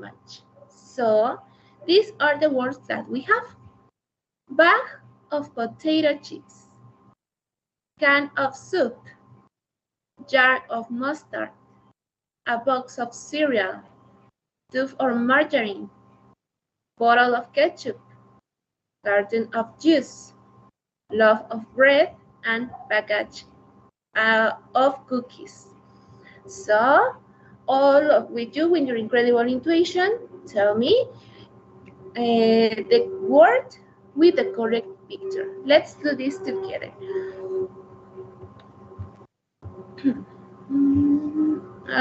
much. So these are the words that we have. Bag of potato chips, can of soup, jar of mustard, a box of cereal, tube or margarine, bottle of ketchup, carton of juice, loaf of bread, and package of cookies. So, all with you, with your incredible intuition, tell me the word with the correct picture. Let's do this together.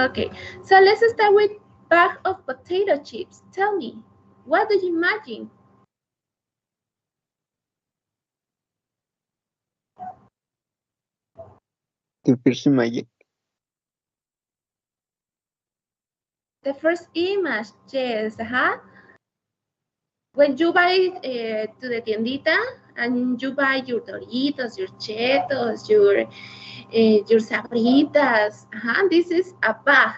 Okay, so let's start with bag of potato chips. Tell me, what do you imagine? The first image. The first image, yes, when you buy to the tiendita and you buy your Doritos, your Cheetos, your Sabritas, this is a bag.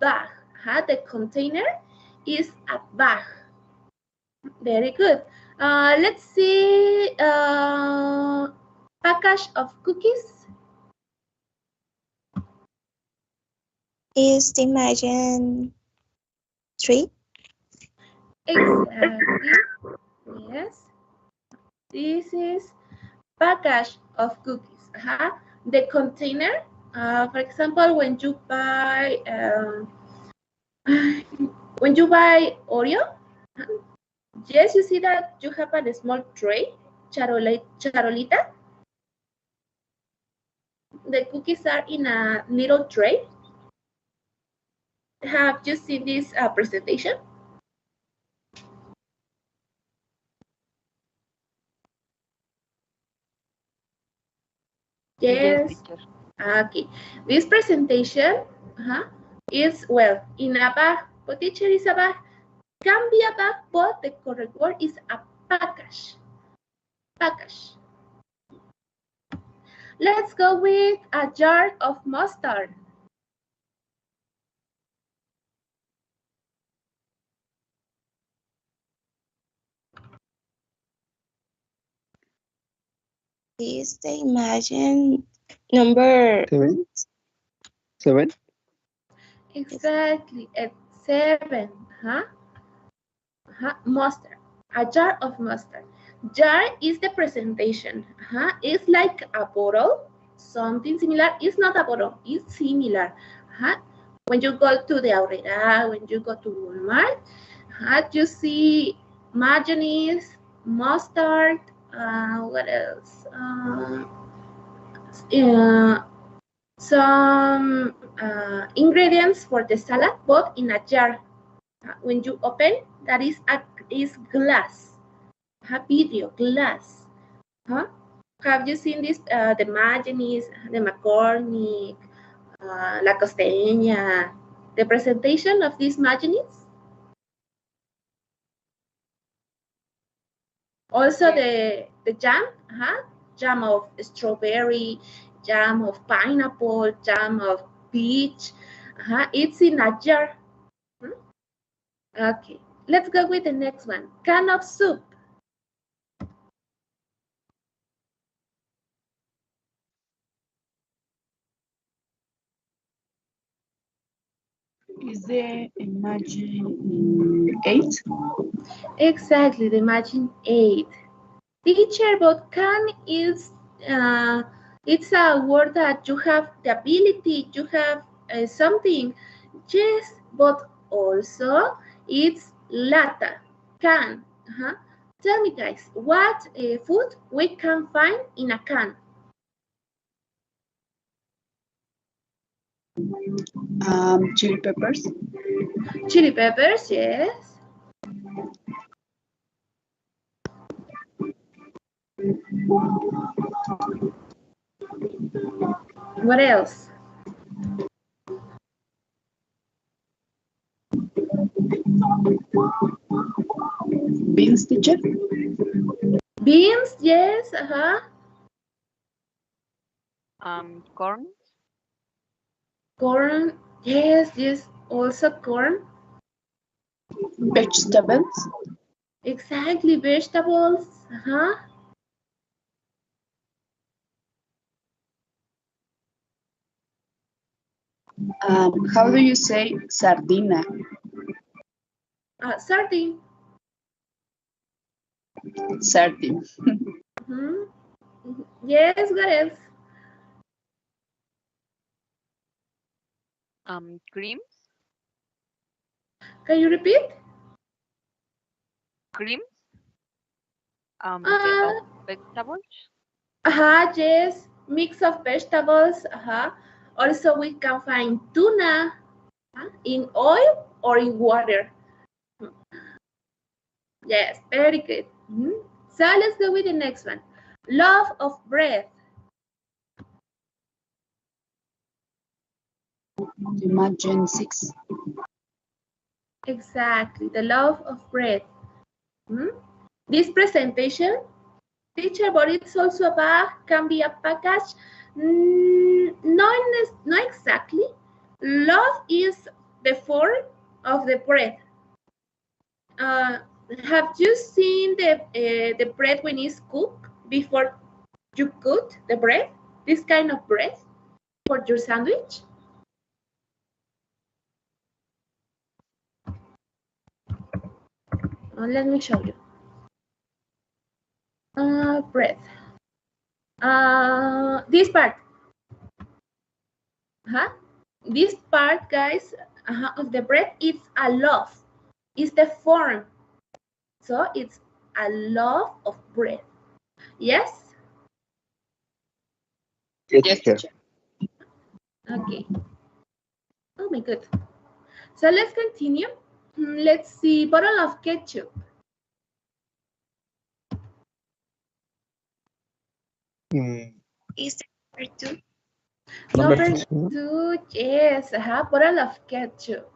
The container is a bag. Very good. Let's see, package of cookies. Is the imagine tree? Exactly. Yes. This is package of cookies. The container, for example, when you buy Oreo, yes, you see that you have a small tray, charolita. The cookies are in a little tray. Have you seen this presentation? Yes. Okay. This presentation is, well, in a bag. But teacher is a bag. Can be a bag, but the correct word is a package. Package. Let's go with a jar of mustard. Is the imagine number 7? Exactly, at 7. Mustard. A jar of mustard. Jar is the presentation. It's like a bottle, something similar. It's not a bottle, it's similar. When you go to the Aurrera, when you go to Walmart, you see mayonnaise, mustard, what else? Some ingredients for the salad, but in a jar. When you open, that is glass. Video glass. Have you seen this? The mayonnaise, the McCormick, la costeña, the presentation of this mayonnaise. Also the jam, jam of strawberry, jam of pineapple, jam of peach. It's in a jar. Okay, let's go with the next one. Can of soup. Is the imagine 8? Exactly, the imagine 8. Teacher, but can is it's a word that you have the ability, you have something. Yes, but also it's lata, can. Tell me, guys, what food we can find in a can? Chili peppers. Chili peppers, yes. What else? Beans, teacher. Beans, yes, Corn. Corn, yes, also corn. Vegetables. Exactly, vegetables. Uh-huh. How do you say sardina? Sardine. Sardine. Hmm. Yes, what else? Cream. Can you repeat? Cream. Uh, Of vegetables. yes, mix of vegetables. Also, we can find tuna in oil or in water. Yes, very good. So let's go with the next one. Love of bread. Imagine 6. Exactly, the love of bread. This presentation, teacher, but it's also a bag, can be a package. Not exactly. Love is the form of the bread. Have you seen the bread when it's cooked before you cook the bread? This kind of bread for your sandwich? Let me show you. Bread. This part. This part, guys, of the bread, it's a loaf. It's the form. So it's a loaf of bread. Yes? Yes, Yes, teacher. teacher. Okay. Oh my god. So let's continue. Let's see. Bottle of ketchup. Is the number 2? Number Two. 2, yes. Bottle of ketchup.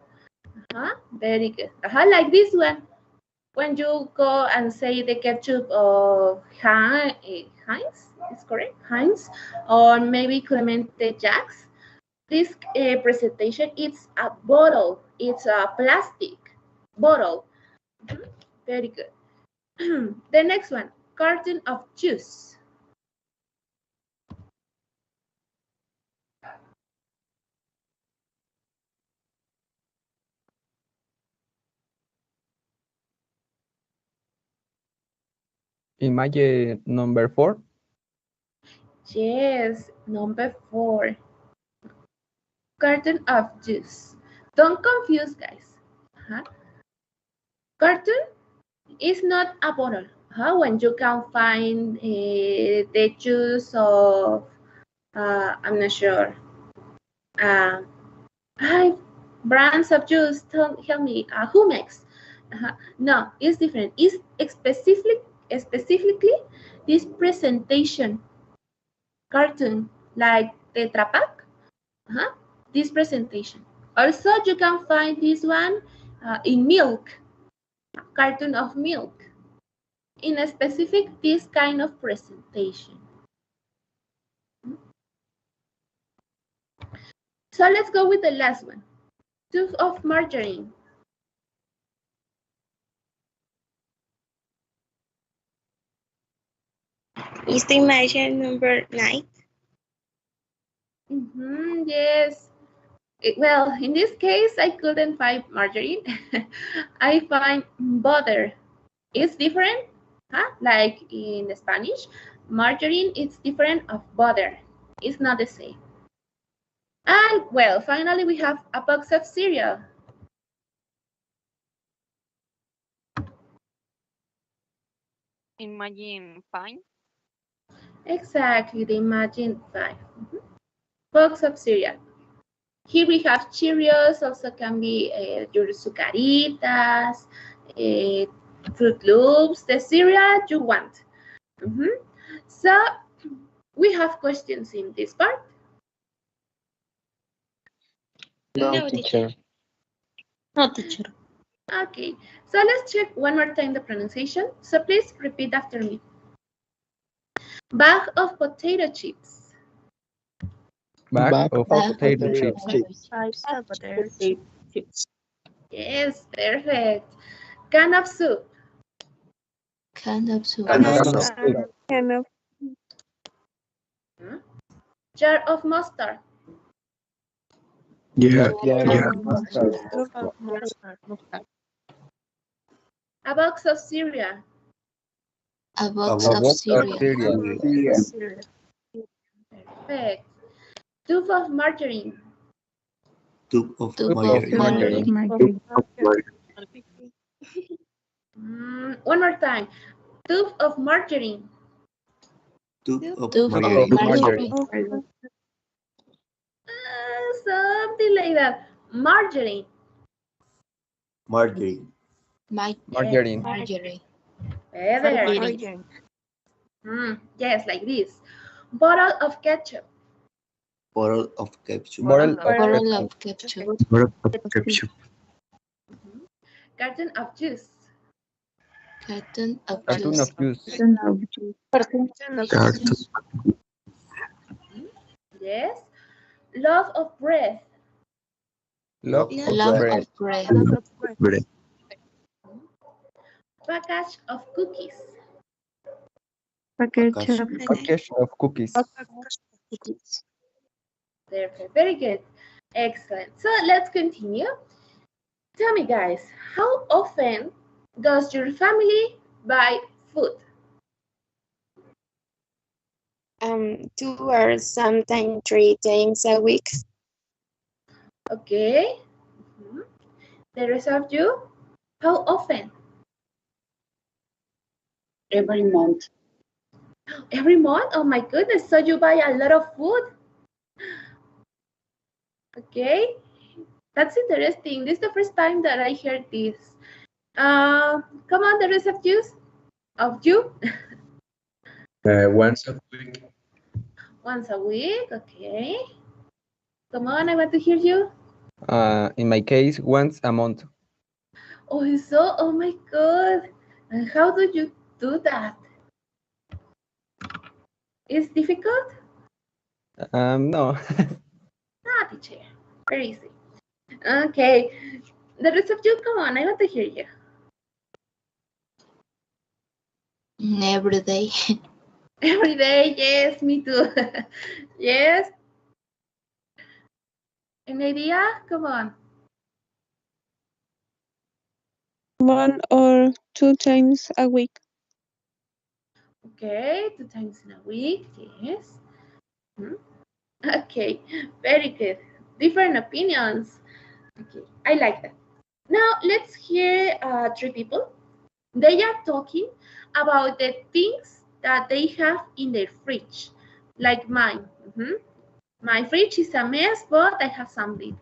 Very good. Like this one. When you go and say the ketchup of Heinz, is correct? Heinz, or maybe Clemente Jacks. This presentation, it's a bottle. It's a plastic bottle. Very good. The next one, carton of juice. Imagine number 4. Yes, number 4, carton of juice. Don't confuse, guys. Carton is not a bottle. When you can find the juice of, I'm not sure, uh, brands of juice, help me, who makes? No, it's different. It's specifically this presentation cartoon, like Tetra Pak, this presentation. Also, you can find this one in milk, cartoon of milk, in a specific this kind of presentation. So let's go with the last one. Tube of margarine. Is the imagine number 9? Yes. Well, in this case, I couldn't find margarine. I find butter. It's different, like in Spanish, margarine is different of butter. It's not the same. And well, finally, we have a box of cereal. Imagine fine. Exactly, the Imagine 5. Box of cereal. Here we have Cheerios, also can be your Zucaritas, Fruit Loops, the cereal you want. So we have questions in this part. No, No, teacher. teacher. No, teacher. Okay, so let's check one more time the pronunciation. So please repeat after me. Bag of potato chips. Bag of potato potato chips. chips. Potato chips. Yes, perfect. Can of soup. Can of soup. Jar of mustard. Yeah. A box of cereal. A box A of box of cereal. cereal. Perfect. Tube of margarine. Tube of Tube of margarine. margarine. One more time. Tube of margarine. Tube of Tube of margarine. margarine. Something like that. Margarine. Margarine. Margarine. Margarine. Better. Yes, like this. Bottle of ketchup. Bottle of ketchup. Bottle of Bottle ketchup. of ketchup. Bottle of ketchup. Carton of juice. Carton of Cartoon juice. of juice. Carton. Yes. Loaf of bread. Loaf Loaf of bread. of bread. Bread. Package of cookies. Package of cookies. Perfect. Very good. Excellent. So let's continue. Tell me, guys, how often does your family buy food? 2 or sometimes 3 times a week. Okay. The rest of you, how often? Every month. Every month? Oh my goodness. So you buy a lot of food? Okay. That's interesting. This is the first time that I heard this. Come on, the rest of you. Once a week. Once a week. Okay. Come on, I want to hear you. In my case, once a month. Oh my God. And how do you do that? It's difficult? No. Teacher. Very easy. Okay. The rest of you, come on, I want to hear you. Every day. Every day, yes, me too. Yes. An idea? Come on. 1 or 2 times a week. Okay, 2 times in a week, yes. Okay, very good. Different opinions. Okay, I like that. Now let's hear 3 people. They are talking about the things that they have in their fridge, like mine. My fridge is a mess, but I have something.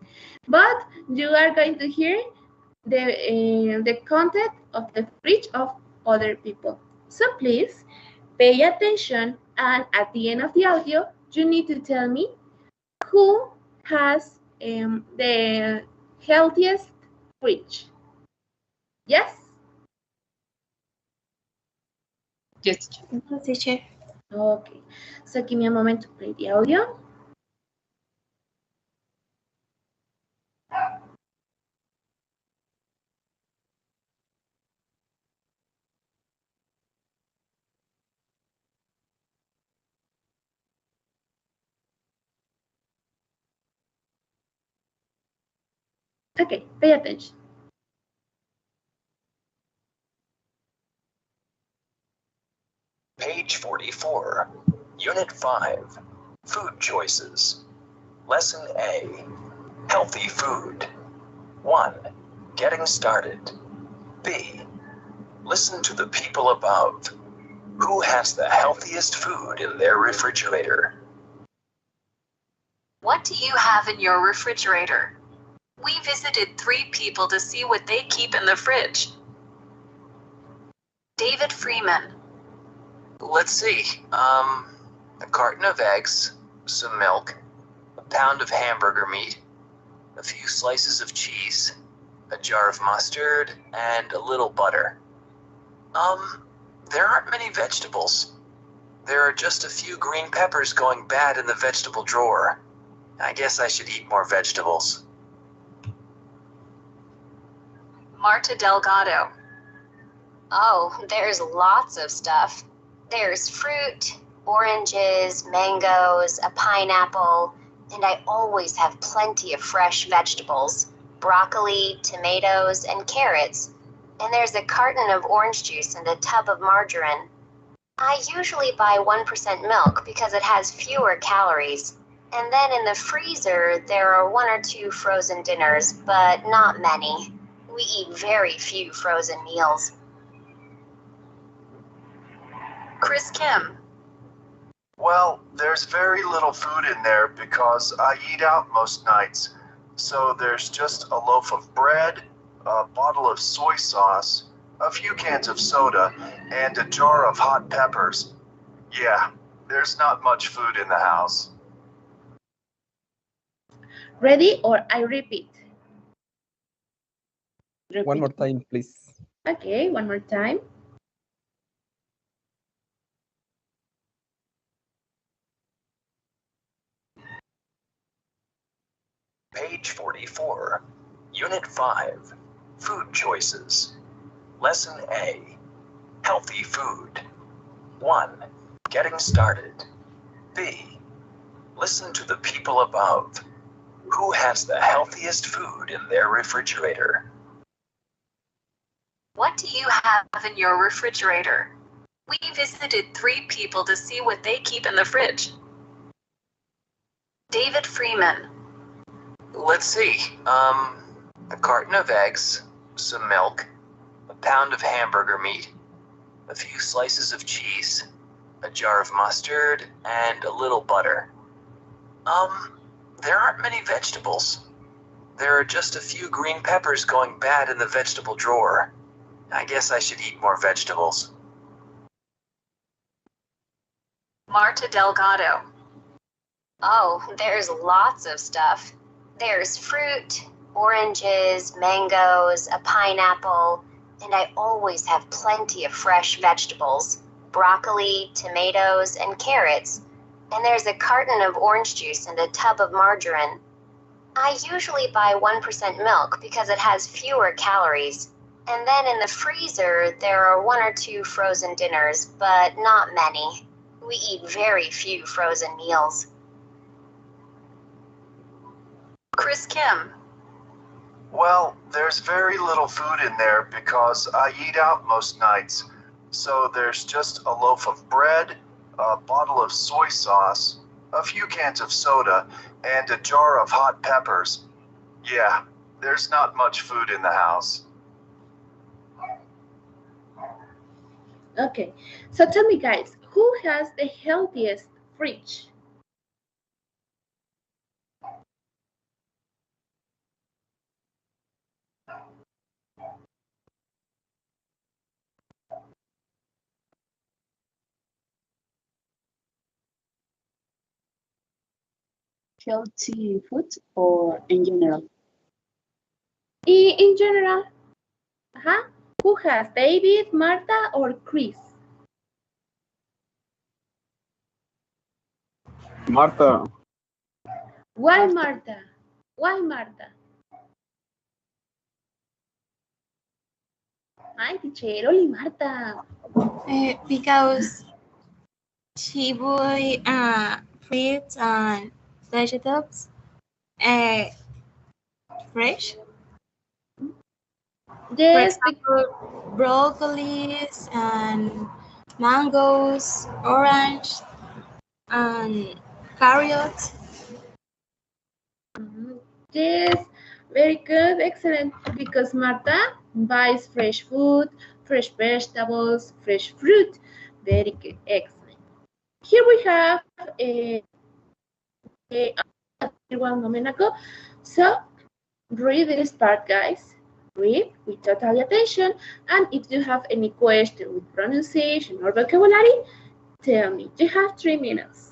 But you are going to hear the content of the fridge of other people. So please pay attention, and at the end of the audio, you need to tell me who has the healthiest fridge. Yes? Yes. Teacher. Okay, so give me a moment to play the audio. Okay, pay attention. Page 44, Unit 5, Food Choices. Lesson A, Healthy Food. 1. Getting started. B. Listen to the people above. Who has the healthiest food in their refrigerator? What do you have in your refrigerator? We visited 3 people to see what they keep in the fridge. David Freeman. Let's see. A carton of eggs, some milk, a pound of hamburger meat, a few slices of cheese, a jar of mustard, and a little butter. There aren't many vegetables. There are just a few green peppers going bad in the vegetable drawer. I guess I should eat more vegetables. Marta Delgado. Oh, there's lots of stuff. There's fruit, oranges, mangoes, a pineapple, and I always have plenty of fresh vegetables, broccoli, tomatoes, and carrots. And there's a carton of orange juice and a tub of margarine. I usually buy 1% milk because it has fewer calories. And then in the freezer, there are 1 or 2 frozen dinners, but not many. We eat very few frozen meals. Chris Kim. Well, there's very little food in there because I eat out most nights. So there's just a loaf of bread, a bottle of soy sauce, a few cans of soda, and a jar of hot peppers. Yeah, there's not much food in the house. Ready or I repeat? One more time, please. Okay, one more time. Page 44, Unit 5, Food Choices. Lesson A, Healthy Food. 1. Getting started. B. Listen to the people above. Who has the healthiest food in their refrigerator? What do you have in your refrigerator? We visited 3 people to see what they keep in the fridge. David Freeman. Let's see. A carton of eggs, some milk, a pound of hamburger meat, a few slices of cheese, a jar of mustard, and a little butter. There aren't many vegetables. There are just a few green peppers going bad in the vegetable drawer. I guess I should eat more vegetables. Marta Delgado. Oh, there's lots of stuff. There's fruit, oranges, mangoes, a pineapple, and I always have plenty of fresh vegetables, broccoli, tomatoes, and carrots. And there's a carton of orange juice and a tub of margarine. I usually buy 1% milk because it has fewer calories. And then in the freezer, there are 1 or 2 frozen dinners, but not many. We eat very few frozen meals. Chris Kim. Well, there's very little food in there because I eat out most nights. So there's just a loaf of bread, a bottle of soy sauce, a few cans of soda, and a jar of hot peppers. Yeah, there's not much food in the house. Okay, so tell me guys, who has the healthiest fridge? Healthy food or in general? In general, who has David, Marta, or Chris? Marta. Why Marta? Why Marta? Hi, teacher. Only Marta. Because she buy fruits and vegetables fresh. Yes, for example, broccolis and mangoes, orange and carrots. Yes, very good, excellent. Because Marta buys fresh food, fresh vegetables, fresh fruit. Very good, excellent. Here we have one moment ago. So read this part, guys. Read with total attention. And if you have any question with pronunciation or vocabulary, tell me. You have 3 minutes.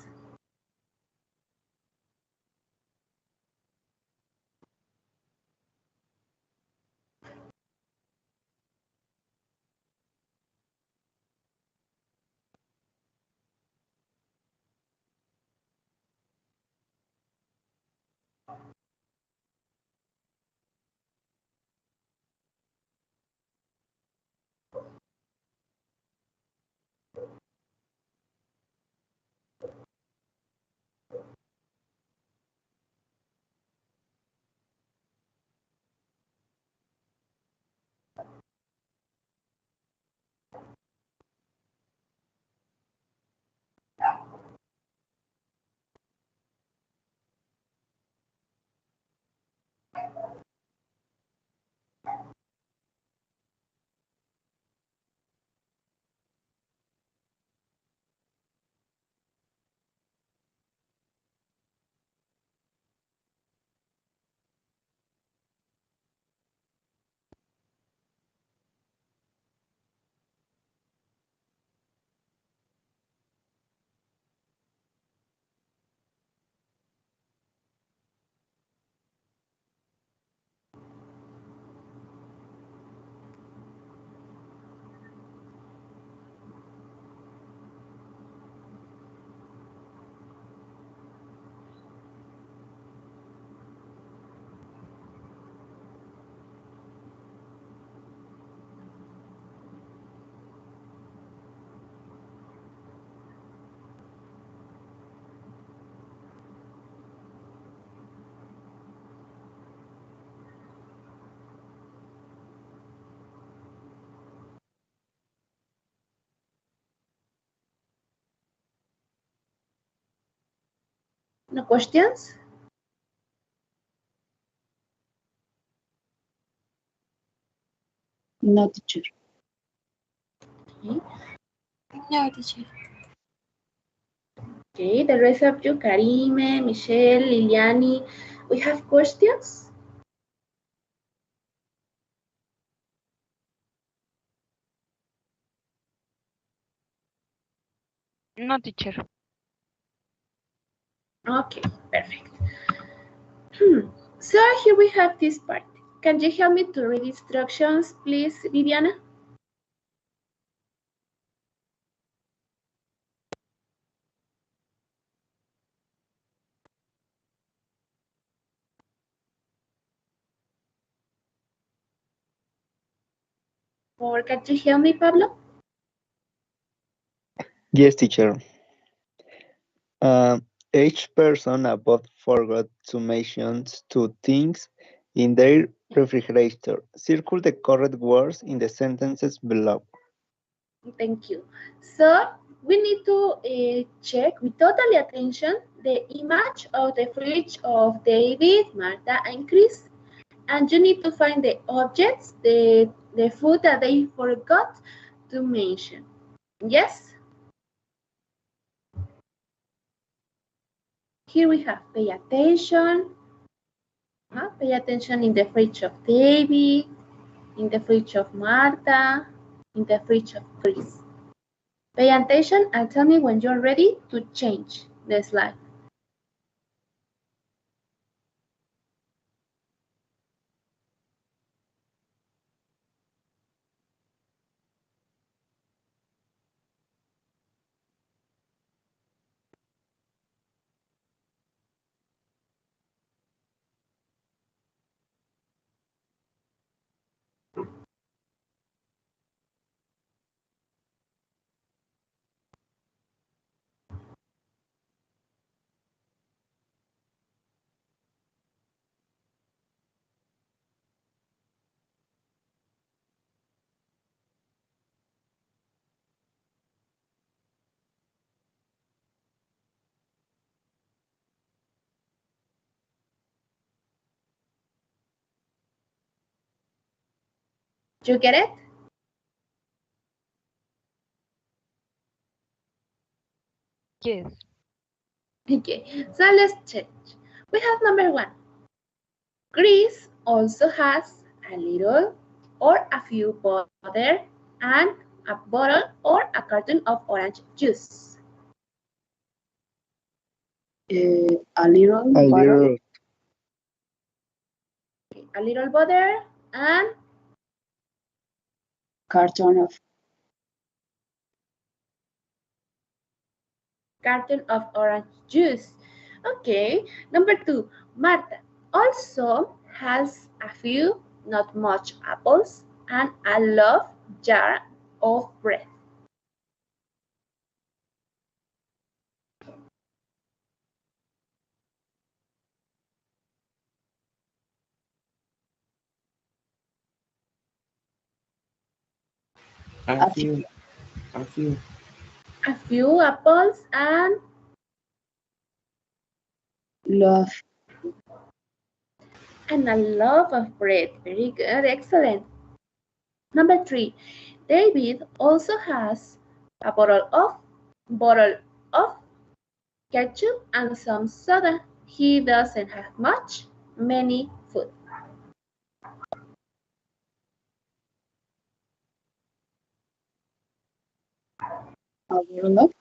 No questions? No, teacher. Okay. No, teacher. Okay, the rest of you, Karime, Michelle, Liliani, we have questions? No, teacher. Okay, perfect. So here we have this part. Can you help me to read instructions, please, Viviana? Or can you help me, Pablo? Yes, teacher. Each person above forgot to mention two things in their refrigerator. Circle the correct words in the sentences below. Thank you. So we need to check with total attention the image of the fridge of David, Martha, and Chris. And you need to find the objects, the food that they forgot to mention. Yes? Here we have pay attention. Pay attention in the fridge of David, in the fridge of Martha, in the fridge of Chris. Pay attention and tell me when you're ready to change the slide. You get it? Yes. Okay, so let's change. We have number 1. Chris also has a little or a few butter and a bottle or a carton of orange juice. A little A bottle, little Okay, a little butter and carton of carton of orange juice. Okay, number 2, Marta also has a few, not much apples and a love jar of bread. a few a few. A few apples and love, a loaf of bread. Very good, excellent. Number 3, David also has a bottle of ketchup and some soda. He doesn't have many food. a bottle of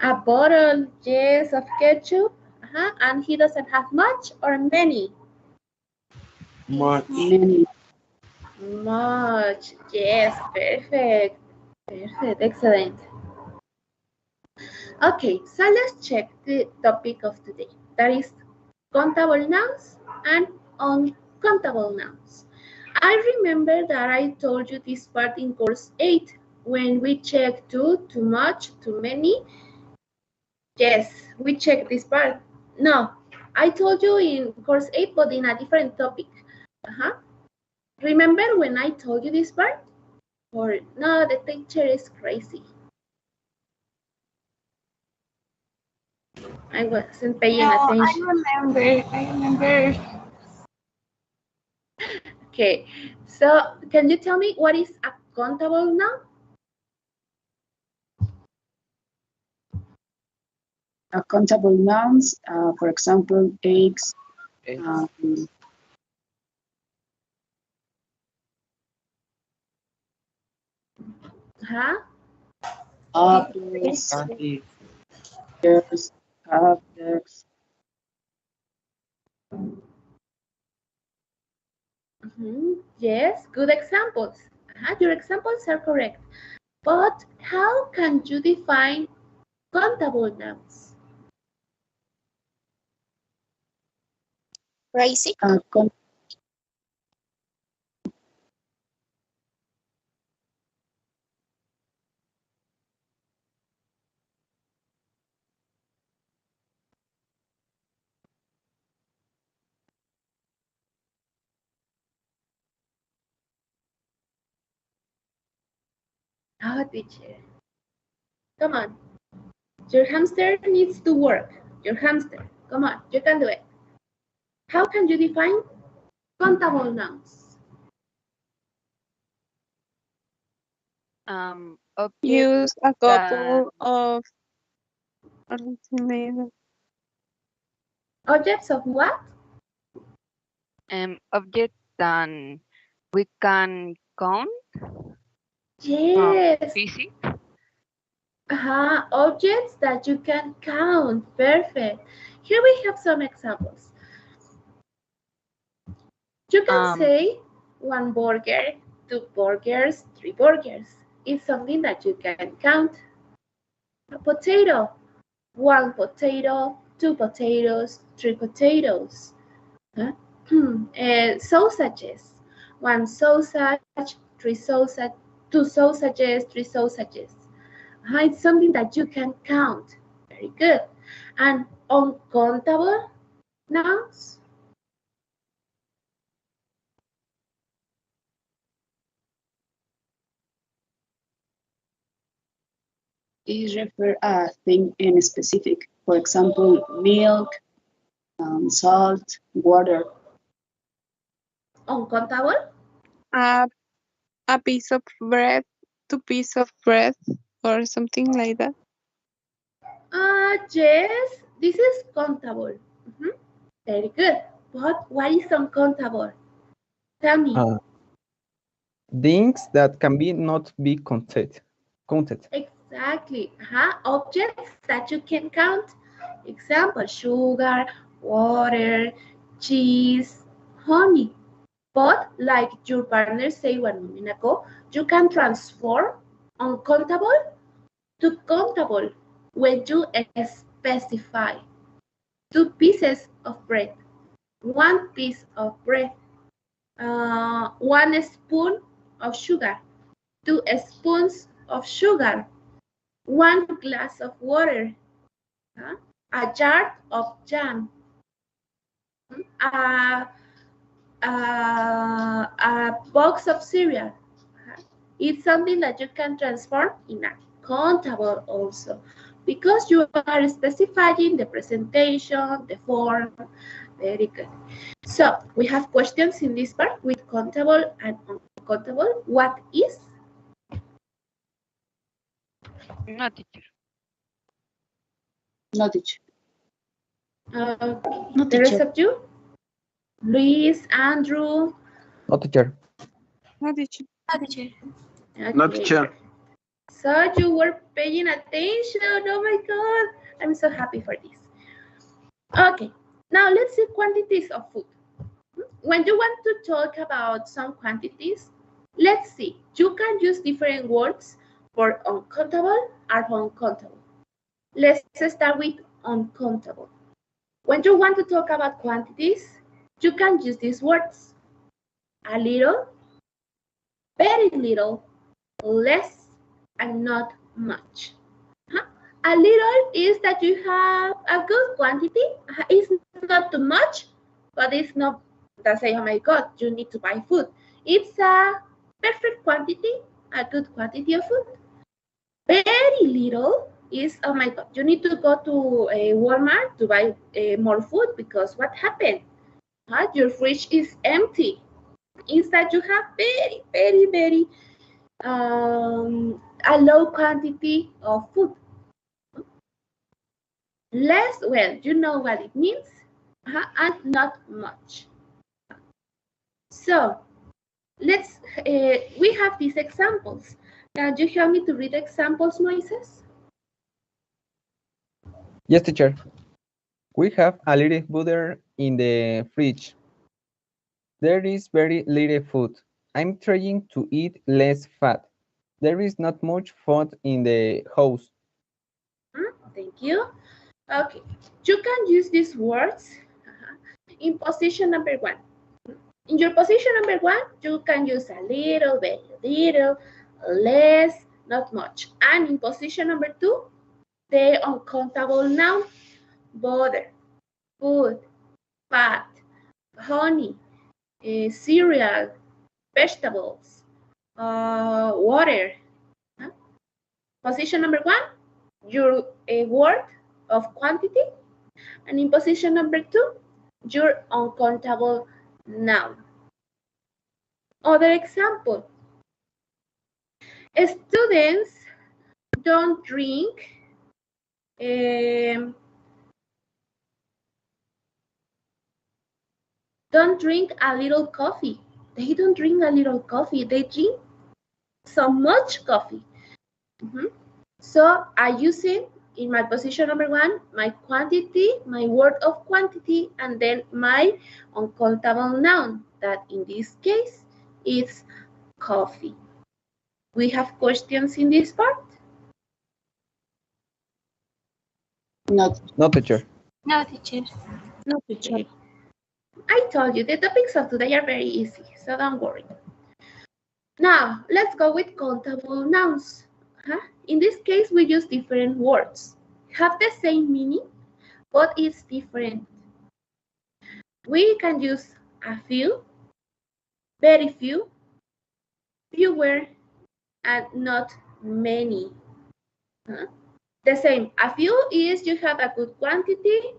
A bottle, yes, of ketchup. And he doesn't have much or many? Much. many, Much, yes, perfect. Perfect, excellent. Okay, so let's check the topic of today. That is countable nouns and uncountable nouns. I remember that I told you this part in course 8 when we checked too much, too many. Yes, we checked this part. No, I told you in course 8 but in a different topic. Remember when I told you this part? Or no, the teacher is crazy. I wasn't paying No, attention. I remember. Okay, so can you tell me what is a countable noun? Countable nouns, for example, eggs, Eggs. Huh? apples, Candy. pears, apples. Yes, good examples. Your examples are correct. But how can you define countable nouns? Crazy. Oh, teacher. Come on. Your hamster needs to work. Your hamster. Come on, you can do it. How can you define countable nouns? Object Use a that couple of something like that. Objects of what? object that we can count. Yes. Physics. Objects that you can count. Perfect. Here we have some examples. You can say one burger, two burgers, three burgers. It's something that you can count. A potato, one potato, two potatoes, three potatoes. Huh? Sausages, one sausage, three sausage, two sausages, three sausages. It's something that you can count. Very good. And uncountable nouns? Is refer a thing in specific. For example, milk, salt, water. Uncountable? A piece of bread, two pieces of bread, or something like that. Yes, this is countable. Very good. But what is uncountable? Tell me. Things that can be not be counted. Exactly. Objects that you can count. Example, sugar, water, cheese, honey. But like your partner said 1 minute ago, you can transform uncountable to countable when you specify 2 pieces of bread, 1 piece of bread, 1 spoon of sugar, 2 spoons of sugar, 1 glass of water, a jar of jam, a, a box of cereal. It's something that you can transform in a countable also, because you are specifying the presentation, the form. Very good. So we have questions in this part with countable and uncountable. What is? No, teacher. No, teacher. No, the rest of you? Luis, Andrew? No, teacher. No, teacher. No, teacher. Okay. No, teacher. So you were paying attention. Oh my God. I'm so happy for this. Okay. Now let's see quantities of food. When you want to talk about some quantities, let's see. You can use different words for uncountable or uncountable. Let's start with uncountable. When you want to talk about quantities, you can use these words. A little, very little, less, and not much. A little is that you have a good quantity. It's not too much, but it's not that say, oh my God, you need to buy food. It's a perfect quantity, a good quantity of food. Very little is, oh my God, you need to go to a Walmart to buy more food because what happened? Your fridge is empty. Instead, you have very a low quantity of food. Less, well, you know what it means, and not much. So let's, we have these examples. Can you help me to read examples, Moises? Yes, teacher. We have a little butter in the fridge. There is very little food. I'm trying to eat less fat. There is not much food in the house. Thank you. Okay, you can use these words in position number 1. In your position number 1, you can use a little, very little, less, not much. And in position number 2, the uncountable noun, butter, food, fat, honey, cereal, vegetables, water. Position number 1, your word of quantity. And in position number 2, your uncountable noun. Other example. Students don't drink a little coffee. They don't drink a little coffee. They drink so much coffee. So I use it in my position number 1, my quantity, my word of quantity, and then my uncountable noun, that in this case is coffee. We have questions in this part? No. No, teacher. No, teacher. No, teacher. Okay. I told you the topics of today are very easy, so don't worry. Now, let's go with countable nouns. In this case, we use different words. Have the same meaning, but it's different. We can use a few, very few, fewer, and not many. The same, a few is you have a good quantity,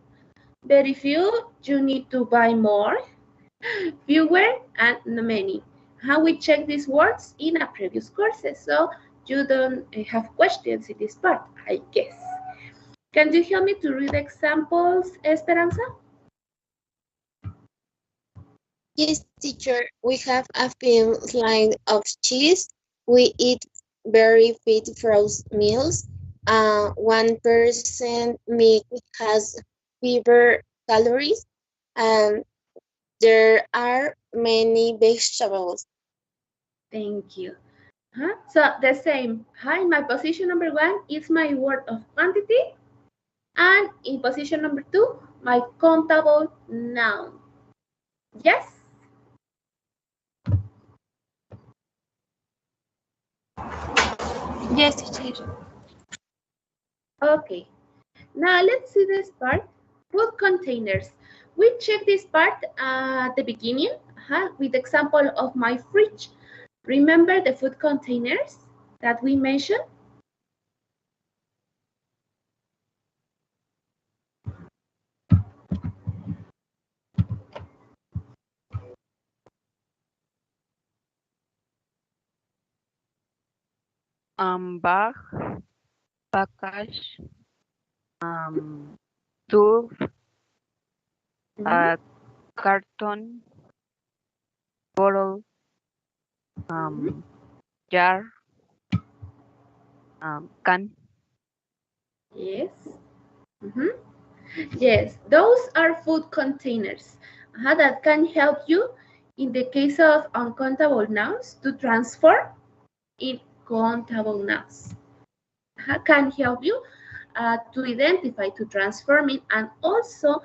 very few, you need to buy more, fewer, and many. How we check these words in a previous courses, so you don't have questions in this part, I guess. Can you help me to read examples, Esperanza? Yes, teacher. We have a thin line of cheese. We eat very fit frozen meals. 1% milk has fewer calories, and there are many vegetables. Thank you. So the same. My position number 1 is my word of quantity, and in position number 2, my countable noun. Yes? Yes, teacher. Okay. Now let's see this part. Food containers. We check this part at the beginning with example of my fridge. Remember the food containers that we mentioned? Bag, package, tube, carton, bottle, jar, can. Yes. Yes, those are food containers that can help you in the case of uncountable nouns to transform in countable nouns. Can help you to identify, to transform it, and also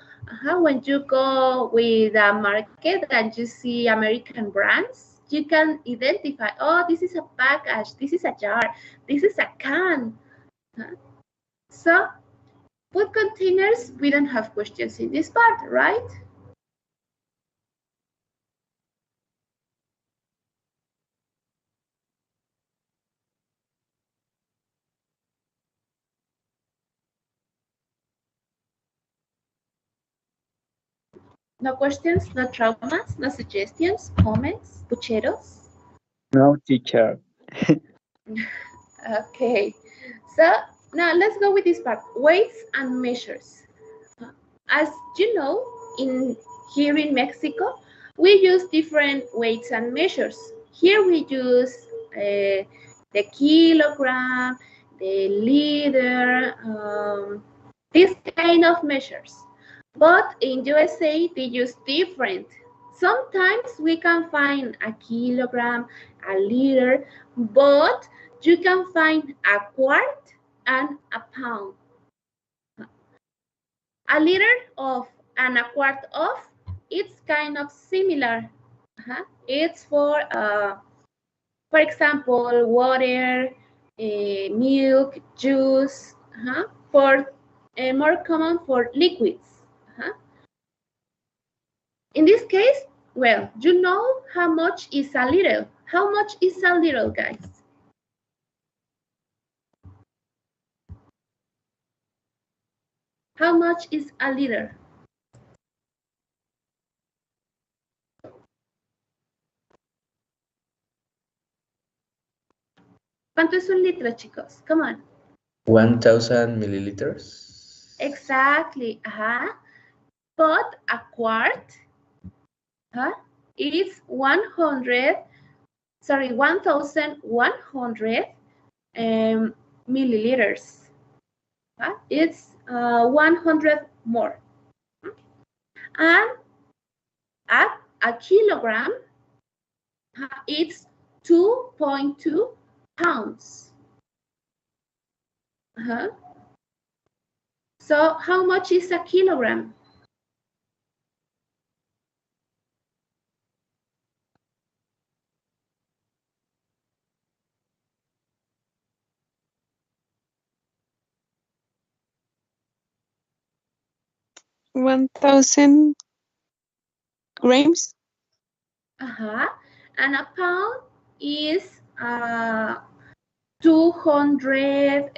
when you go with a market and you see American brands, you can identify, oh, this is a package, this is a jar, this is a can. So food containers, we don't have questions in this part, right? No questions, no traumas, no suggestions, comments, pucheros? No, teacher. Okay, so now let's go with this part, weights and measures. As you know, here in Mexico, we use different weights and measures. Here we use the kilogram, the liter, these kind of measures. But in USA, they use different. Sometimes we can find a kilogram, a liter, but you can find a quart and a pound. A liter of and a quart of, it's kind of similar. It's for example, water, milk, juice, for more common for liquids. In this case, well, you know how much is a little. How much is a little, guys? How much is a liter? ¿Cuánto es un litro, chicos? Come on. 1,000 milliliters. Exactly. But a quart is 1,100 milliliters. It's 100 more. And a kilogram, it's 2.2 pounds. So how much is a kilogram? $1,000 grams. And a pound is 2,200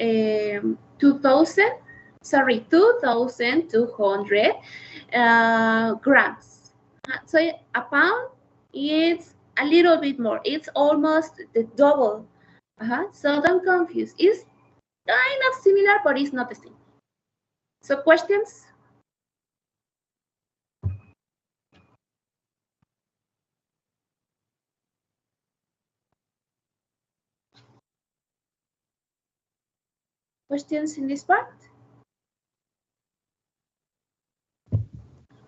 grams. So a pound is a little bit more. It's almost the double. So don't confuse. It's kind of similar, but it's not the same. So questions? Questions in this part?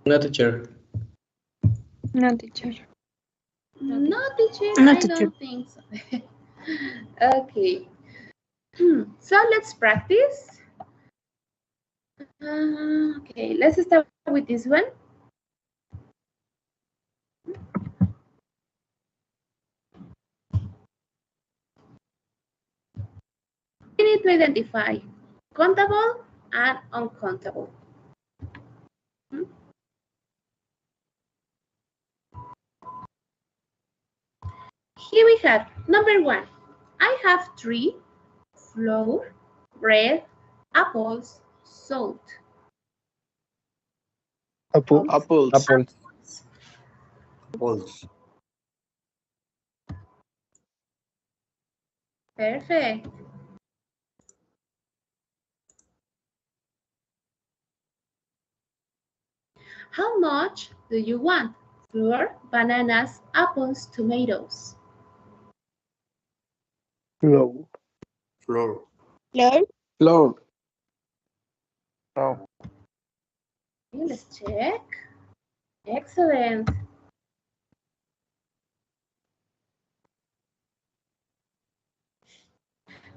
No, teacher. No, teacher. No, teacher, No, I teacher. don't think so. Okay. So let's practice. Okay, let's start with this one. We need to identify countable and uncountable. Here we have number 1. I have 3 flour, bread, apples, salt. Apples. Apples. Perfect. How much do you want? Flour, bananas, apples, tomatoes. Flour. Flour. Flour. Oh. Okay, let's check. Excellent.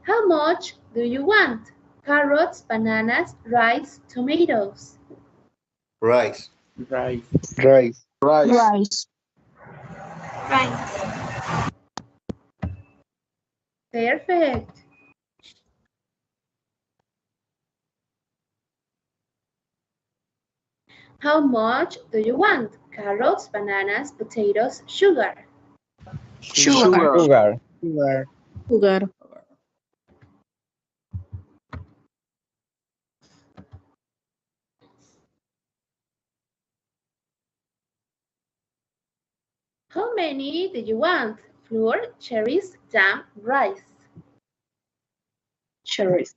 How much do you want? Carrots, bananas, rice, tomatoes. Rice. Rice. Rice. Rice. Perfect. How much do you want? Carrots, bananas, potatoes, sugar. Sugar. Sugar. How many do you want? Flour, cherries, jam, rice. Cherries.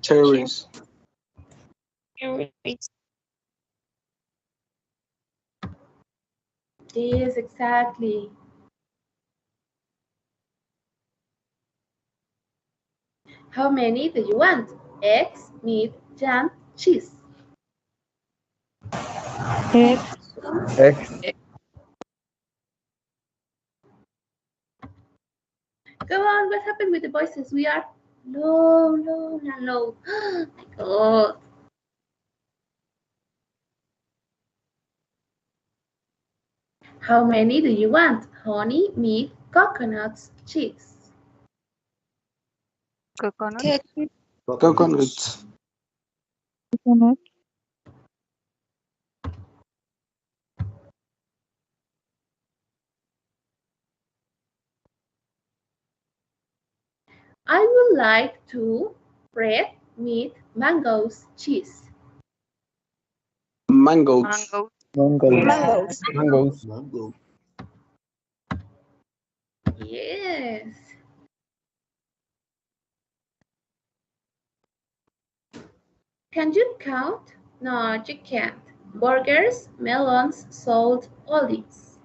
Cherries. Cherries. Yes, exactly. How many do you want? Eggs, meat, jam, cheese. Eggs. Eggs. Go on, what happened with the voices? We are low, low, and low. Oh my God. How many do you want? Honey, meat, coconuts, cheese. Coconut. Coconuts. Coconut. I would like to bread, meat, mangoes, cheese. Mangoes. Mangoes. Mangoes. Mangoes. Yes. Can you count? No, you can't. Burgers, melons, salt, olives.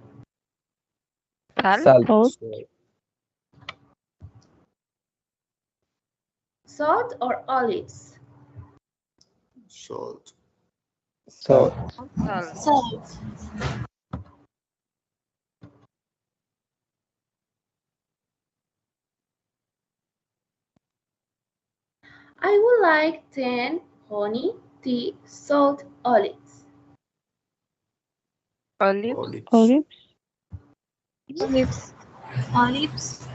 Sal. Salt. Salt or olives? Salt. Salt. Sal. Salt. I would like 10 honey, tea, salt, olives. Olives. Olives. Olives. Olives.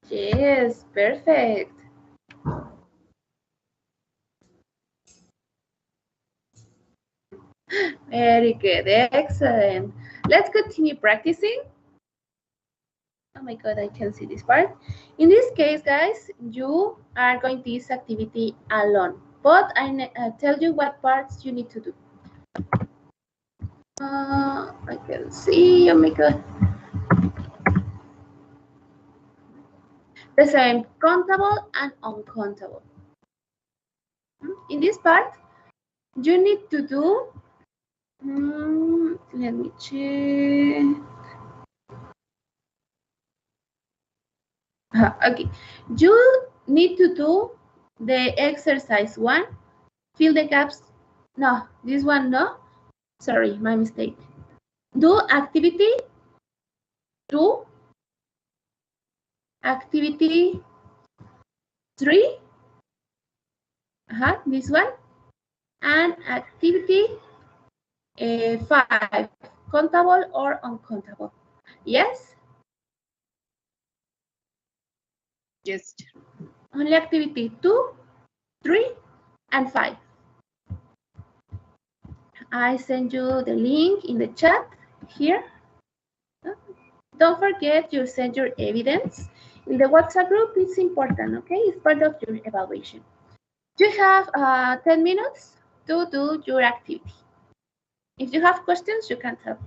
Yes, perfect. Very good, excellent. Let's continue practicing. Oh my God, I can see this part. In this case, guys, you are going this activity alone, but I tell you what parts you need to do. I can see, oh my God. The same, countable and uncountable. In this part, you need to do, let me check. Okay, you need to do the exercise 1, fill the gaps. No, this one no. Sorry, my mistake. Do activity 2, activity 3, this one, and activity 5, countable or uncountable. Yes? Yes. Only activity 2, 3, and 5. I send you the link in the chat here. Don't forget you send your evidence. In the WhatsApp group, it's important, okay? It's part of your evaluation. You have 10 minutes to do your activity. If you have questions, you can tell.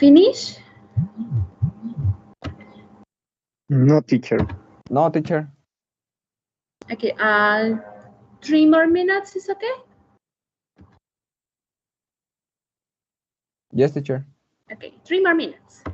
Finish? No, teacher. No, teacher. Okay, 3 more minutes is okay? Yes, teacher. Okay, 3 more minutes.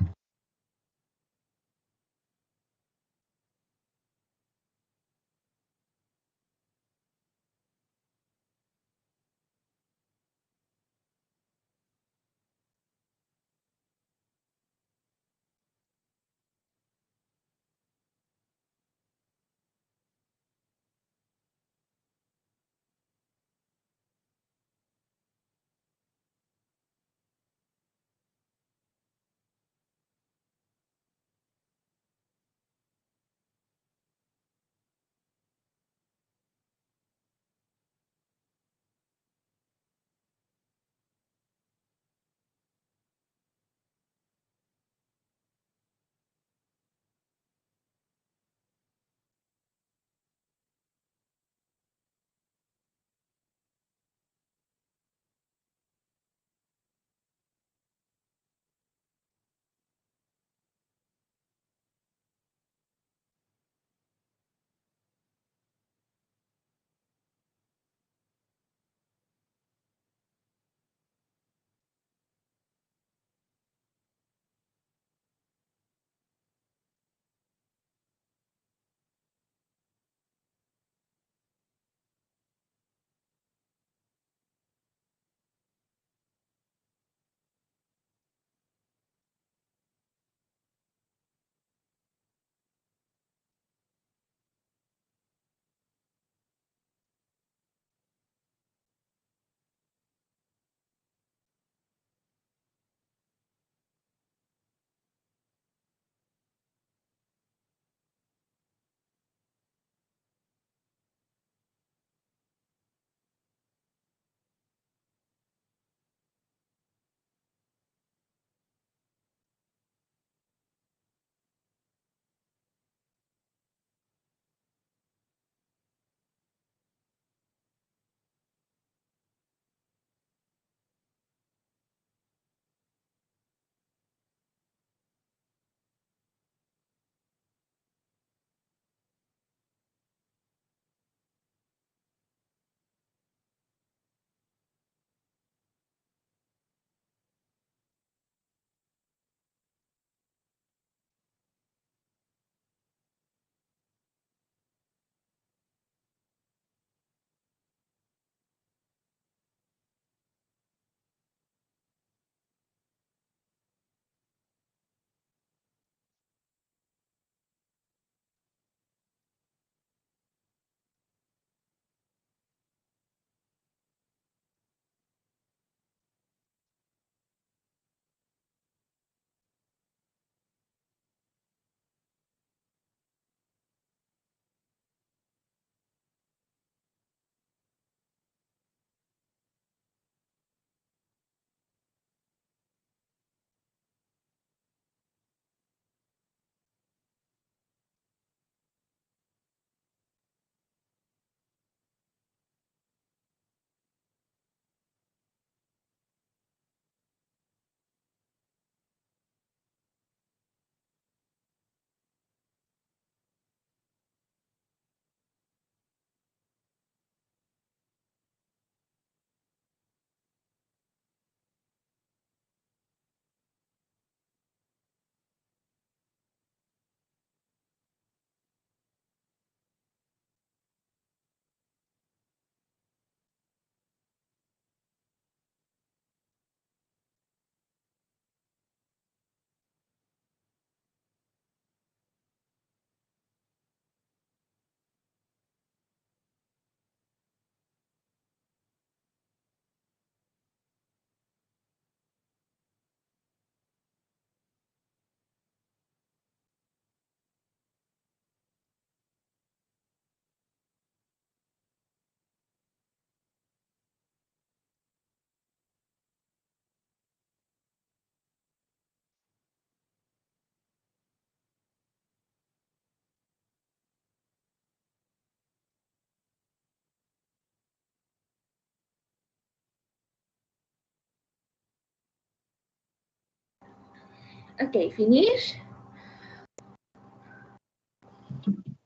Okay, finish.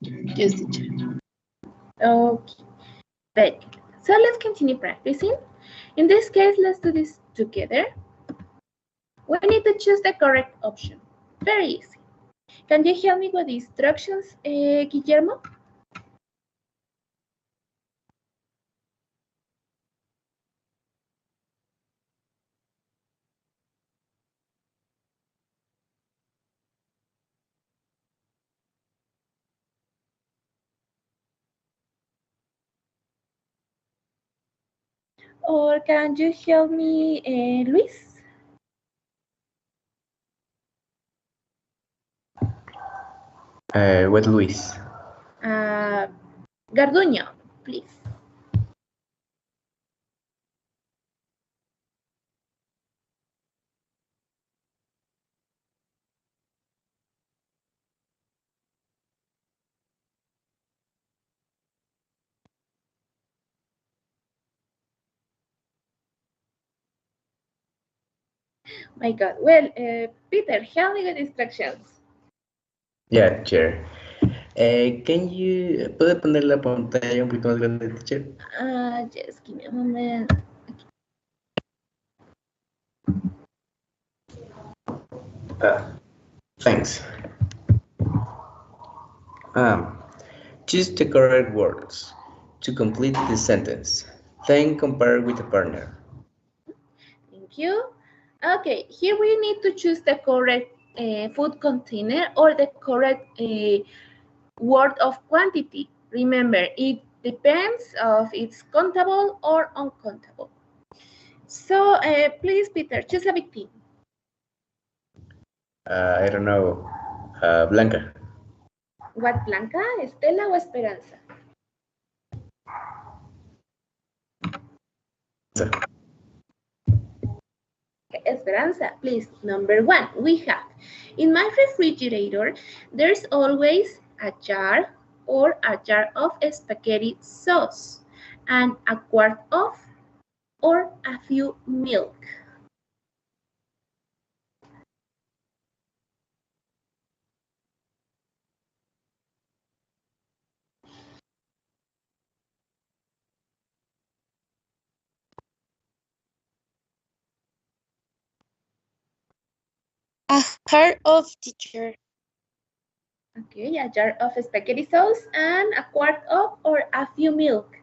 Yes, teacher. Okay, very good. So let's continue practicing. In this case, let's do this together. We need to choose the correct option. Very easy. Can you help me with the instructions, Guillermo? Or can you help me, Luis? What Luis? Garduño, please. My God. Well, Peter, help me with instructions. Yeah, teacher. ¿Puede poner la pantalla un poquito más grande, teacher? Just give me a moment. Thanks. Choose the correct words to complete the sentence. Then compare with the partner. Thank you. Okay, here we need to choose the correct food container or the correct word of quantity. Remember, it depends of it's countable or uncountable. So please, Peter, choose a victim. I don't know. Blanca. What, Blanca, Estela o Esperanza? Esperanza, please. Number one, we have, in my refrigerator, there's always a jar or a jar of spaghetti sauce and a quart of or a few milk. A jar of teacher. Okay, a jar of spaghetti sauce and a quart of or a few milk.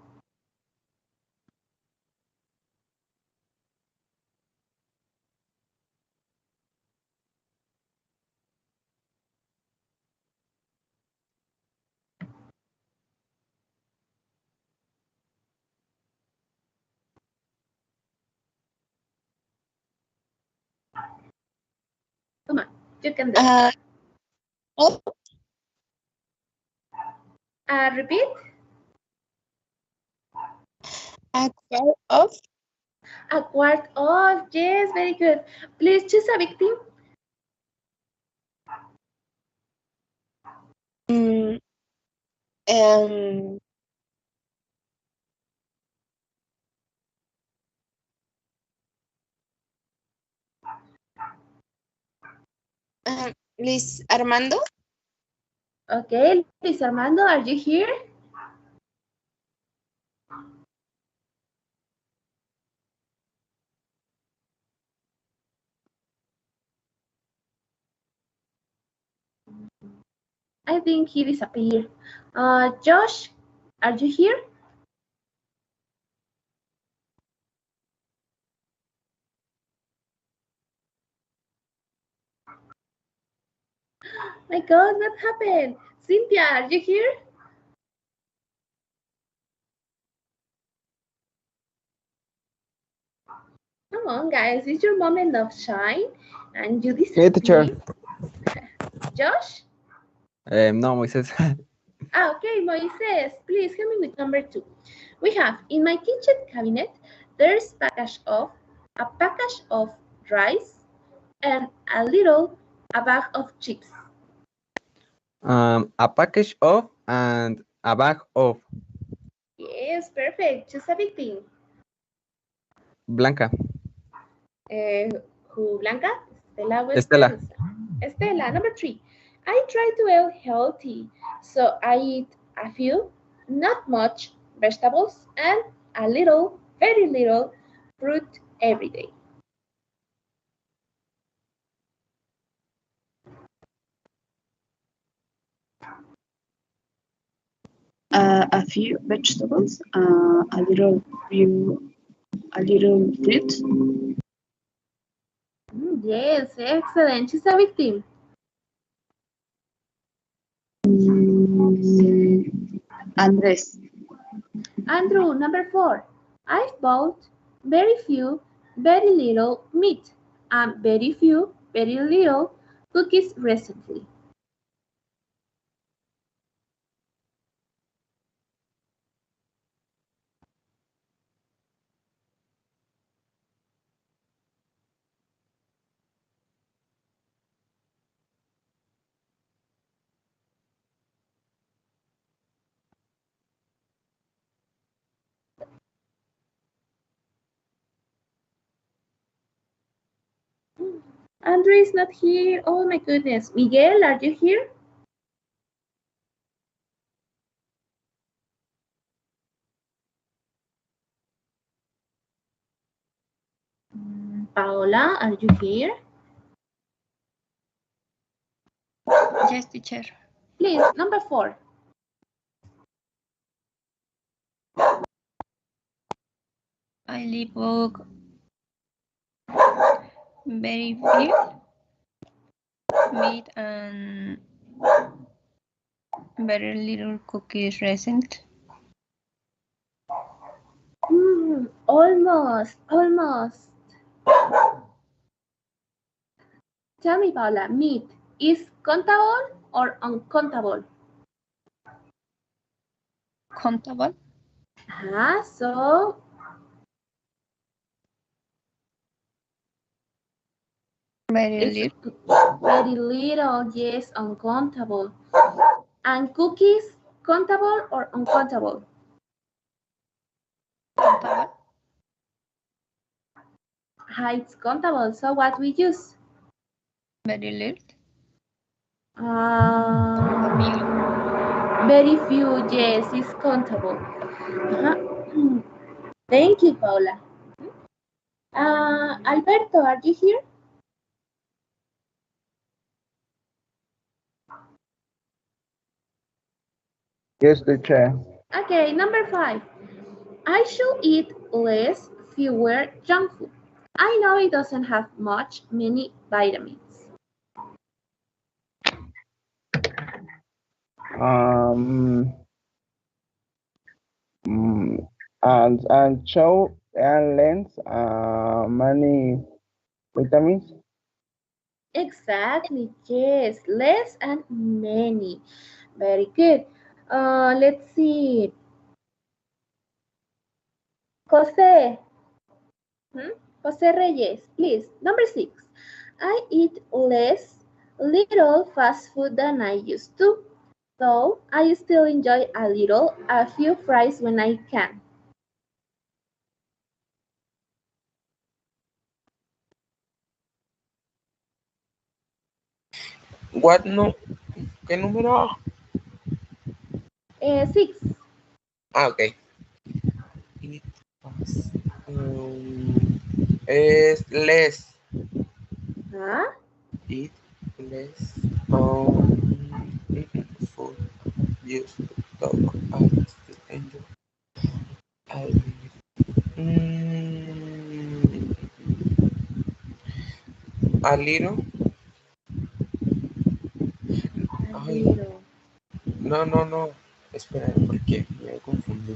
Come on, you can do it. Oh, Repeat. a quart of. A quart of, yes, very good. Please choose a victim. Mm, um, Luis Armando. Okay, Luis Armando, are you here? I think he disappeared. Josh, are you here? My God, what happened? Cynthia, are you here? Come on, guys, it's your moment of shine, and you Hey, teacher. disappeared. Josh? No, Moises. Okay, Moises, please help me with number 2. We have, in my kitchen cabinet, there's a package of rice, and a bag of chips. A package of and a bag of. Yes, perfect. Choose a victim. Blanca. Who, Blanca? Estela o Estela. Esperanza? Estela, number 3. I try to eat healthy, so I eat a few, not much, vegetables and a little, very little, fruit every day. A few vegetables, a little fruit. Yes, excellent. She's a victim. Andres. Andrew, number 4. I've bought very few, very little meat and very few, very little cookies recently. Andrew is not here. Oh my goodness. Miguel, are you here? Paola, are you here? Yes, teacher. Please, number 4. I live book very few meat and very little cookies recent. Almost. Tell me, Paola, meat is countable or uncountable? Countable. So Very it's little. very little, yes, uncountable. And cookies, countable or uncountable? Countable. It's countable. So what we use? Very little. Very few, yes, it's countable. Thank you, Paula. Alberto, are you here? Yes, teacher. Okay, number 5. I should eat less, fewer junk food. I know it doesn't have many vitamins. Um, and show and lens many vitamins. Exactly, yes, less and many. Very good. Let's see. Jose. Jose Reyes, please. Number 6. I eat less, little fast food than I used to. Though I still enjoy a few fries when I can. What no? ¿Qué número? 6. Ok. Es less. Eat less food used to talk. I still enjoy. I a little. Ay, no. Espera, porque me confundí.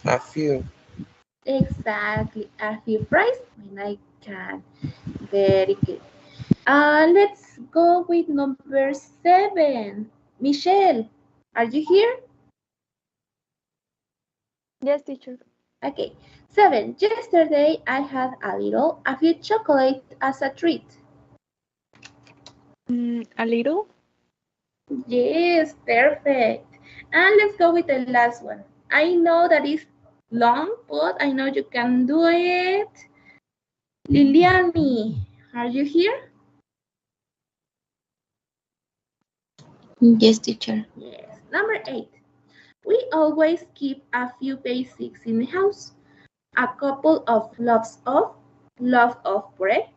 A few. Exactly. A few fries when I can. Very good. Let's go with number 7. Michelle, are you here? Yes, teacher. Okay. 7. Yesterday I had a few chocolate as a treat. A little? Yes, perfect. And let's go with the last one. I know that is long, but I know you can do it. Liliani, are you here? Yes, teacher. Yes. Number 8. We always keep a few basics in the house. A couple of loaf of bread,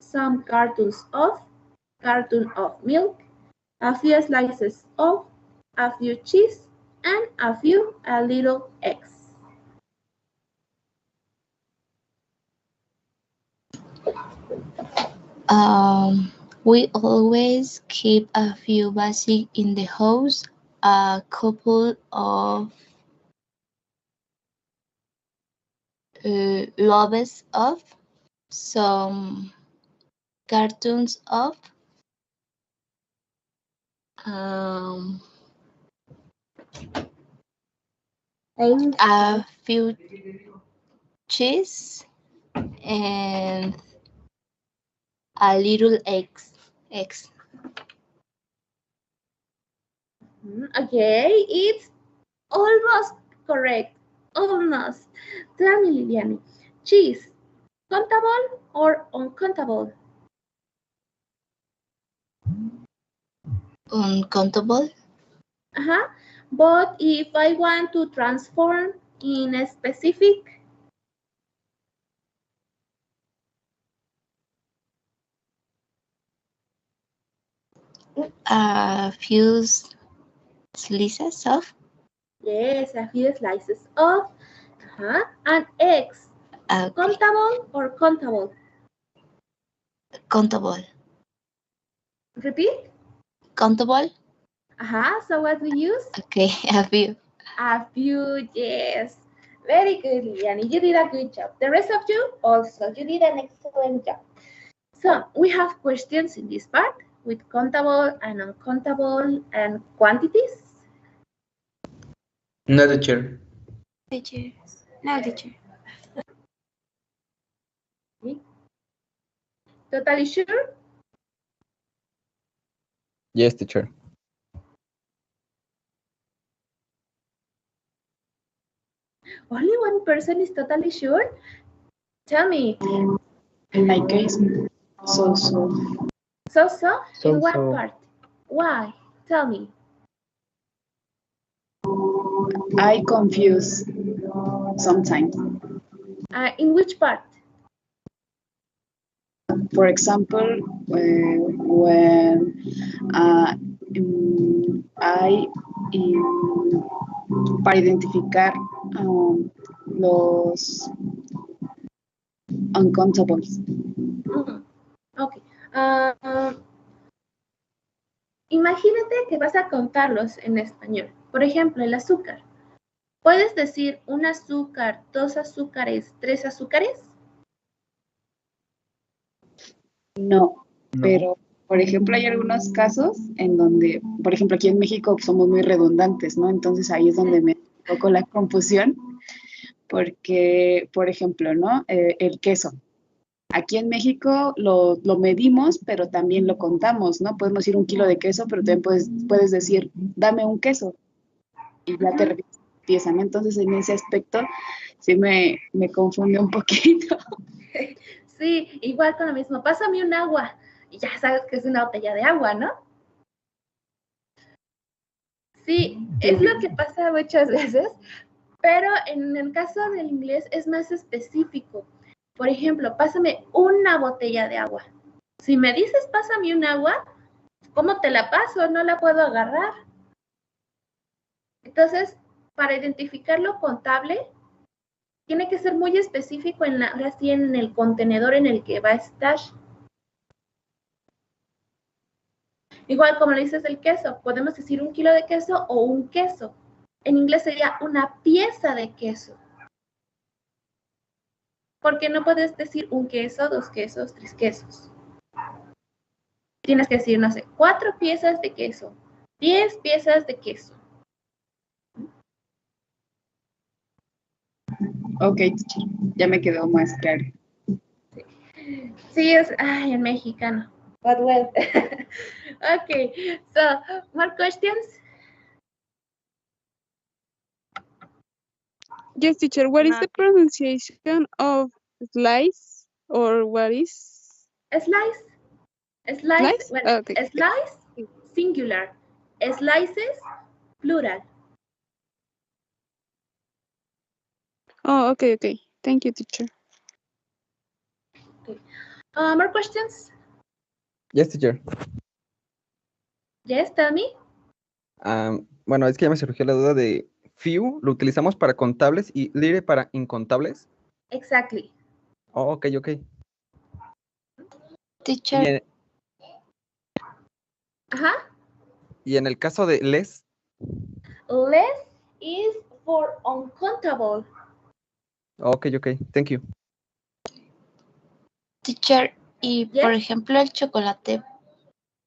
some carton of milk, a few slices of, a few cheese, and a little eggs. We always keep a few basic in the house, a couple of loaves of, some cartons of, um, a few cheese, and a little eggs. Eggs. Okay, it's almost correct. Almost. Tell me, Liliani, cheese, countable or uncountable? Uncountable. But if I want to transform in a specific, A few slices of. yes, a few slices of, and eggs, Okay. countable or countable? Countable. Repeat. Countable. So what we use? Okay, a few. A few, yes. Very good, Liliani. You did a good job. The rest of you also, you did an excellent job. So we have questions in this part with countable and uncountable and quantities. No, teacher. Teacher. No, teacher. Totally sure? Yes, teacher. Only one person is totally sure? Tell me. In my case, so. So? In what So. part? Why? Tell me. I confuse sometimes. In which part? For example, when para identificar los uncountables. Okay. Imagínate que vas a contarlos en español. Por ejemplo, el azúcar. ¿Puedes decir un azúcar, dos azúcares, tres azúcares? No, pero por ejemplo hay algunos casos en donde, por ejemplo aquí en México somos muy redundantes, ¿no? Entonces ahí es donde me un poco la confusión, porque, por ejemplo, ¿no? El queso. Aquí en México lo medimos, pero también lo contamos, ¿no? Podemos decir 1 kilo de queso, pero también puedes decir, dame un queso, y ya te refieres a la pieza, ¿no? Entonces en ese aspecto sí me confunde un poquito. Sí, igual con lo mismo. Pásame un agua. Y ya sabes que es una botella de agua, ¿no? Sí, es lo que pasa muchas veces, pero en el caso del inglés es más específico. Por ejemplo, pásame una botella de agua. Si me dices pásame un agua, ¿cómo te la paso? No la puedo agarrar. Entonces, para identificar lo contable, tiene que ser muy específico ahora sí en el contenedor en el que va a estar. Igual como le dices del queso, podemos decir 1 kilo de queso o un queso. En inglés sería una pieza de queso. Porque no puedes decir un queso, 2 quesos, 3 quesos. Tienes que decir, no sé, 4 piezas de queso, 10 piezas de queso. Ok, ya me quedó más claro. Sí, es en mexicano. But well. Okay, so more questions? Yes, teacher. What is the pronunciation of slice? Or what is? A slice. A slice. Slice? Well, Okay. a slice, singular. Slices, plural. Oh, okay, okay. Thank you, teacher. Okay. More questions? Yes, teacher. Yes, tell me. Bueno, es que ya me surgió la duda de few, lo utilizamos para contables y little para incontables. Exactly. Oh, ok, ok. Teacher. Ajá. Y en el caso de less. Less is for uncountable. Ok, ok. Thank you. Teacher, y por ejemplo el chocolate,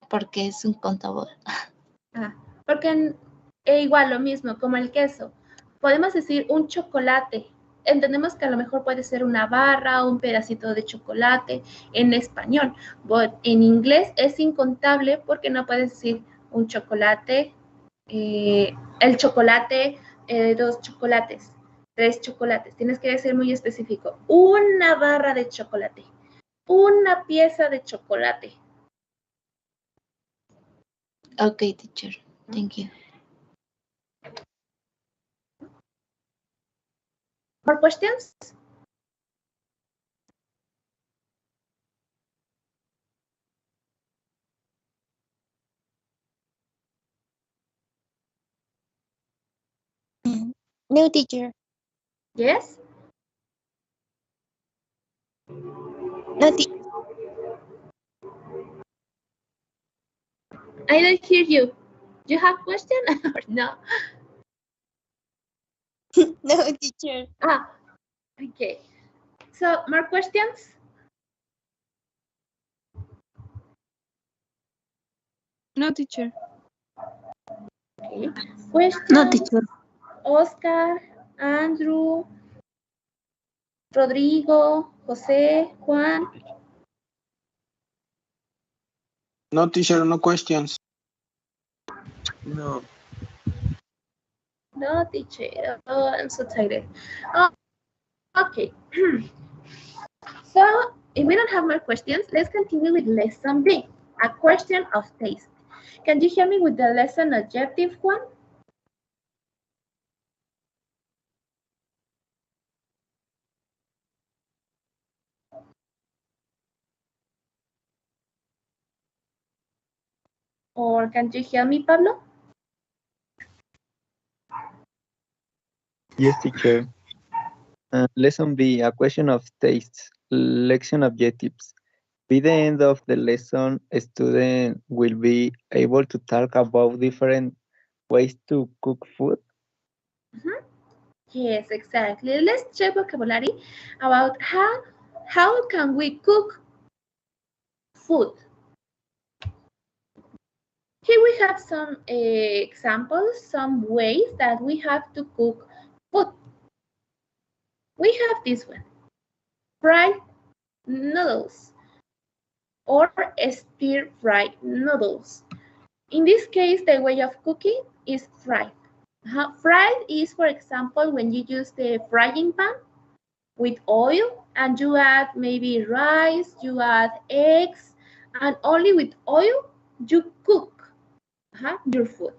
porque es un contador. Porque igual lo mismo, como el queso. Podemos decir un chocolate. Entendemos que a lo mejor puede ser una barra, un pedacito de chocolate en español. But en inglés es incontable porque no puedes decir un chocolate, el chocolate, 2 chocolates, 3 chocolates. Tienes que ser muy específico. Una barra de chocolate, una pieza de chocolate. Okay, teacher. Thank you. More questions? No, teacher. Yes? No, teacher. I don't hear you. You have question or no? No, teacher. Okay. So, more questions? No, teacher. Okay. Questions? No, teacher. Oscar, Andrew, Rodrigo, Jose, Juan. No, teacher, no questions. No. No, teacher. Oh, I'm so tired. Oh, okay. So, if we don't have more questions, let's continue with lesson B, a question of taste. Can you hear me with the lesson objective, Juan? Or can you hear me, Pablo? Yes, teacher. Lesson B, a question of tastes, lesson objectives. By the end of the lesson, a student will be able to talk about different ways to cook food. Yes, exactly. Let's check vocabulary about how can we cook food. Here we have some examples, some ways that we have to cook food. We have this one, fried noodles or stir-fried noodles. In this case, the way of cooking is fried. Fried is, for example, when you use the frying pan with oil and you add maybe rice, you add eggs, and only with oil you cook your food.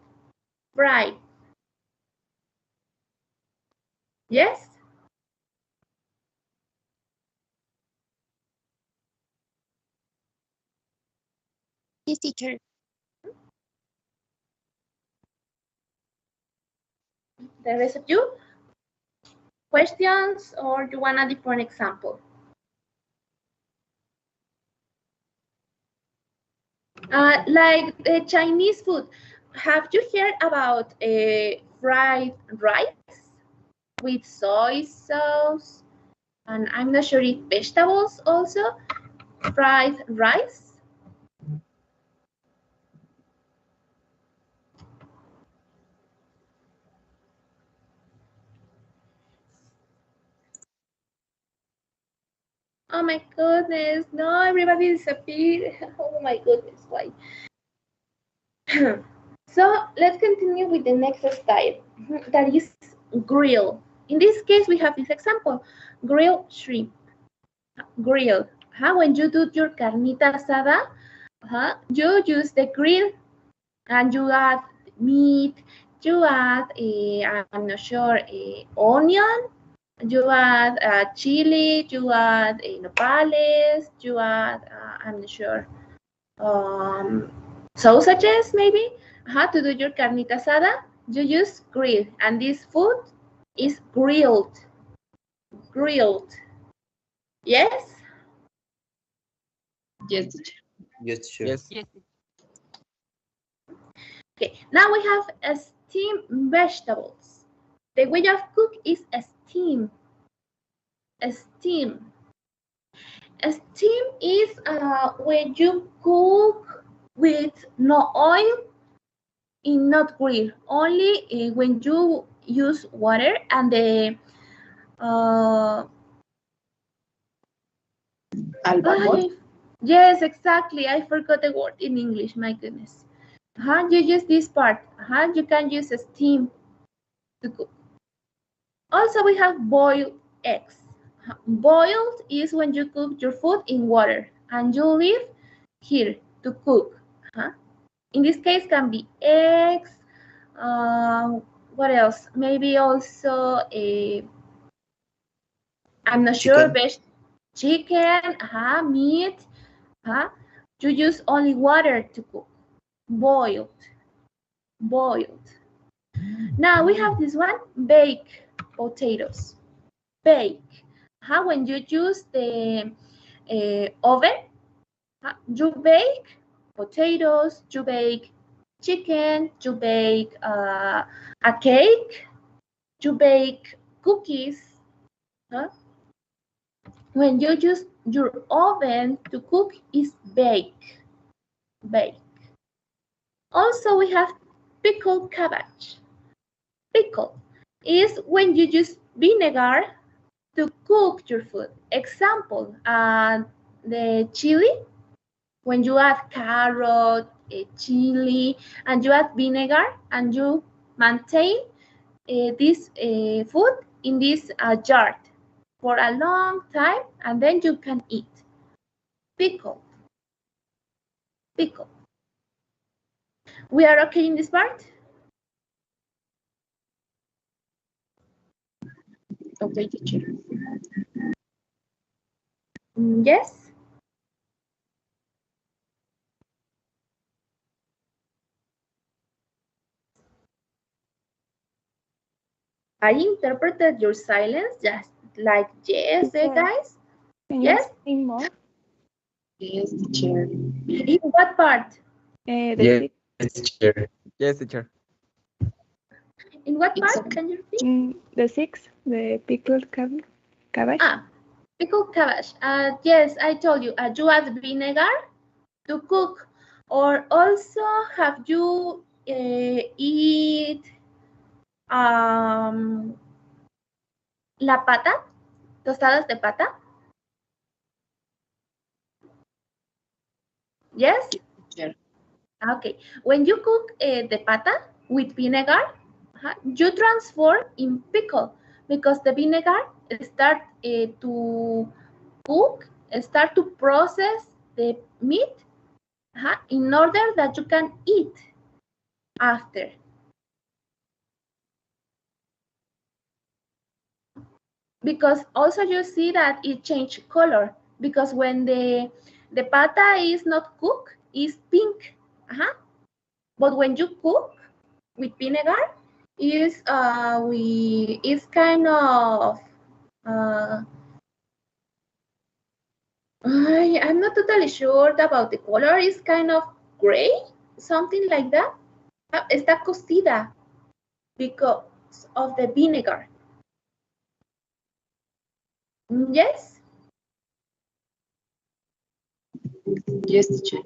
Fried. Yes? Yes, teacher. The rest of you? Questions or you want a different example? Like Chinese food. Have you heard about fried rice with soy sauce? And I'm not sure if vegetables also. Fried rice. Oh my goodness, no, everybody disappeared. Oh my goodness, why? So let's continue with the next style, that is grill. In this case, we have this example, grilled shrimp. Grill. When you do your carnita asada, you use the grill and you add meat, you add, I'm not sure, onion, you add chili, you add nopales, you add, I'm not sure, sausages maybe. To do your carnita asada, you use grill, and this food is grilled. Grilled. Yes? Yes, teacher. Yes, sure. Yes. Okay, now we have steamed vegetables. The way of cook is steam. Steam. Steam is when you cook with no oil in not grill. Only when you use water and the Al vapor. yes, exactly. I forgot the word in English. My goodness. You use this part. You can use steam to cook. Also, we have boiled eggs. Boiled is when you cook your food in water and you leave here to cook. In this case, can be eggs. What else? Maybe also I'm not sure. Chicken, meat. You use only water to cook. Boiled. Boiled. Now we have this one, baked potatoes. Bake. When you use the oven, you bake potatoes, you bake chicken, you bake a cake, you bake cookies. When you use your oven to cook, is bake. Bake. Also, we have pickled cabbage. Pickle is when you use vinegar to cook your food. Example, the chili, when you add carrot, chili, and you add vinegar, and you maintain this food in this jar for a long time, and then you can eat. Pickle. Pickle. We are okay in this part? Okay, teacher. Yes? I interpreted your silence just like yes, guys? Can you Yes? explain more? Yes, teacher. In what part? The Yes, teacher. Yes, teacher. In what It's part? okay. Can you repeat? The six, the pickled cabbage. Pickled cabbage. Yes, I told you. You add vinegar to cook. Or also, have you eat la pata? Tostadas de pata? Yes? Teacher. Okay. When you cook the pata with vinegar, you transform in pickle because the vinegar start to cook, start to process the meat in order that you can eat after. Because also you see that it changed color because when the pata is not cooked, it's pink. But when you cook with vinegar, it's kind of I'm not totally sure about the color. It's kind of gray, something like that. Está cocida because of the vinegar. Yes? Yes, teacher.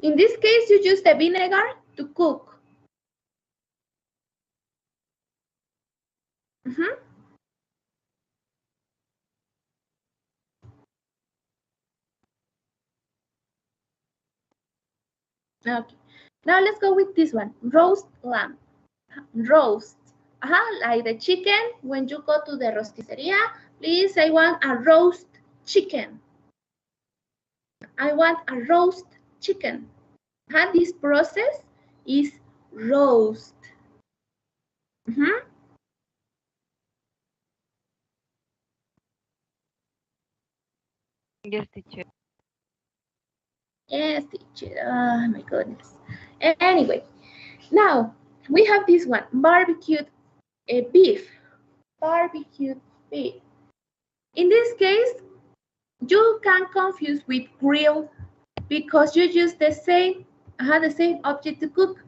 In this case, you use the vinegar to cook. Okay. Now let's go with this one. Roast lamb. Roast. Like the chicken, when you go to the rosticeria, please, I want a roast chicken. I want a roast chicken. This process is roast. Yes, teacher. Yes, teacher. Oh my goodness. Anyway, now we have this one, barbecued beef. Barbecued beef. In this case, you can confuse with grill because you use the same object to cook.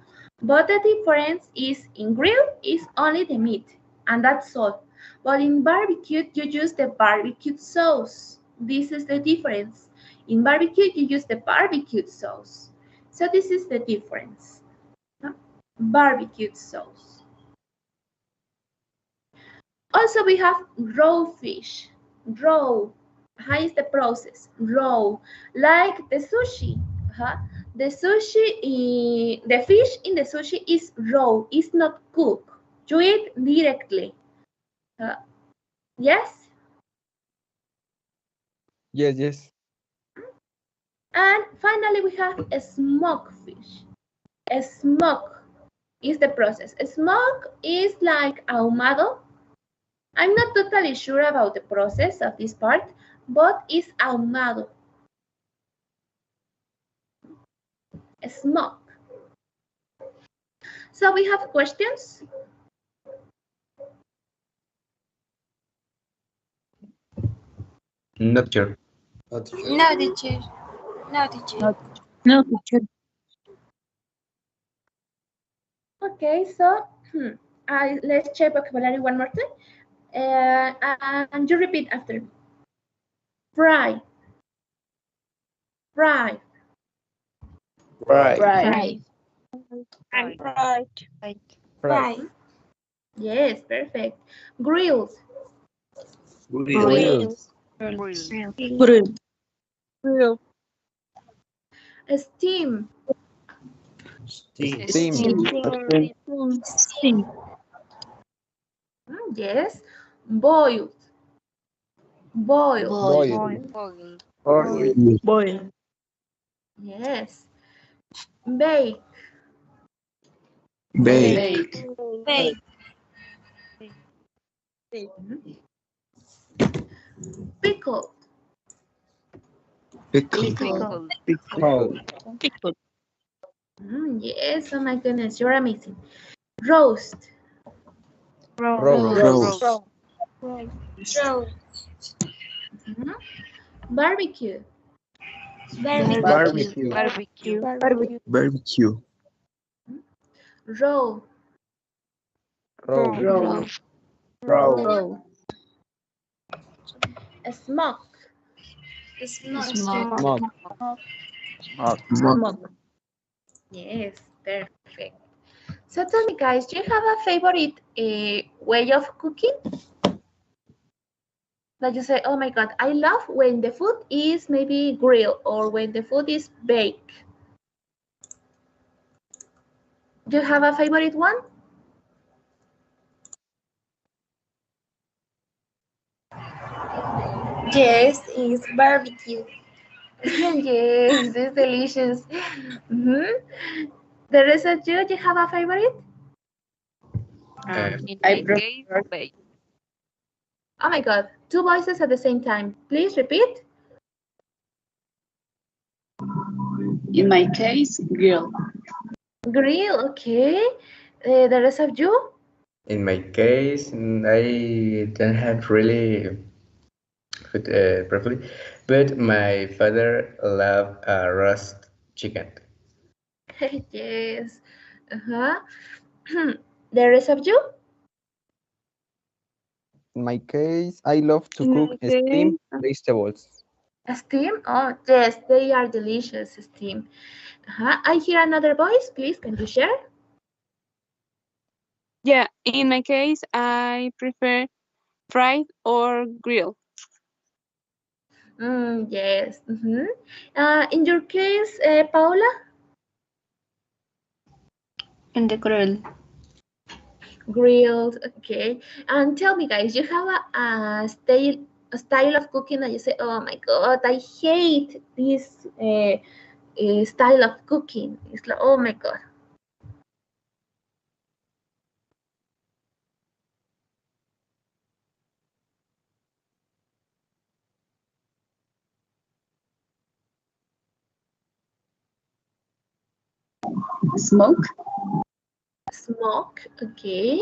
But the difference is in grill is only the meat, and that's all. But in barbecue, you use the barbecue sauce. This is the difference. In barbecue, you use the barbecue sauce. So this is the difference. Barbecue sauce. Also, we have raw fish. Raw. How is the process? Raw. Like the sushi. The sushi, the fish in the sushi is raw. It's not cooked. You eat directly. Yes? Yes. And finally, we have a smoked fish. A smoke is the process. A smoke is like ahumado. I'm not totally sure about the process of this part, but it's ahumado. A smoke. So we have questions? Not sure. No, teacher. No, teacher. No, teacher. Okay, so let's check vocabulary one more time. And you repeat after me. Fry. Fry. Right. Right. Right. Yes, perfect. Grills. Grills. Grill. Steam. Steam. Yes. Boiled. Boil. Yes. Bake. Bake. Pickle. Pickle. Yes, oh my goodness, you're amazing. Roast. Barbecue. Barbecue. Roll. Smoke. Yes, perfect. So tell me, guys, do you have a favorite way of cooking? That you say, oh my God, I love when the food is maybe grilled or when the food is baked. Do you have a favorite one? Yes, it's barbecue. Yes, it's delicious. The rest of you, do you have a favorite? In my case, bake. Oh my God, two voices at the same time. Please repeat. In my case, grill. Grill, okay. The rest of you? In my case, I don't have really food properly, but my father love roast chicken. Yes. The rest of you? In my case, I love to cook steamed vegetables. Steam? Oh, yes, they are delicious, steam. I hear another voice. Please, can you share? Yeah, in my case, I prefer fried or grill. Yes. In your case, Paula? In the grill. grilled. Okay. And tell me, guys, you have a style of cooking that you say, oh my God, I hate this style of cooking. It's like, oh my God. Smoke. Smoke. Okay.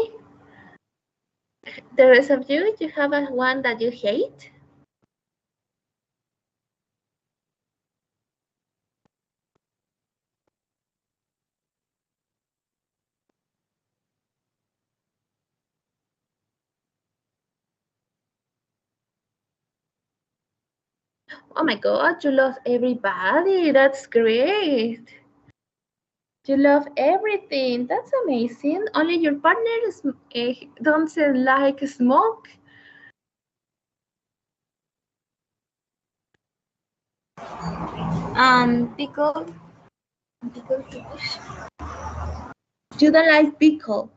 The rest of you, you have a one that you hate? Oh my God, you love everybody. That's great. You love everything. That's amazing. Only your partner doesn't like smoke. Pickle. You don't like pickle.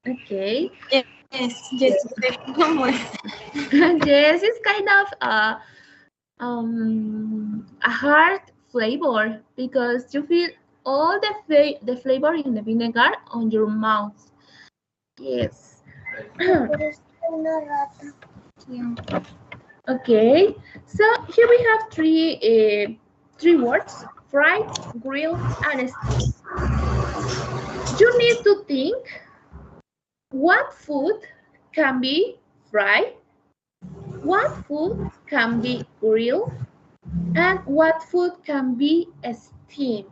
Okay. Yes, yes. Yes, it's kind of a hard flavor because you feel all the flavor in the vinegar on your mouth. Yes. Okay. So here we have three words: fried, grilled, and steamed. You need to think what food can be fried, what food can be grilled, and what food can be steamed.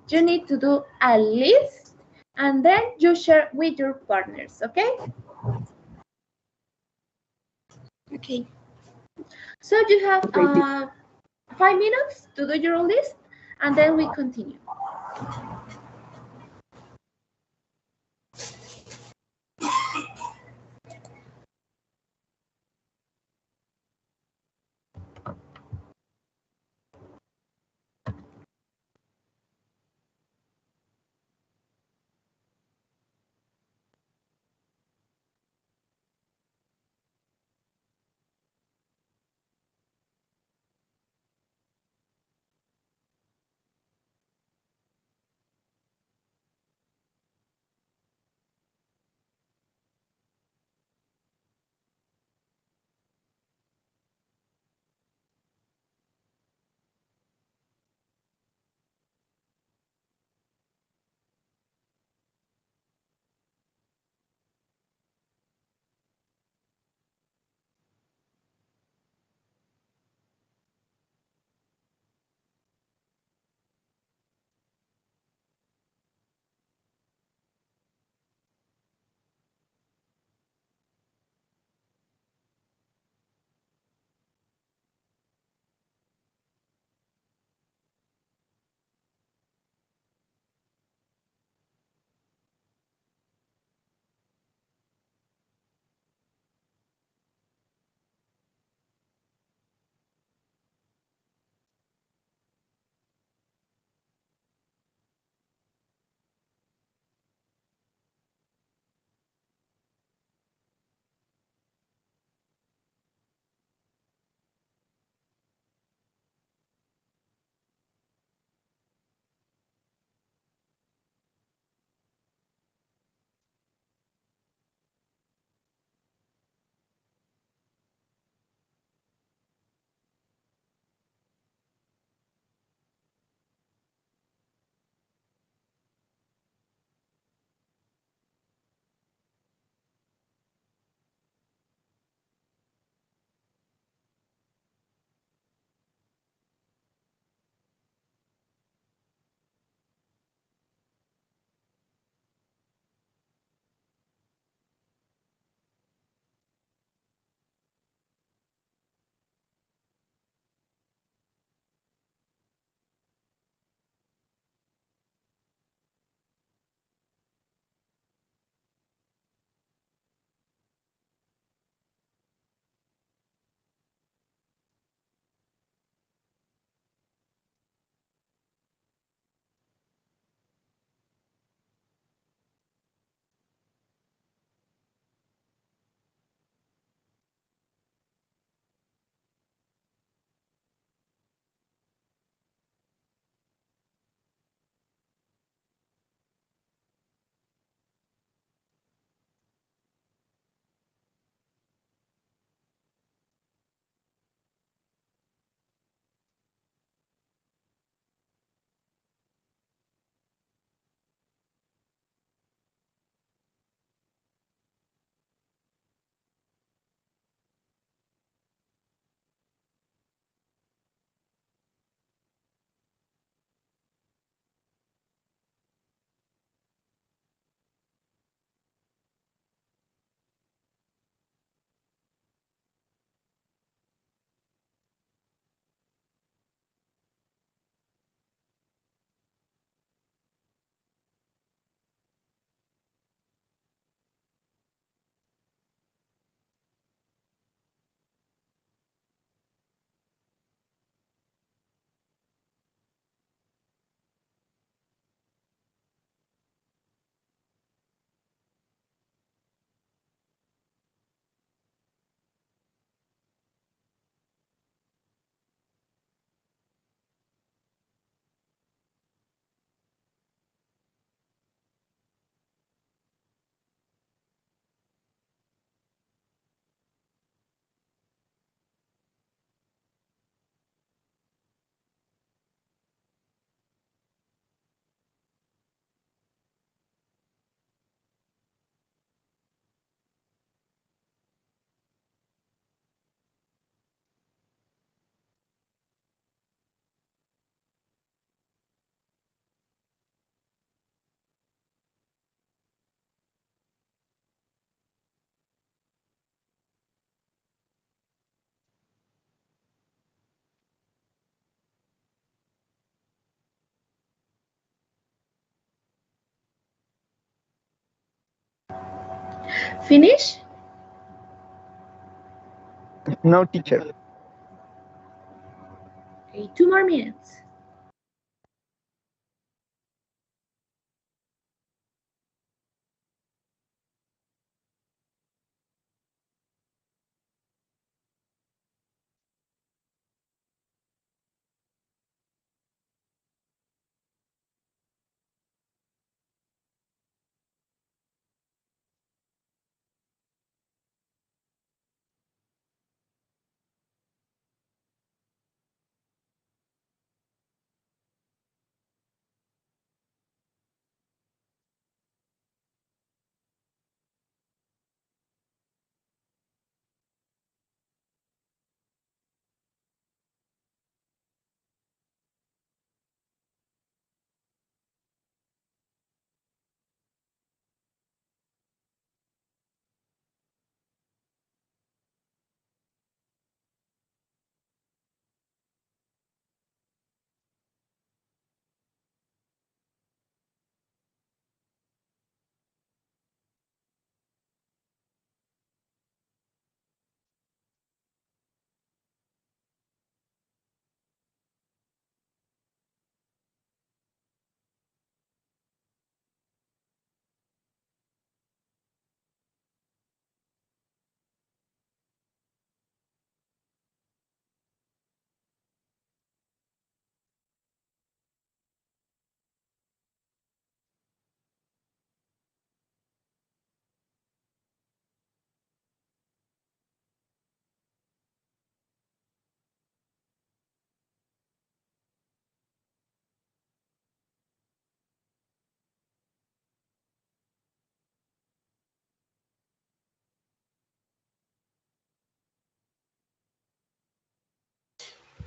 You need to do a list and then you share with your partners, okay? Okay. So you have 5 minutes to do your list and then we continue. Finish? No, teacher. Okay, 2 more minutes.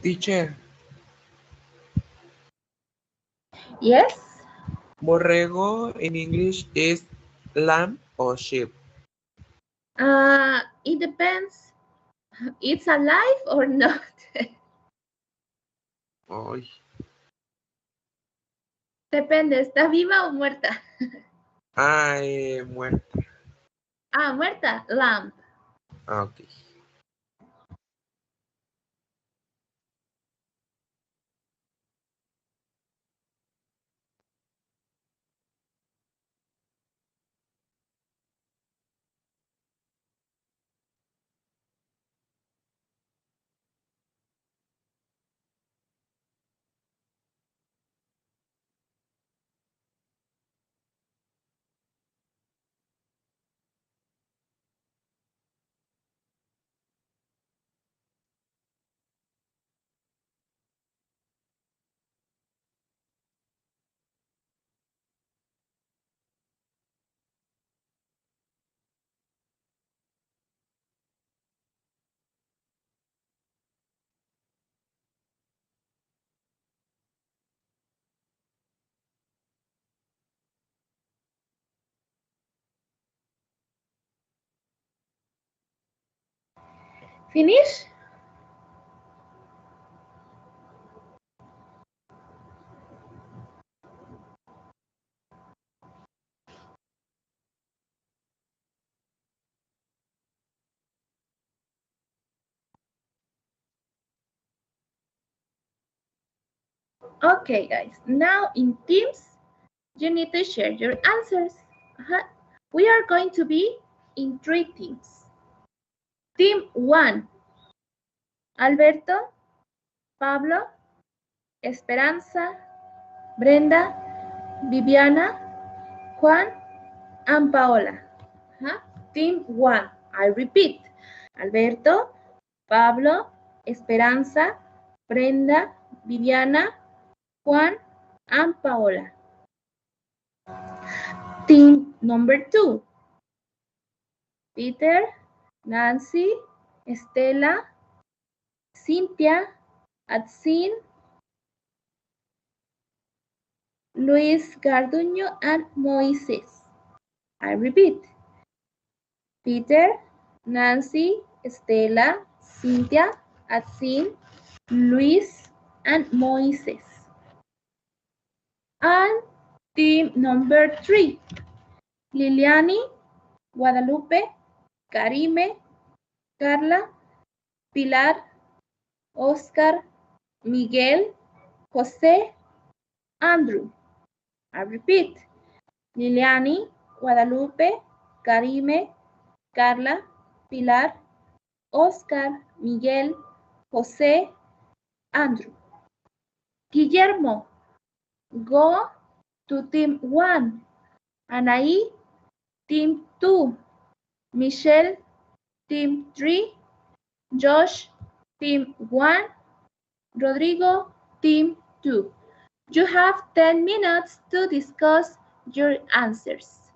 Teacher, Yes? borrego in English is lamb or sheep? It depends. It's alive or not. Ay, Depende, ¿está viva o muerta? muerta. Ah, muerta, lamb. Ah, ok. Finish? Okay, guys. Now in teams, you need to share your answers. We are going to be in 3 teams. Team 1, Alberto, Pablo, Esperanza, Brenda, Viviana, Juan, and Paola. Team 1, I repeat, Alberto, Pablo, Esperanza, Brenda, Viviana, Juan, and Paola. Team number 2, Peter, Nancy, Estela, Cynthia, Atsin, Luis Garduño, and Moises. I repeat, Peter, Nancy, Estela, Cynthia, Atsin, Luis, and Moises. And team number 3, Liliani, Guadalupe, Karime, Carla, Pilar, Oscar, Miguel, José, Andrew. I repeat. Liliani, Guadalupe, Karime, Carla, Pilar, Oscar, Miguel, José, Andrew. Guillermo, go to team 1. Anaí, team 2. Michelle, team 3. Josh, team 1. Rodrigo, team 2. You have 10 minutes to discuss your answers.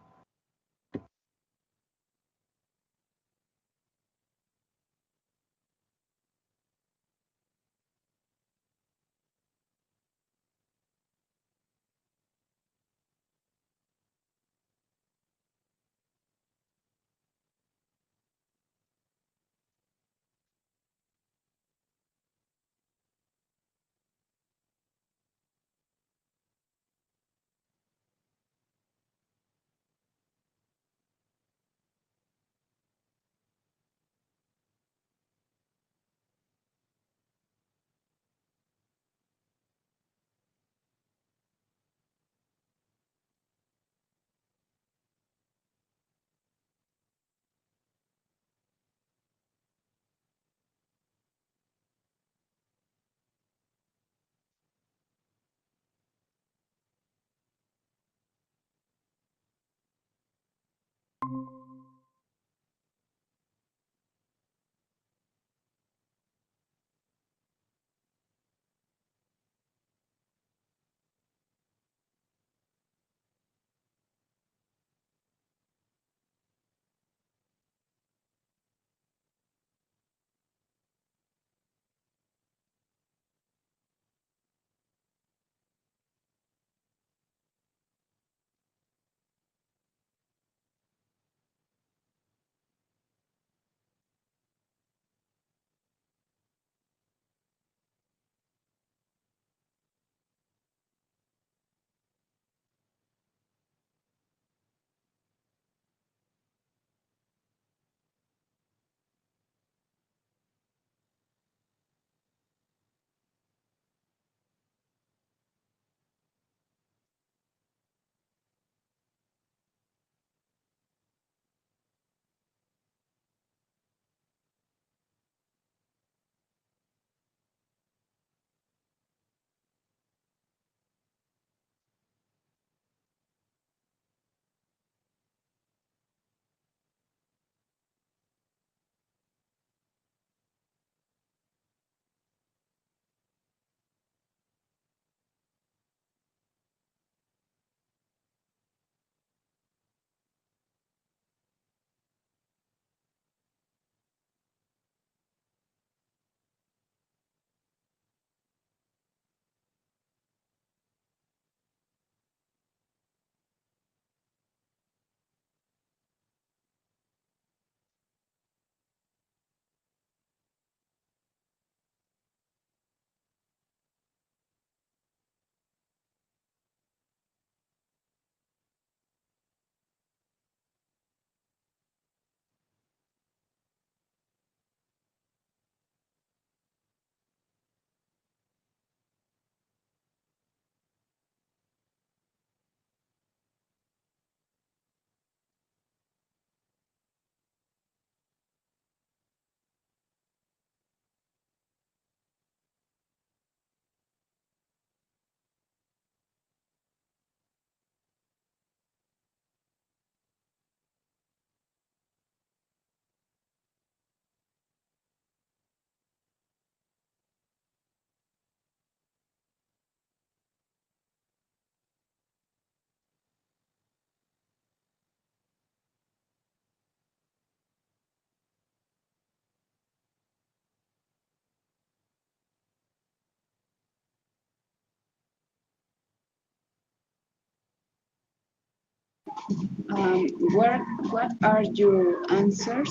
What are your answers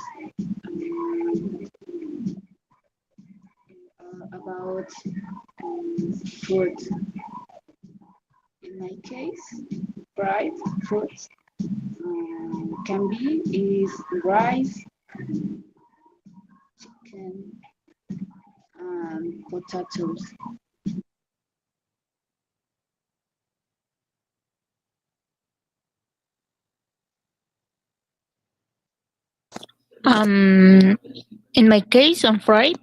about food? In my case, fried fruits, can be is rice, chicken, and potatoes. In my case, on fried,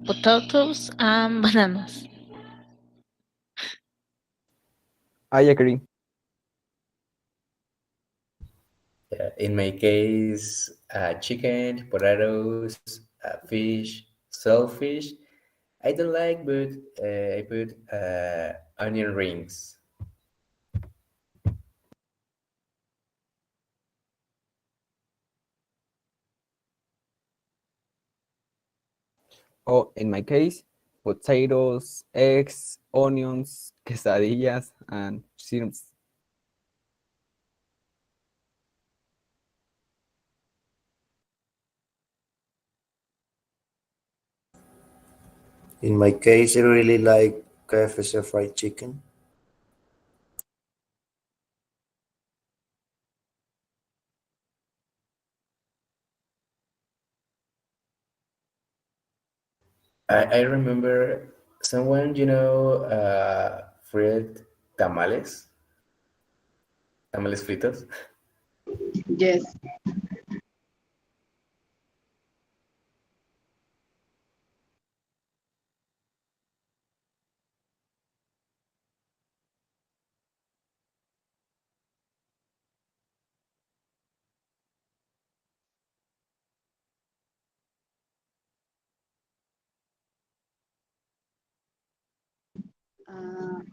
potatoes and bananas. I agree. In my case, chicken, potatoes, fish, saltfish. I don't like, but I put onion rings. Oh, in my case, potatoes, eggs, onions, quesadillas, and shrimps. In my case, I really like KFC fried chicken. I remember someone, fried tamales, tamales fritos. Yes.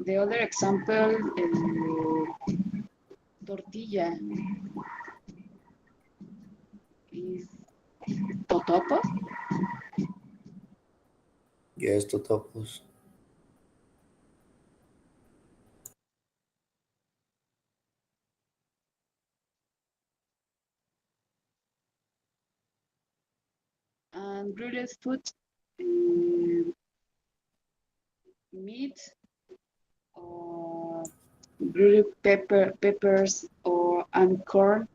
The other example, tortilla is totopo. Yes, totopos. And grilled food, um, meat or grilled peppers or and corn.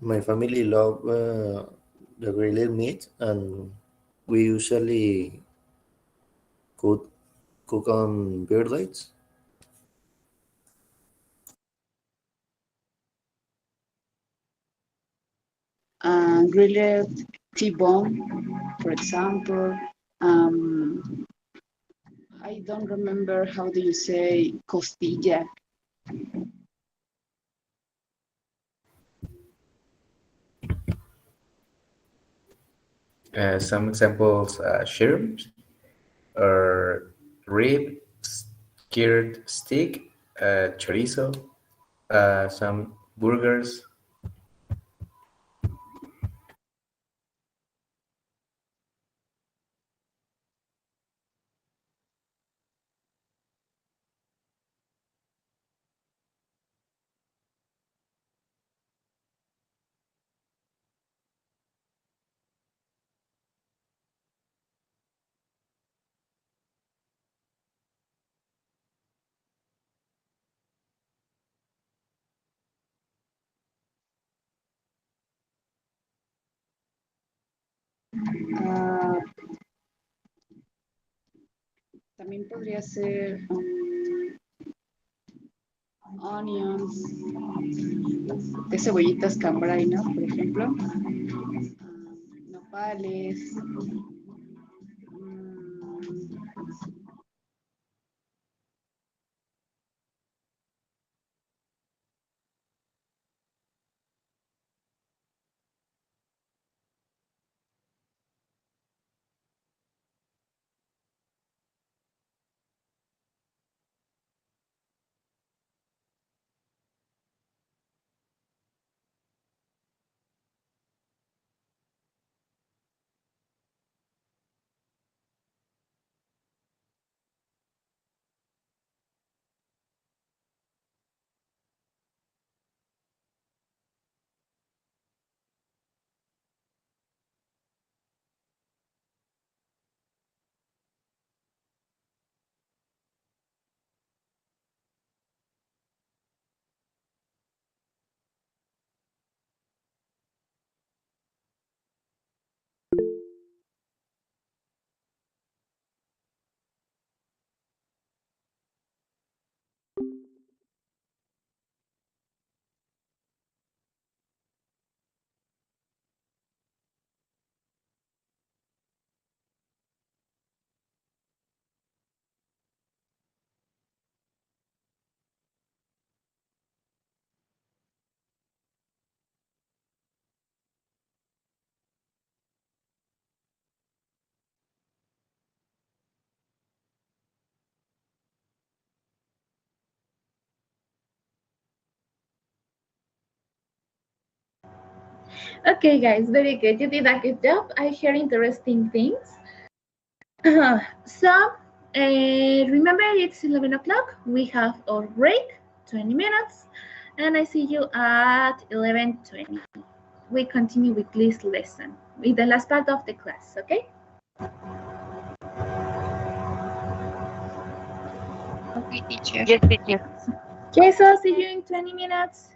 My family love the grilled meat, and we usually cook on birthdays. Grilled T-bone, for example. I don't remember how do you say costilla. Some examples: shrimp, or rib, skewered steak, chorizo, some burgers. Ah, también podría ser onions, de cebollitas cambray, ¿no? Por ejemplo. Nopales. Okay, guys, very good. You did a good job. I hear interesting things. So, remember it's 11 o'clock. We have our break, 20 minutes, and I see you at 11:20. We continue with this lesson, with the last part of the class, okay? Okay, teacher. Yes, teacher. Okay, so see you in 20 minutes.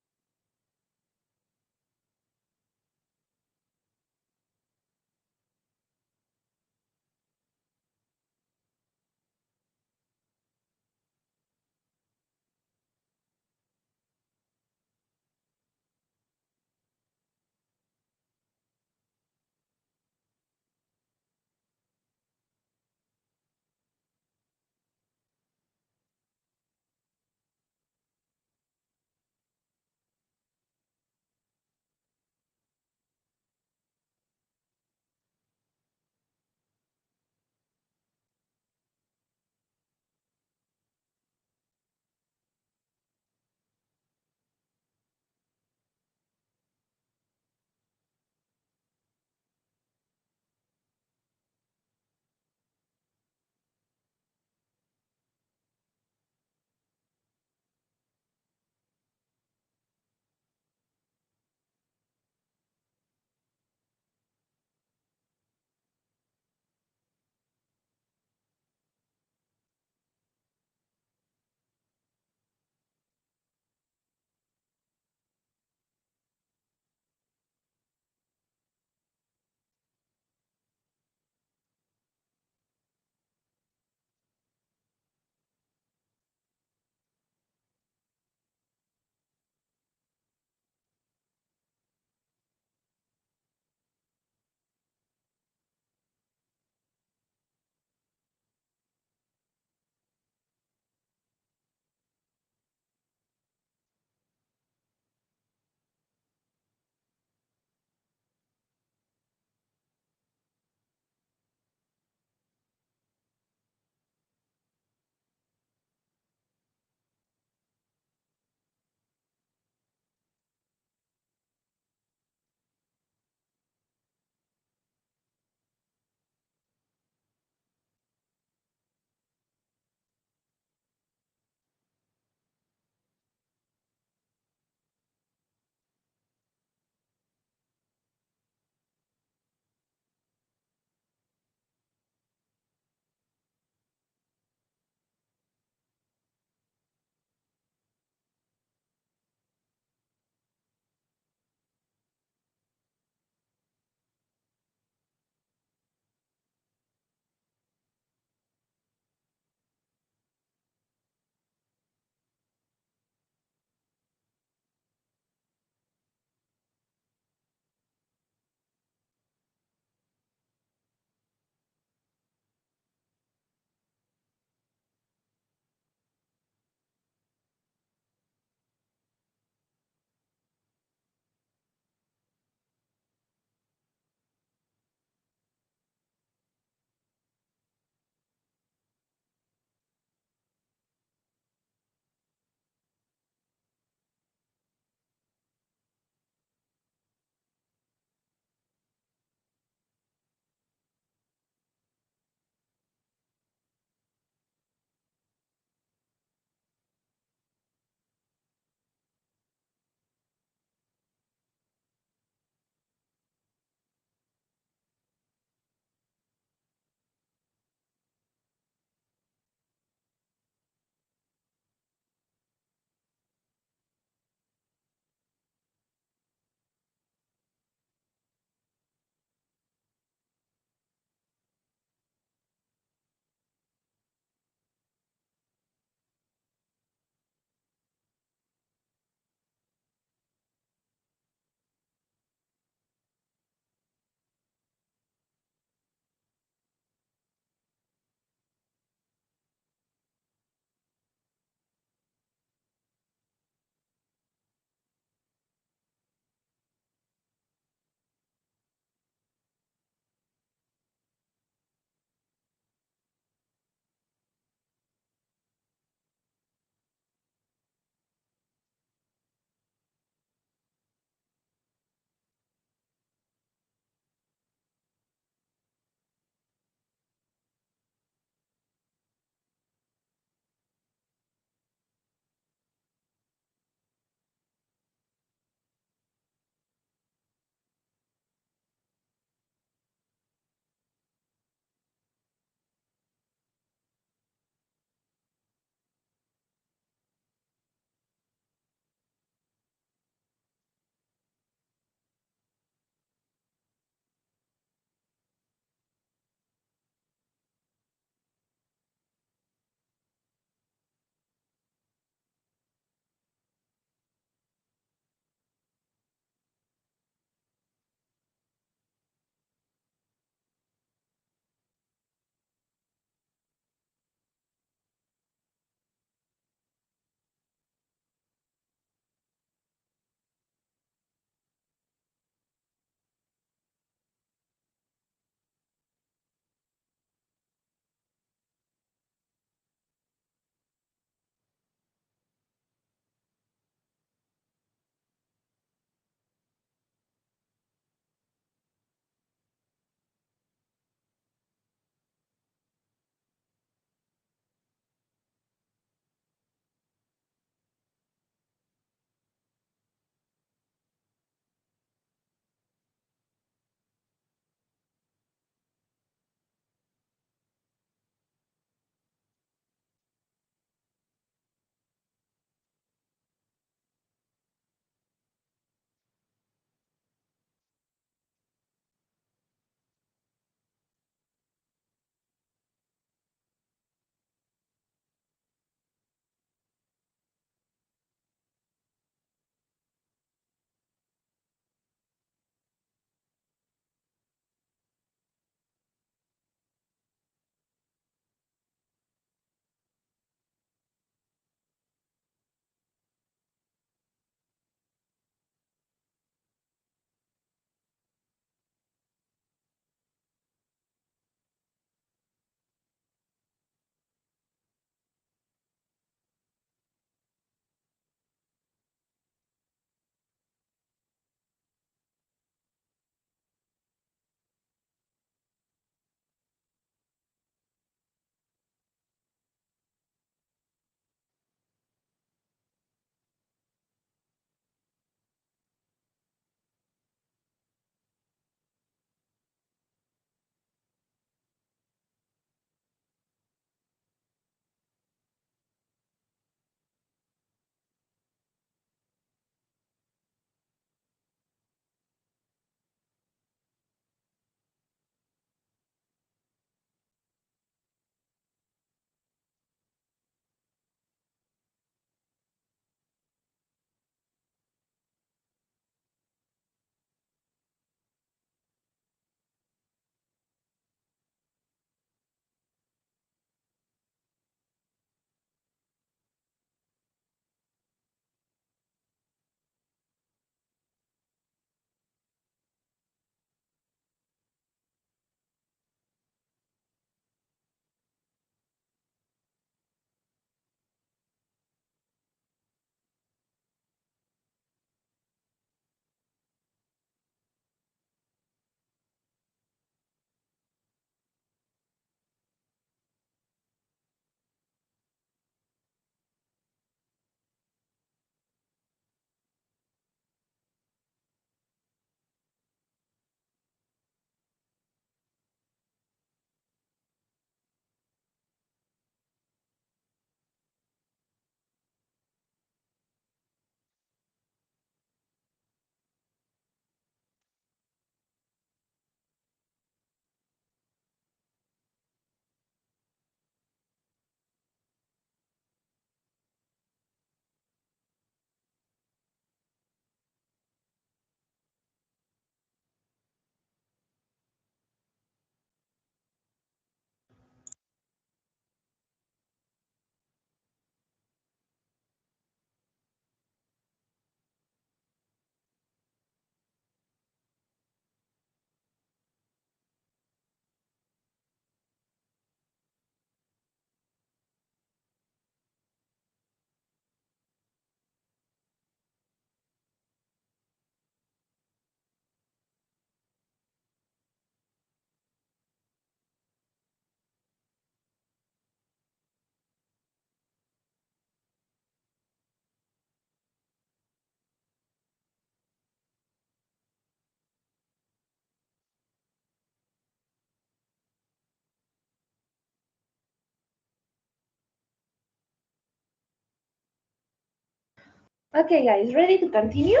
Okay, guys, ready to continue?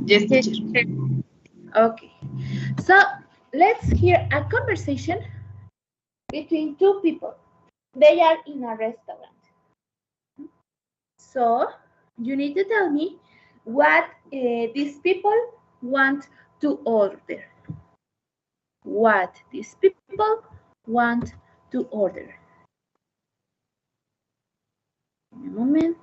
Yes, teacher. Okay, so let's hear a conversation between two people. They are in a restaurant. So you need to tell me what these people want to order. What these people want to order. A moment.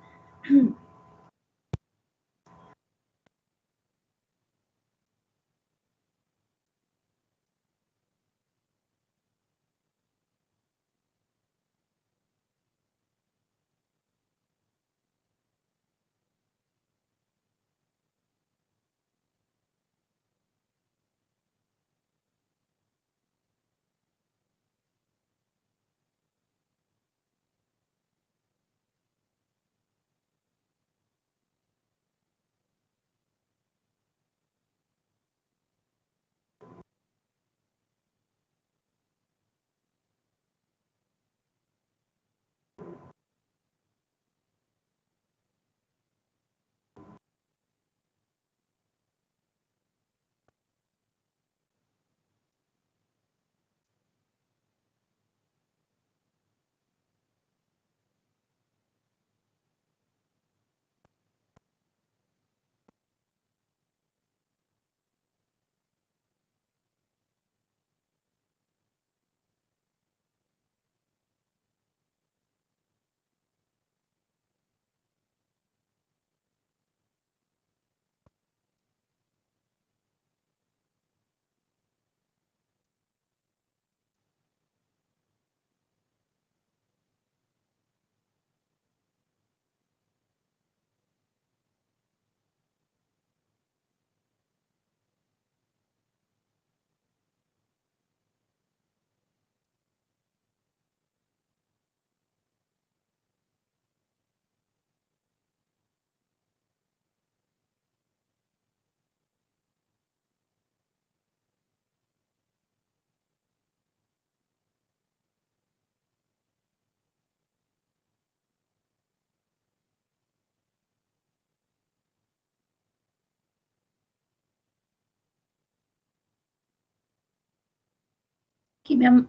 Give me a,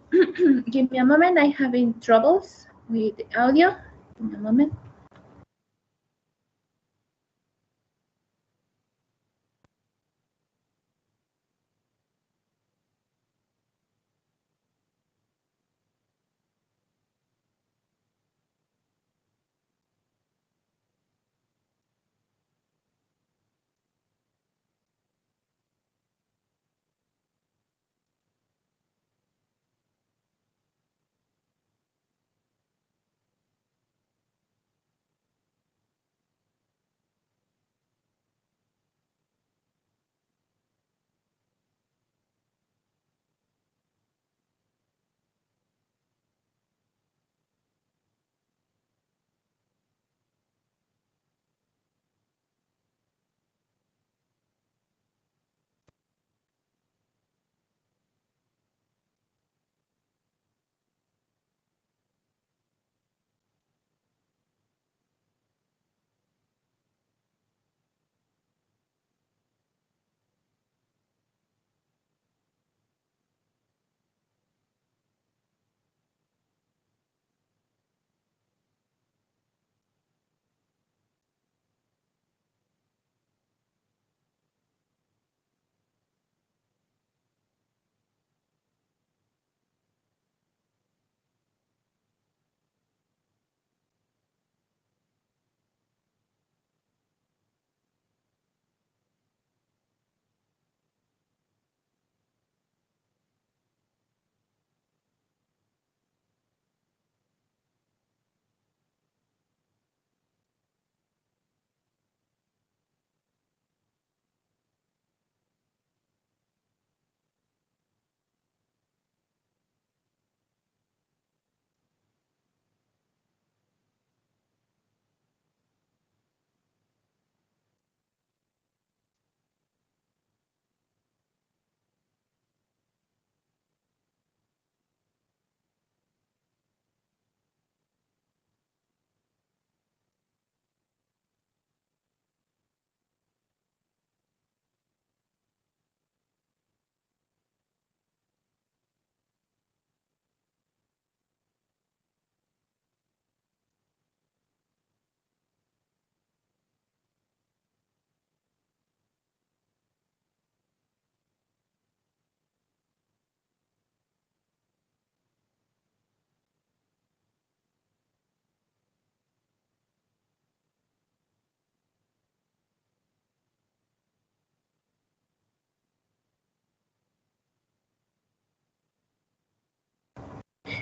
give me a moment. I'm having troubles with the audio. Give me a moment.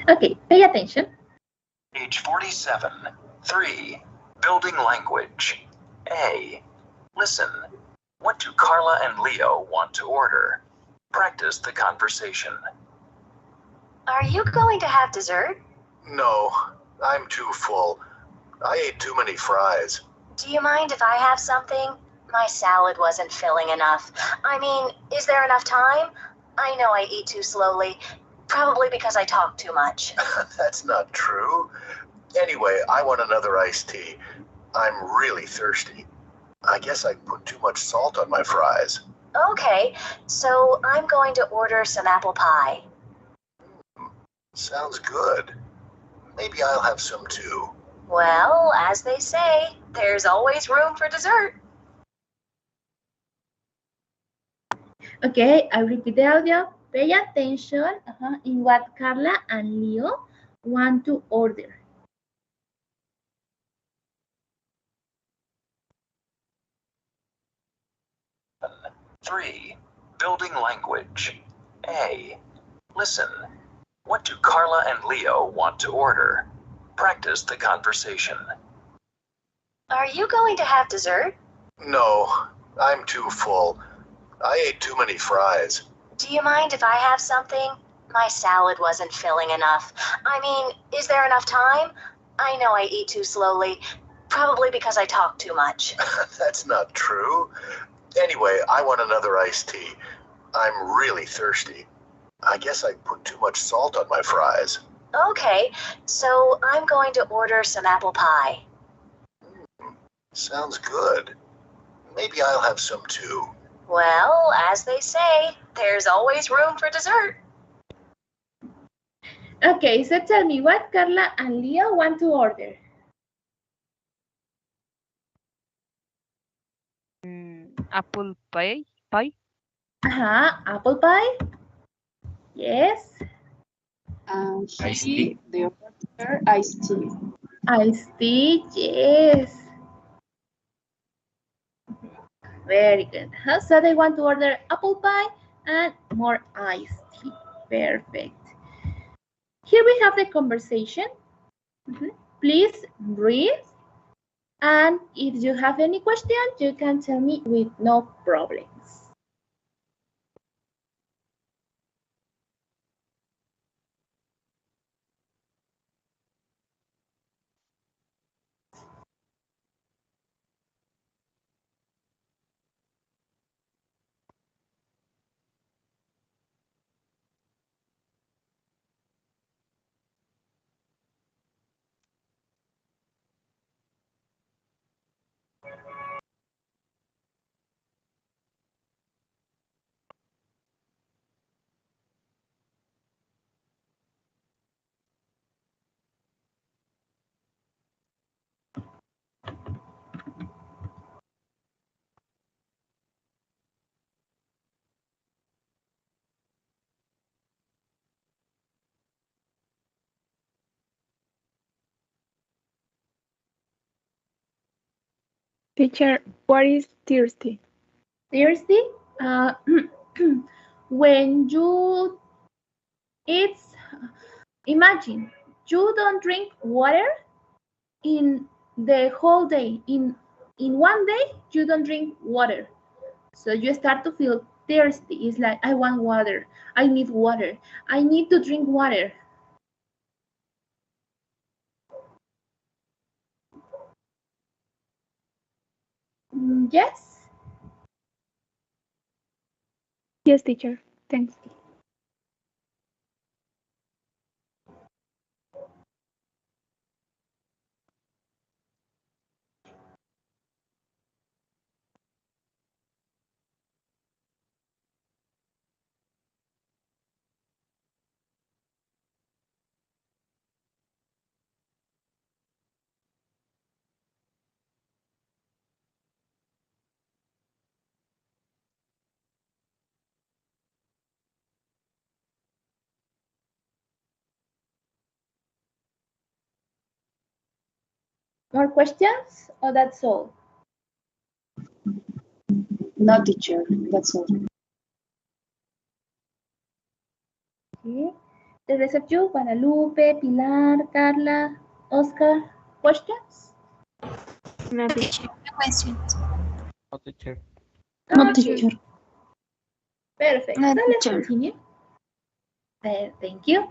Okay, pay attention. Page 47. 3. Building language. A. Listen. What do Carla and Leo want to order? Practice the conversation. Are you going to have dessert? No, I'm too full. I ate too many fries. Do you mind if I have something? My salad wasn't filling enough. I mean, is there enough time? I know I eat too slowly, probably because I talk too much. That's not true. Anyway, I want another iced tea. I'm really thirsty. I guess I put too much salt on my fries. Okay, so I'm going to order some apple pie. Sounds good. Maybe I'll have some too. Well, as they say, there's always room for dessert. Okay, I repeat the audio. Pay attention in what Carla and Leo want to order. Three. Building language. A. Listen. What do Carla and Leo want to order? Practice the conversation. Are you going to have dessert? No, I'm too full. I ate too many fries. Do you mind if I have something? My salad wasn't filling enough. I mean, is there enough time? I know I eat too slowly, probably because I talk too much. That's not true. Anyway, I want another iced tea. I'm really thirsty. I guess I put too much salt on my fries. Okay, so I'm going to order some apple pie. Sounds good. Maybe I'll have some too. Well, as they say, there's always room for dessert. Okay, so tell me what Carla and Leo want to order. Apple pie. Pie. Apple pie. Yes. Iced tea. They order iced tea. Iced tea, yes. Very good. So they want to order apple pie and more iced tea. Perfect. Here we have the conversation. Please breathe. And if you have any question, you can tell me with no problems. Teacher, what is thirsty? Thirsty? When you imagine you don't drink water in the whole day. In one day, you don't drink water. So you start to feel thirsty. It's like, I want water. I need water. I need to drink water. Yes? Yes, teacher. Thanks. More questions? Or that's all? No, teacher. That's all. Okay. The rest of you, Guadalupe, Pilar, Carla, Oscar, questions? No, teacher. Questions. No, teacher. No, Okay. teacher. Perfect. No, So let's teacher. continue. Thank you.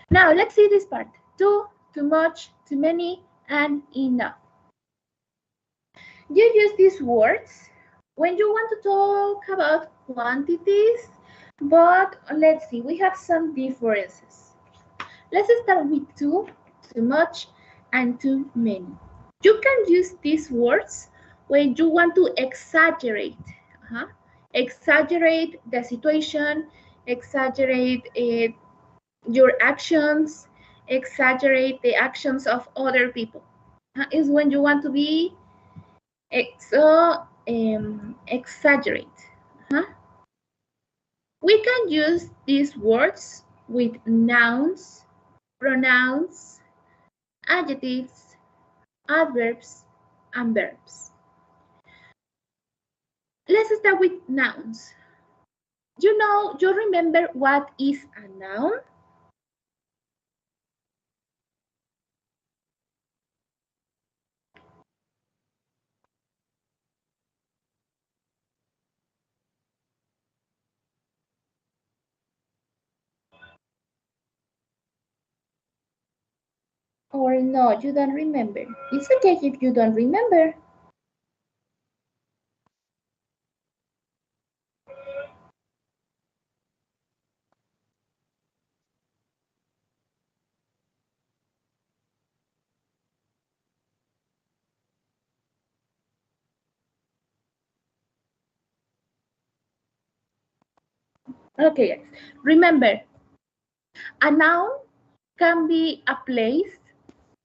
Now let's see this part. Too much, too many, and enough. You use these words when you want to talk about quantities, but let's see, we have some differences. Let's start with too much, and too many. You can use these words when you want to exaggerate. Exaggerate the situation, exaggerate your actions, exaggerate the actions of other people. Is when you want to be exaggerate. We can use these words with nouns, pronouns, adjectives, adverbs, and verbs. Let's start with nouns. You remember what is a noun? Or no, you don't remember. It's okay if you don't remember. Okay, guys. Remember, a noun can be a place,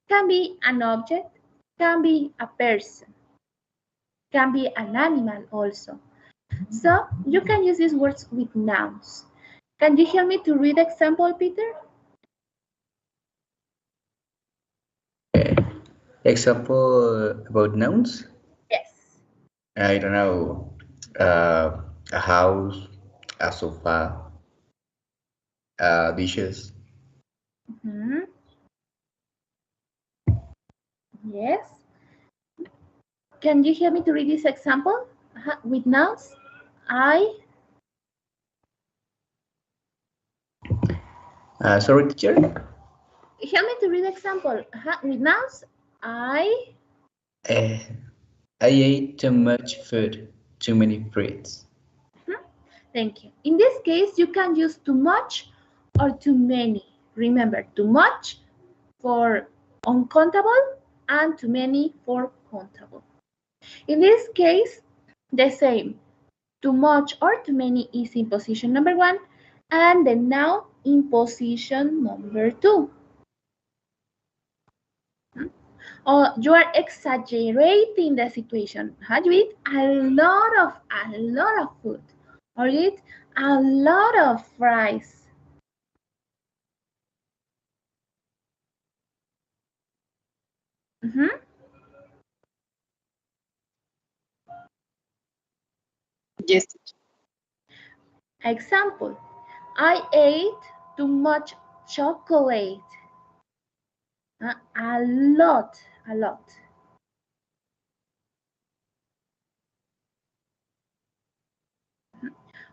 can be an object, can be a person, can be an animal also. So you can use these words with nouns. Can you help me to read example, Peter? Example about nouns? Yes. I don't know. A house, a sofa, dishes. Yes. Can you help me to read this example with nouns? Sorry, teacher? Help me to read example with nouns. I ate too much food, too many fruits. Thank you. In this case, you can use too much or too many. Remember, too much for uncountable and too many for countable. In this case, the same. Too much or too many is in position number 1 and the noun in position number 2. You are exaggerating the situation. You eat a lot of food, or you eat a lot of fries. Yes. Example, I ate too much chocolate. A lot.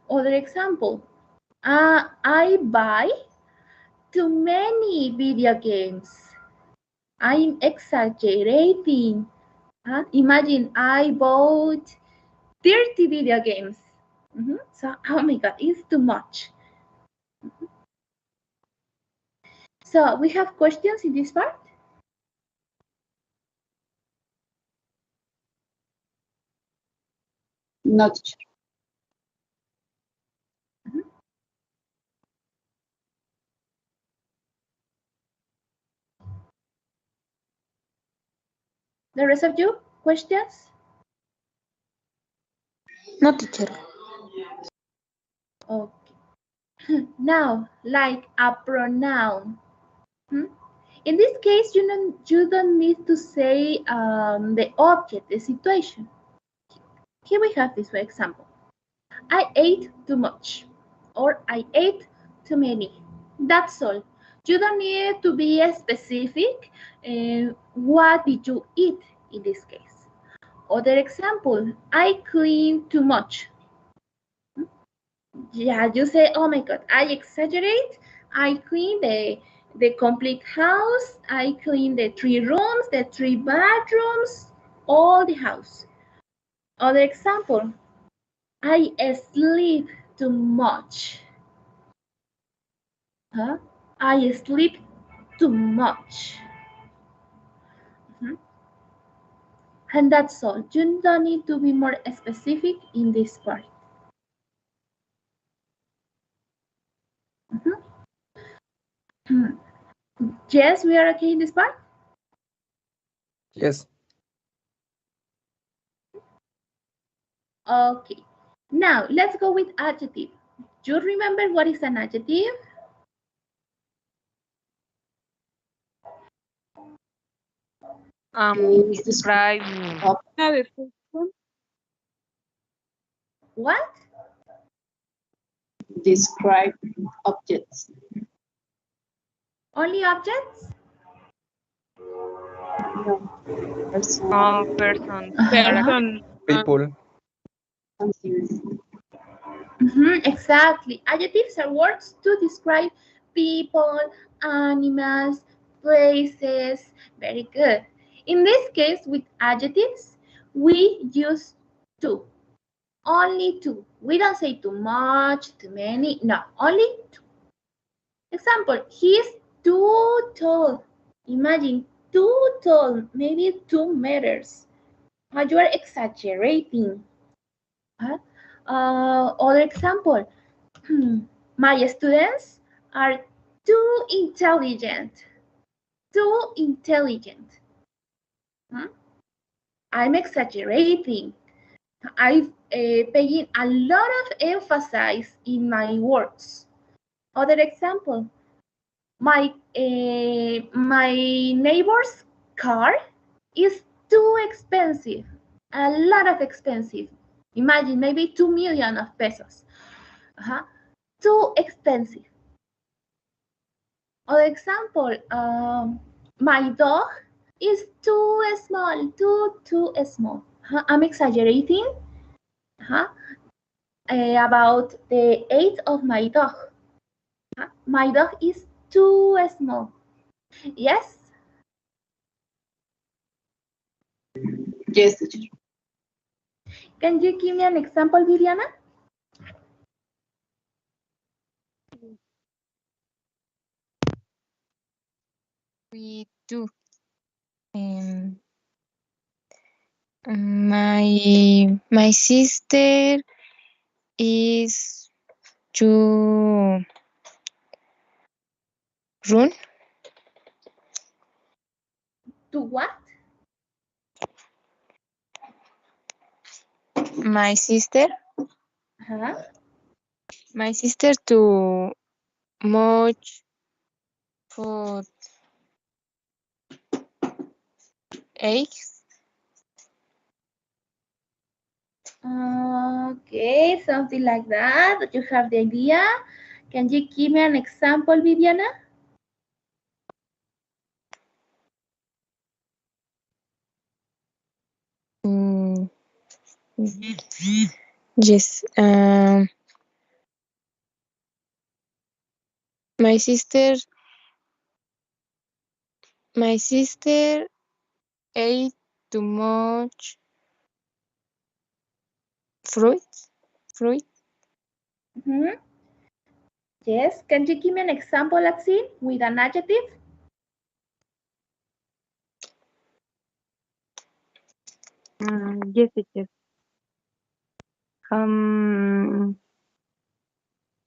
Other example, I buy too many video games. I'm exaggerating. Imagine I bought 30 video games. So, oh my God, it's too much. So, we have questions in this part? Not. The rest of you, questions? No, teacher. Okay. Now, like a pronoun. In this case, you don't need to say the object, the situation. Here we have this example. I ate too much, or I ate too many. That's all. You don't need to be specific. What did you eat in this case? Other example, I clean too much. Yeah, you say, oh my God, I exaggerate. I clean the complete house. I clean the 3 rooms, the 3 bathrooms, all the house. Other example, I sleep too much. Huh? I sleep too much. And that's all. You don't need to be more specific in this part. Yes, we are okay in this part? Yes. Okay. Now, let's go with adjective. Do you remember what is an adjective? Describe. What? Describe objects. Only objects? No. Person. Person. Person. People. Exactly. Adjectives are words to describe people, animals, places. Very good. In this case, with adjectives, we use two. Only two. We don't say too much, too many. No, only two. Example, he is too tall. Imagine, too tall, maybe 2 meters. You are exaggerating. Other example, my students are too intelligent. Too intelligent. I'm exaggerating. I'm paying a lot of emphasis in my words. Other example, my neighbor's car is too expensive. A lot of expensive. Imagine maybe 2 million of pesos. Too expensive. Other example, my dog is too small, too small. I'm exaggerating about the age of my dog. My dog is too small. Yes? Yes, teacher. Can you give me an example, Viviana? We do. My sister is to run. To what? My sister. My sister to much food eggs. Okay, something like that. You have the idea. Can you give me an example, Viviana? Yes. My sister ate too much fruit. Yes. Can you give me an example, Axel, with an adjective? Yes, teacher.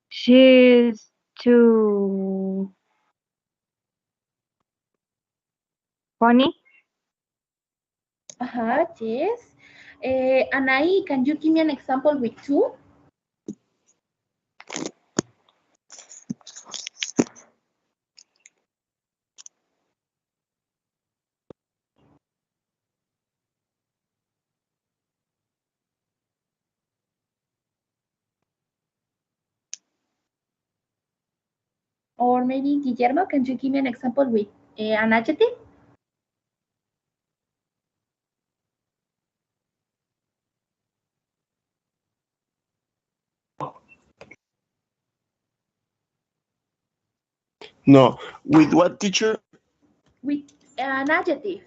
She's too funny. Yes. Anai, can you give me an example with two? Or maybe Guillermo, can you give me an example with an adjective? No. With what, teacher? With an adjective.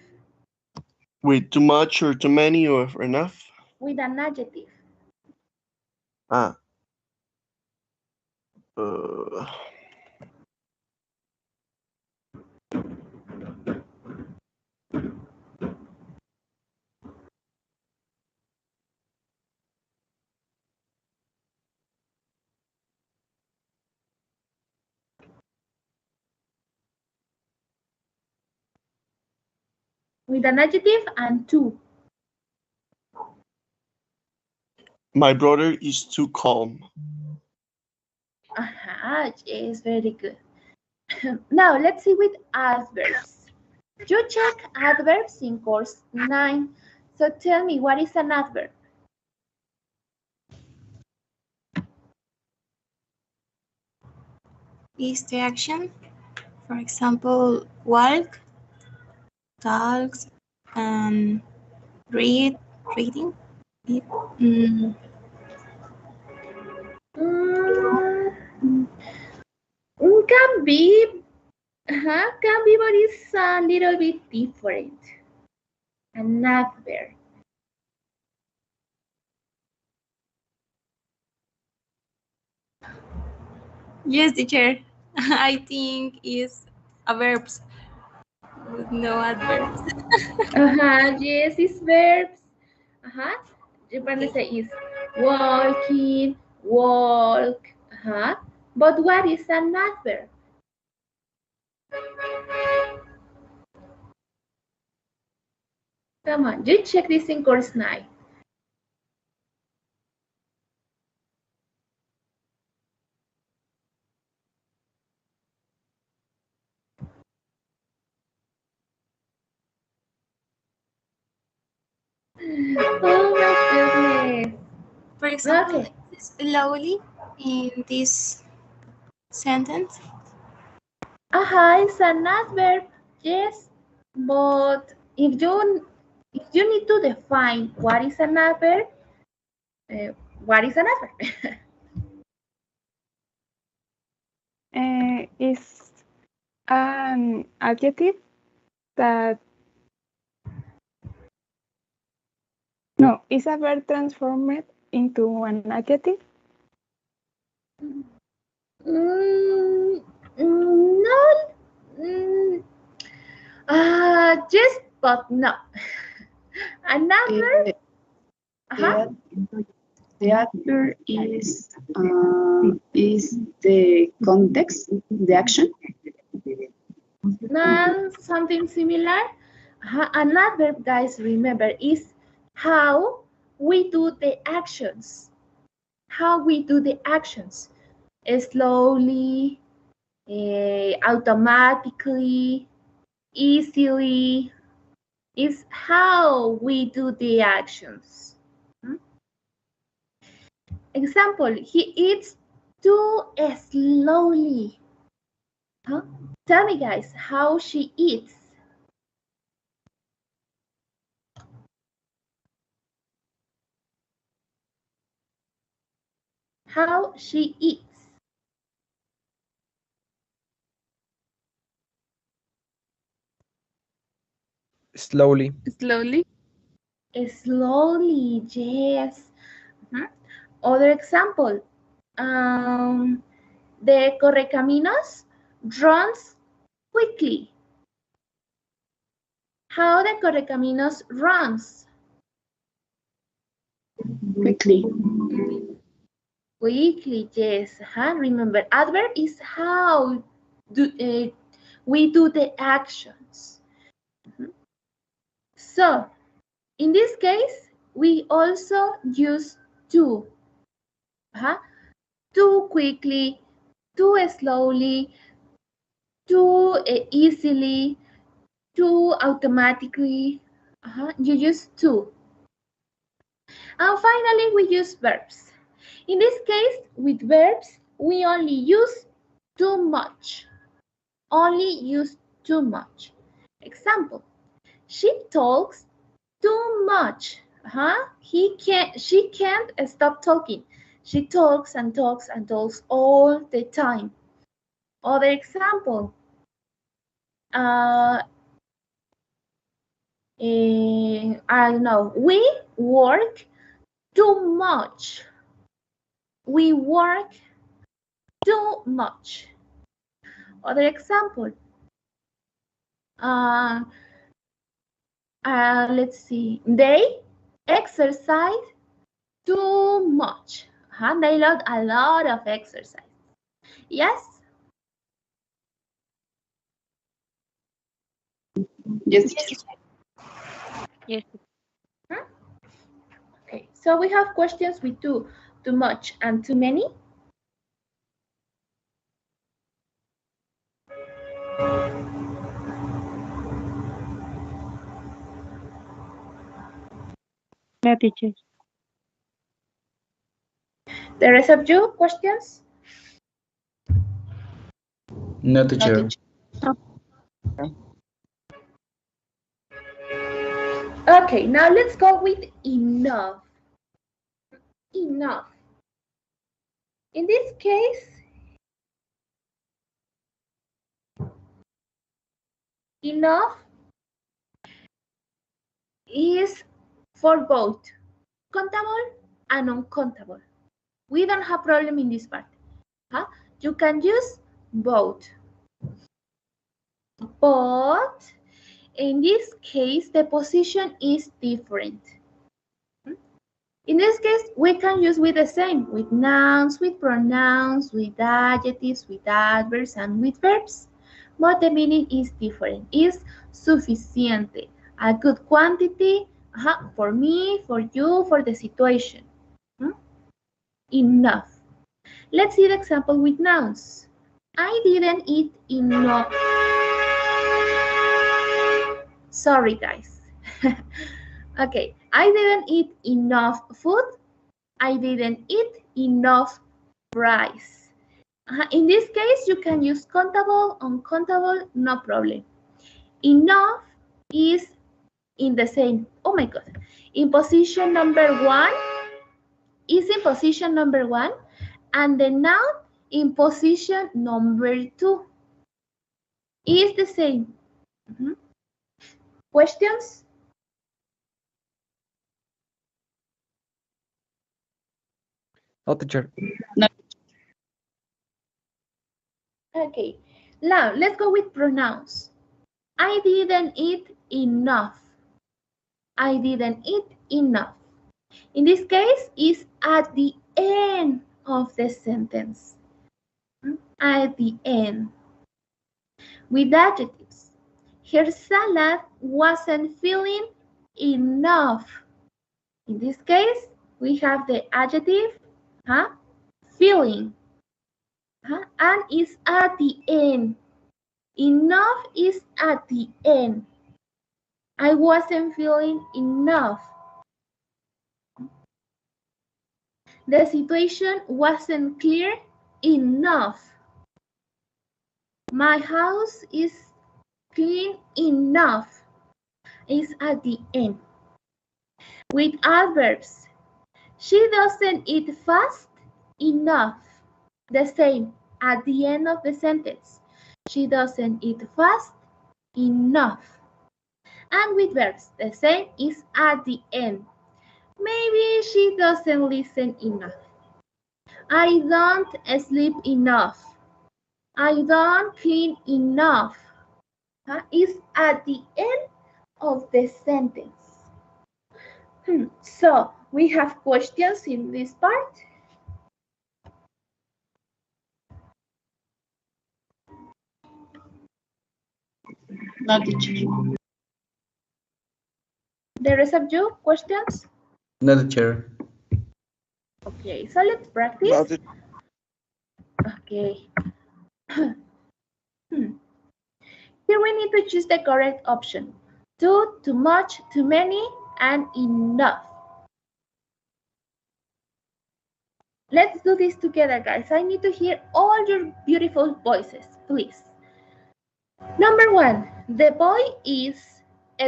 With too much or too many or enough? With an adjective. Ah. Uh, With an adjective and two. My brother is too calm. Yes, very good. Now let's see with adverbs. You check adverbs in course 9. So tell me, what is an adverb? Is the action, for example, walk, talks, and reading. Mm, Can be, but it's a little bit different. An adverb. yes, teacher. I think is verbs with no adverbs. Yes, it's verbs. You're gonna say is walking, walk. But what is an adverb? Come on, you check this in course 9. Oh my goodness. For example, Okay. slowly in this sentence. It's an adverb, yes. But if you need to define what is an adverb, what is an adverb? Is an adjective that no, is a verb transformed into an adjective? No. Yes, but no. An adverb. The adverb is the context, the action. Something similar. An adverb, guys, remember, is how we do the actions. How we do the actions. Slowly, automatically, easily. Is how we do the actions. Example, he eats too slowly. Tell me, guys, how she eats. How she eats. Slowly. Slowly. Slowly, yes. Other example, the Correcaminos runs quickly. How the Correcaminos runs? Quickly. Quickly, yes. Remember, adverb is how we do the actions. So, in this case, we also use to. Too quickly, too slowly, too easily, too automatically. You use to. And finally, we use verbs. In this case, with verbs, we only use too much. Only use too much. Example, she talks too much. She can't stop talking. She talks and talks and talks all the time. Other example, I don't know, we work too much. We work too much. Other example, let's see, they exercise too much. They love a lot of exercise. Yes? Yes. Yes. Okay, so we have questions with too much, and too many. No, teacher. The rest of you, questions? No, teacher. Okay, now let's go with enough. Enough. In this case, enough is for both countable and uncountable. We don't have problem in this part. You can use both. But in this case, the position is different. In this case, we can use with the same, with nouns, with pronouns, with adjectives, with adverbs, and with verbs. But the meaning is different. Is suficiente, a good quantity for me, for you, for the situation. Enough. Let's see the example with nouns. I didn't eat enough. Sorry, guys. Okay, I didn't eat enough food. I didn't eat enough rice. In this case, you can use countable, uncountable, no problem. Enough is in the same, oh my God, in position number one, is in position number one, and the noun in position number two is the same. Questions? No, teacher. No. Okay, now let's go with pronouns. I didn't eat enough. I didn't eat enough. In this case, is at the end of the sentence. At the end. With adjectives. Her salad wasn't feeling enough. In this case, we have the adjective feeling. And is at the end. Enough is at the end. I wasn't feeling enough. The situation wasn't clear enough. My house is clean enough. Is at the end. With adverbs, she doesn't eat fast enough. The same at the end of the sentence. She doesn't eat fast enough. And with verbs, the same is at the end. Maybe she doesn't listen enough. I don't sleep enough. I don't clean enough. Is at the end of the sentence. So we have questions in this part. No, teacher. The rest of you, questions? No, teacher. Okay, so let's practice. No, teacher. Okay. Here we need to choose the correct option. Too much, too many, and enough. Let's do this together, guys. I need to hear all your beautiful voices, please. Number 1, the boy is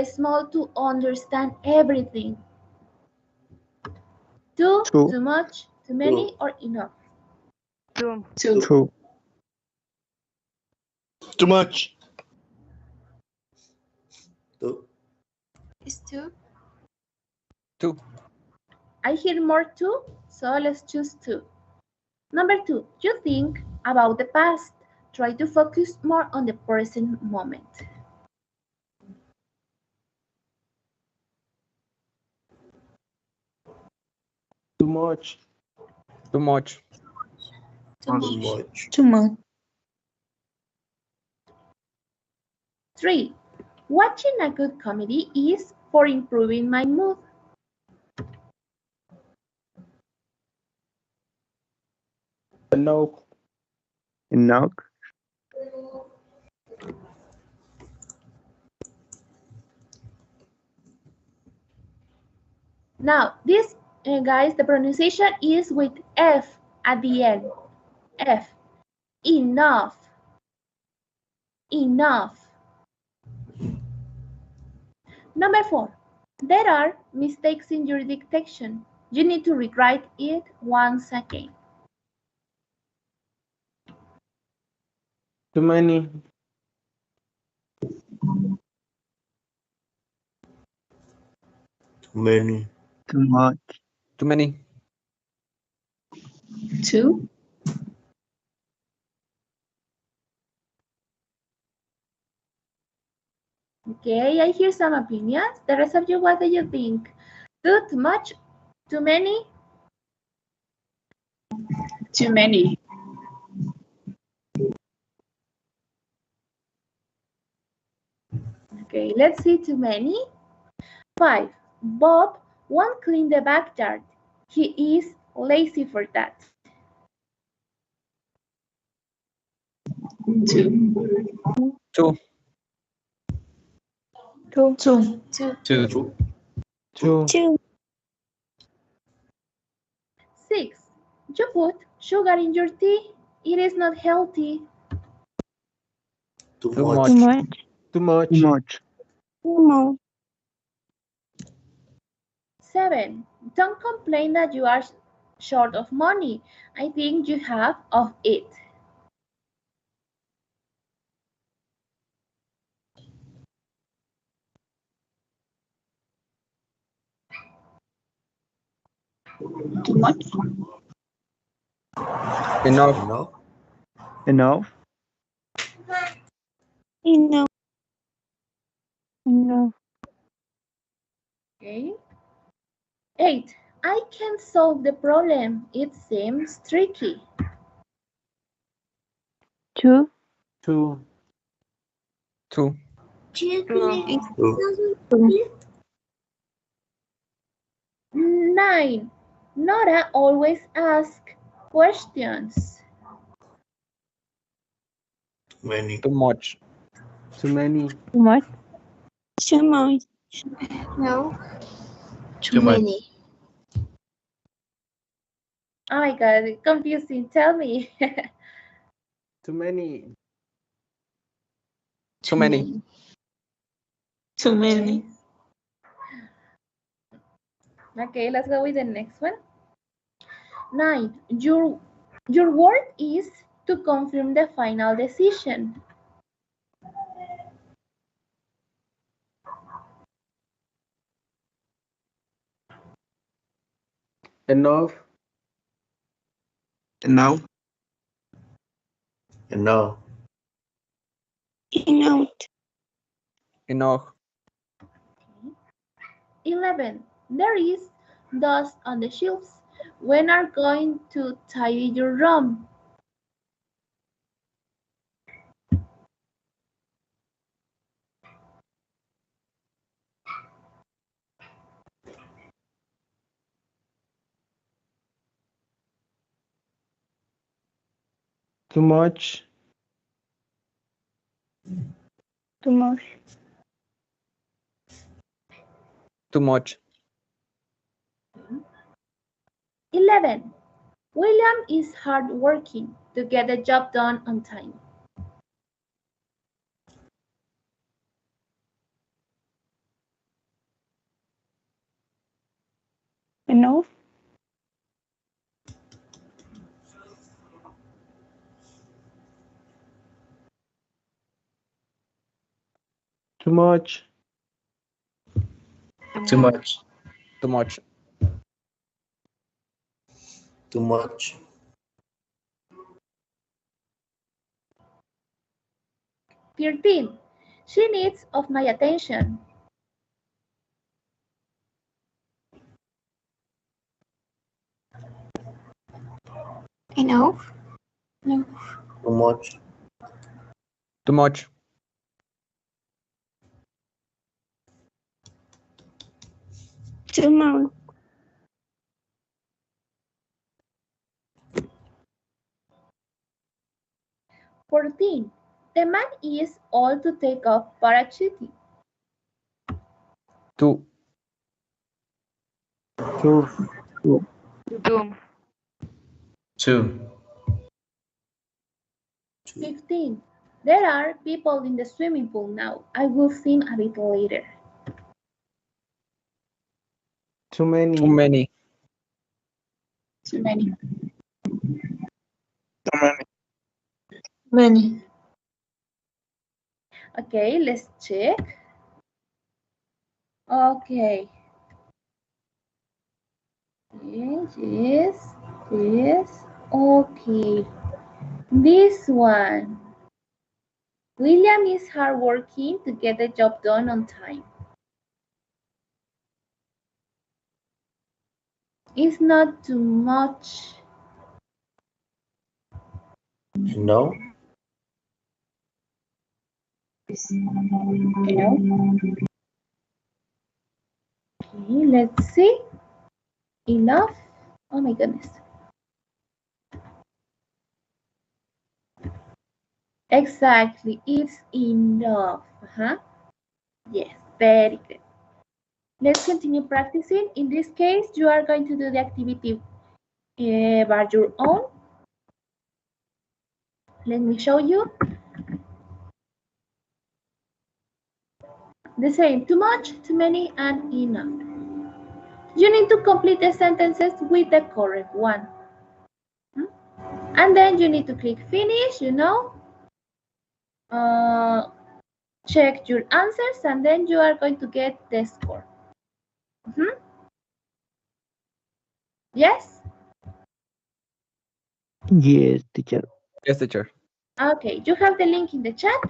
small to understand everything. Too much, too many, or enough? Two. Two. Too much. Two. It's two. Two. I hear more two, so let's choose 2. Number 2, you think about the past. Try to focus more on the present moment. Too much. Too much. Too much. Too much. 3, watching a good comedy is for improving my mood. Enough. Enough. Now, this, guys, the pronunciation is with F at the end. F. Enough. Enough. Number 4, there are mistakes in your dictation. You need to rewrite it once again. Too many. Too many. Too much. Too many. 2. Okay, I hear some opinions. The rest of you, what do you think? Too much? Too many? Too many. Okay, let's see too many. 5, Bob won't clean the backyard. He is lazy for that. 2. Two. Two. Two. Two. Two. 6, you put sugar in your tea. It is not healthy. Too Too much. much. Too much. Too much. No. 7, don't complain that you are short of money. I think you have of it. Too much. Enough. Enough. Enough. No. No. Okay. 8, I can't solve the problem. It seems tricky. Two. Two. Two. Two. 9, Nora always asks questions. Too many. Too much. Too many. Too much. Too much. No. Too much. Many. Oh my God, confusing. Tell me. Too many. Too many. Too many. Okay, let's go with the next one. 9, your word is to confirm the final decision. Enough. Enough. Enough. Enough. Enough. 11, there is dust on the shelves. When are going to tidy your room? Too much. Too much. Too much. 11, William is hard working to get the job done on time. Enough. Too much. Too much. Too much. Too much. 13. She needs of my attention. Enough? No. Too much. Too much. Too much. 14. The man is all to take off parachuting. Two. Two. Two. 2. 15. There are people in the swimming pool now. I will swim a bit later. Too many. Too many. Too many. Too many. Many. Okay, let's check. Okay. Yes. Okay. This one. William is hardworking to get the job done on time. It's not too much. No. Enough. Okay, let's see. Enough. Oh my goodness. Exactly, it's enough. Yes, very good. Let's continue practicing. In this case, you are going to do the activity by your own. Let me show you. The same, too much, too many, and enough. You need to complete the sentences with the correct one. And then you need to click finish, check your answers, and then you are going to get the score. Yes? Yes, teacher. Yes, teacher. Okay, you have the link in the chat.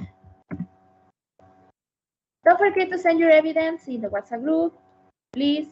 Don't forget to send your evidence in the WhatsApp group, please.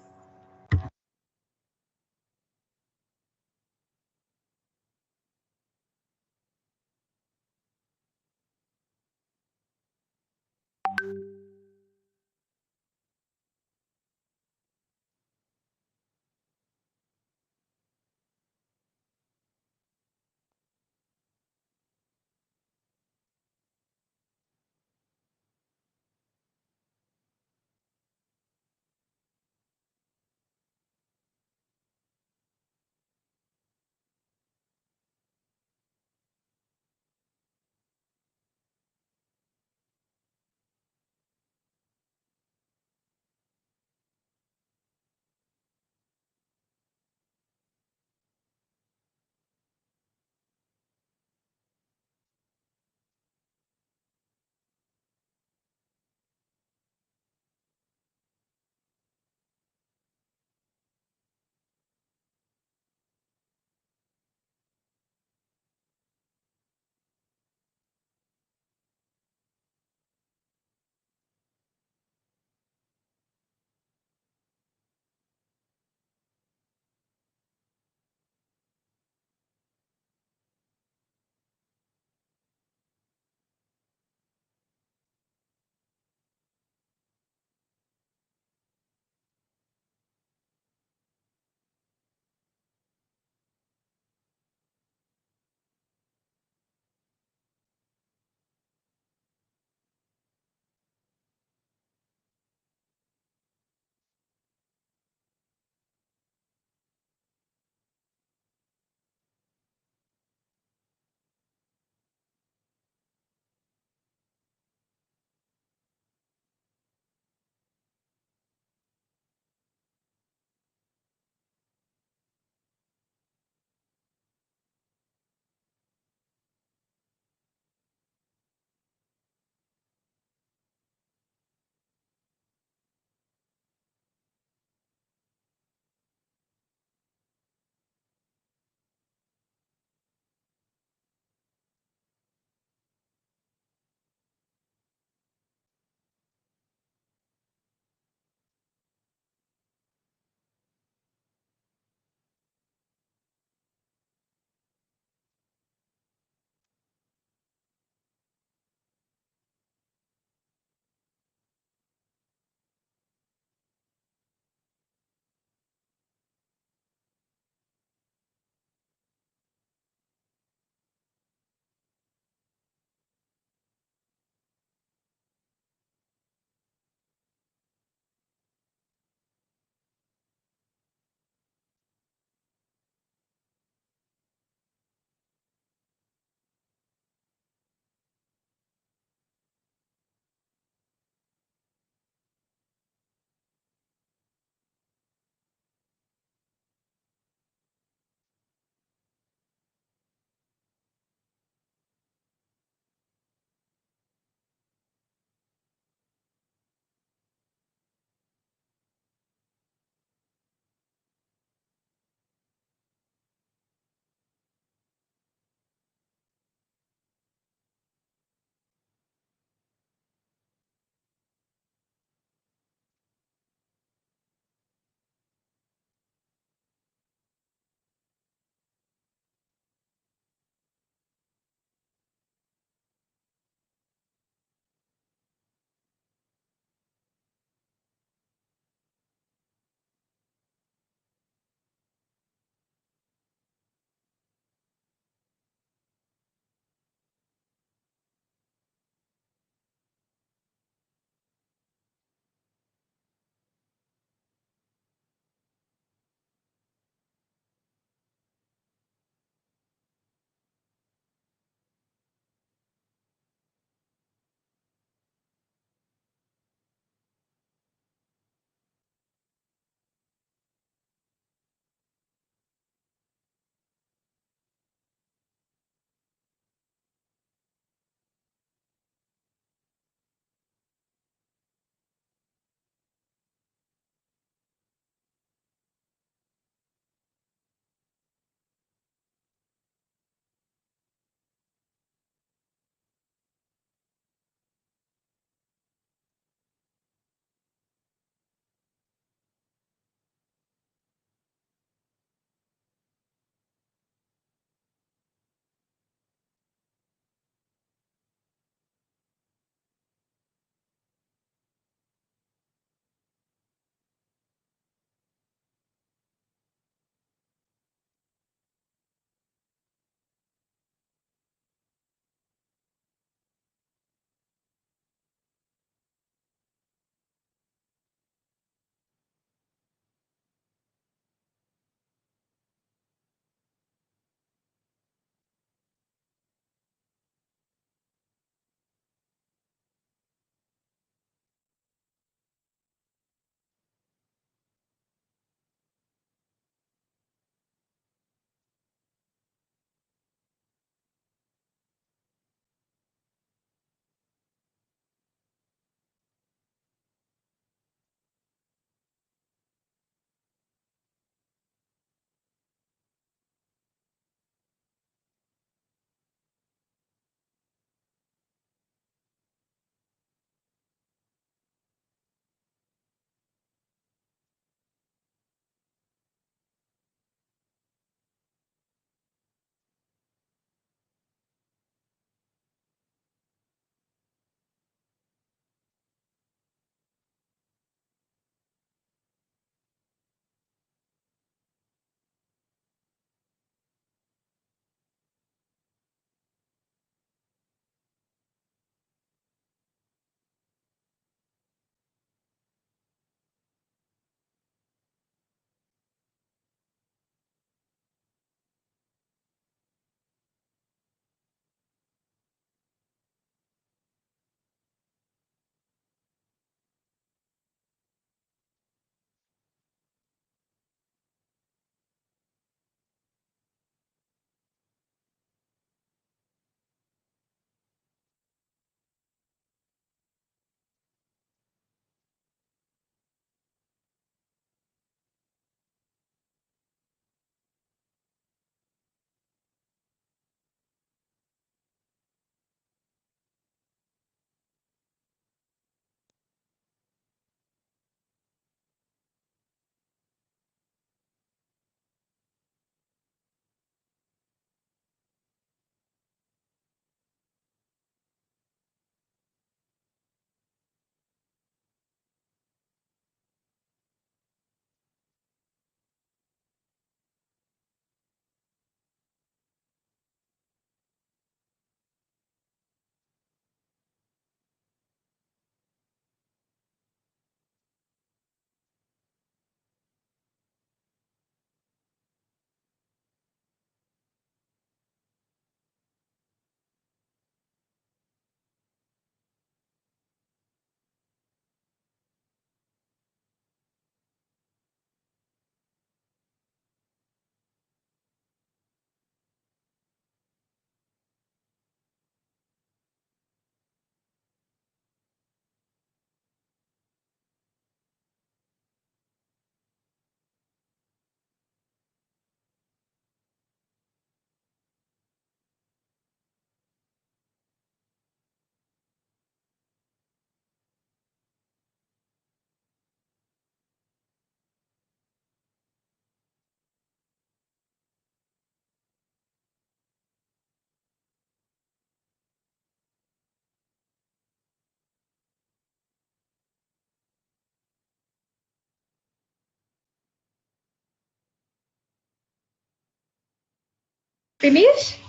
Finish?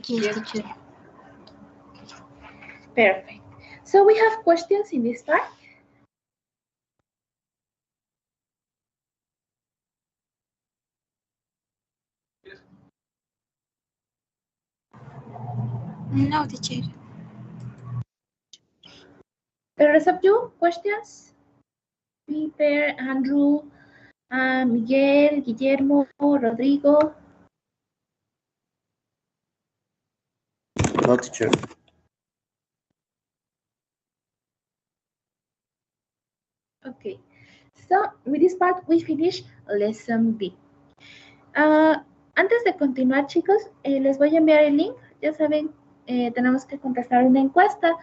Yes, teacher. Perfect. So we have questions in this part. No, teacher. The rest of you, questions? Peter, Andrew, Miguel, Guillermo, Rodrigo. No, teacher. Okay. So with this part we finish lesson B. Antes de continuar, chicos, les voy a enviar el link. Ya saben, tenemos que contestar una encuesta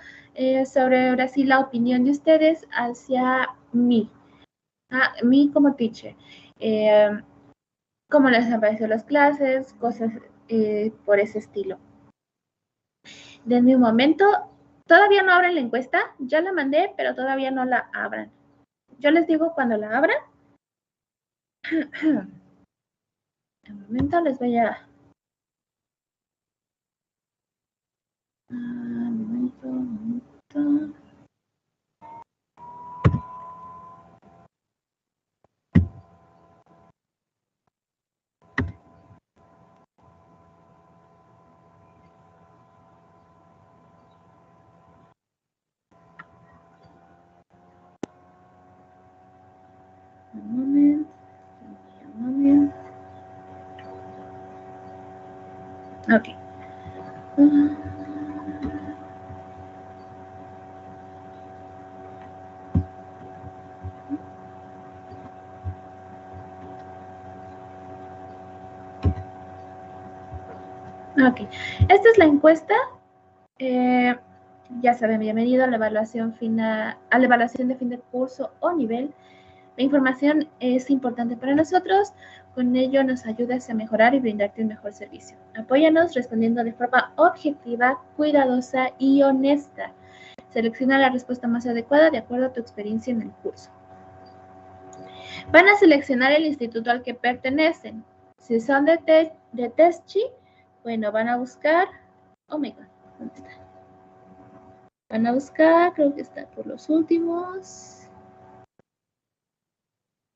sobre ahora sí la opinión de ustedes hacia mí. Mí como teacher. Cómo les han parecido las clases, cosas por ese estilo. Denme un momento. Todavía no abren la encuesta. Ya la mandé, pero todavía no la abran. Yo les digo cuando la abran. Un momento, les voy a... Un momento. Un momento. Ok. Ok. Esta es la encuesta. Ya saben, bienvenido a la evaluación final, a la evaluación de fin de curso o nivel. La información es importante para nosotros. Con ello nos ayudas a mejorar y brindarte un mejor servicio. Apóyanos respondiendo de forma objetiva, cuidadosa y honesta. Selecciona la respuesta más adecuada de acuerdo a tu experiencia en el curso. Van a seleccionar el instituto al que pertenecen. Si son de TESCHI, bueno, van a buscar... Oh my God, ¿dónde está? Van a buscar, creo que está por los últimos...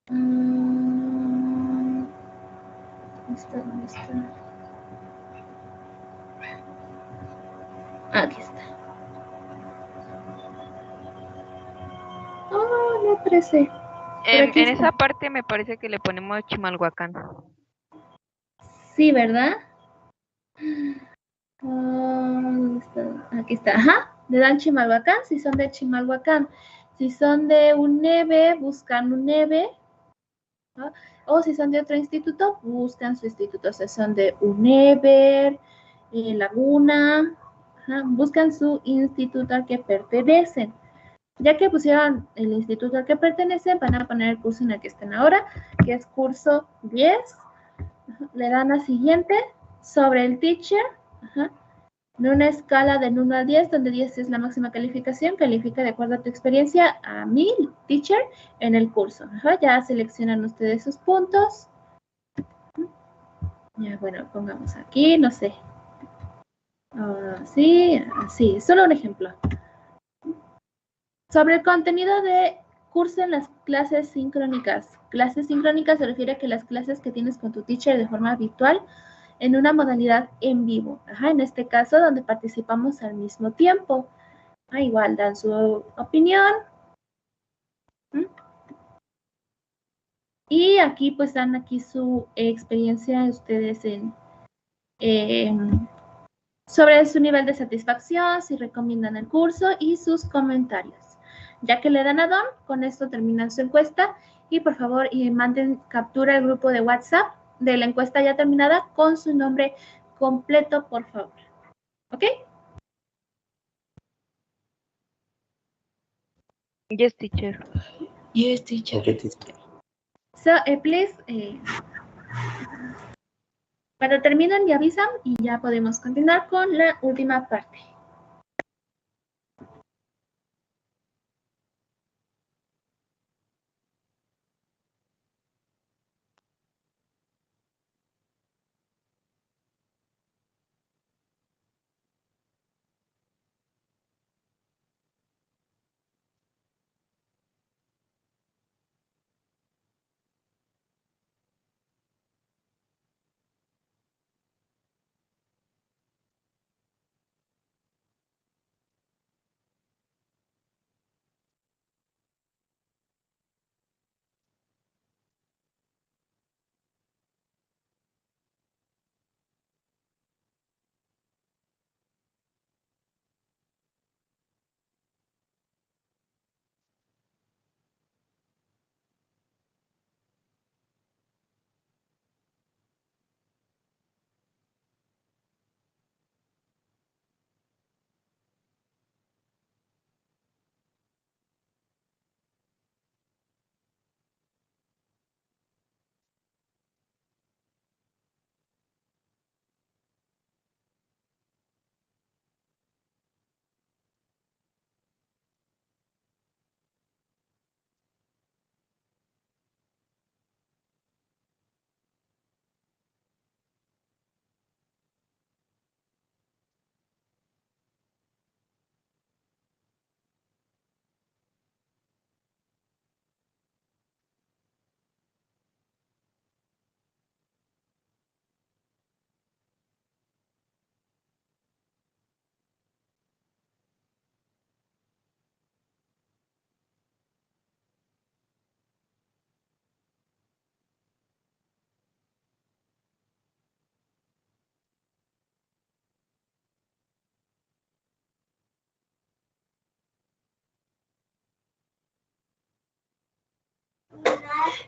¿Dónde está? Aquí está. Oh, no aparece. En esa parte me parece que le ponemos Chimalhuacán. Sí, ¿verdad? ¿Dónde está? Aquí está. Ajá. Le dan Chimalhuacán si son de Chimalhuacán. Si son de UNEVE, buscan UNEVE. ¿No? O si son de otro instituto, buscan su instituto. Si son de UNEVER, Laguna, buscan su instituto al que pertenecen. Ya que pusieron el instituto al que pertenecen, van a poner el curso en el que estén ahora, que es curso 10. Le dan a siguiente, sobre el teacher, en una escala del 1 al 10, donde 10 es la máxima calificación, califica de acuerdo a tu experiencia a mi teacher en el curso. Ya seleccionan ustedes sus puntos. Ya, bueno, pongamos aquí, no sé. Sí, así, solo un ejemplo. Sobre el contenido de curso en las clases sincrónicas. Clases sincrónicas se refiere a que las clases que tienes con tu teacher de forma virtual en una modalidad en vivo. En este caso, donde participamos al mismo tiempo. Igual dan su opinión. Y aquí pues dan aquí su experiencia ustedes sobre su nivel de satisfacción, si recomiendan el curso y sus comentarios. Ya que le dan a Don, con esto terminan su encuesta y por favor manden captura al grupo de WhatsApp de la encuesta ya terminada con su nombre completo, por favor. ¿Ok? Yes, teacher. Yes, teacher. Okay, teacher. So, please, cuando terminen me avisan y ya podemos continuar con la última parte.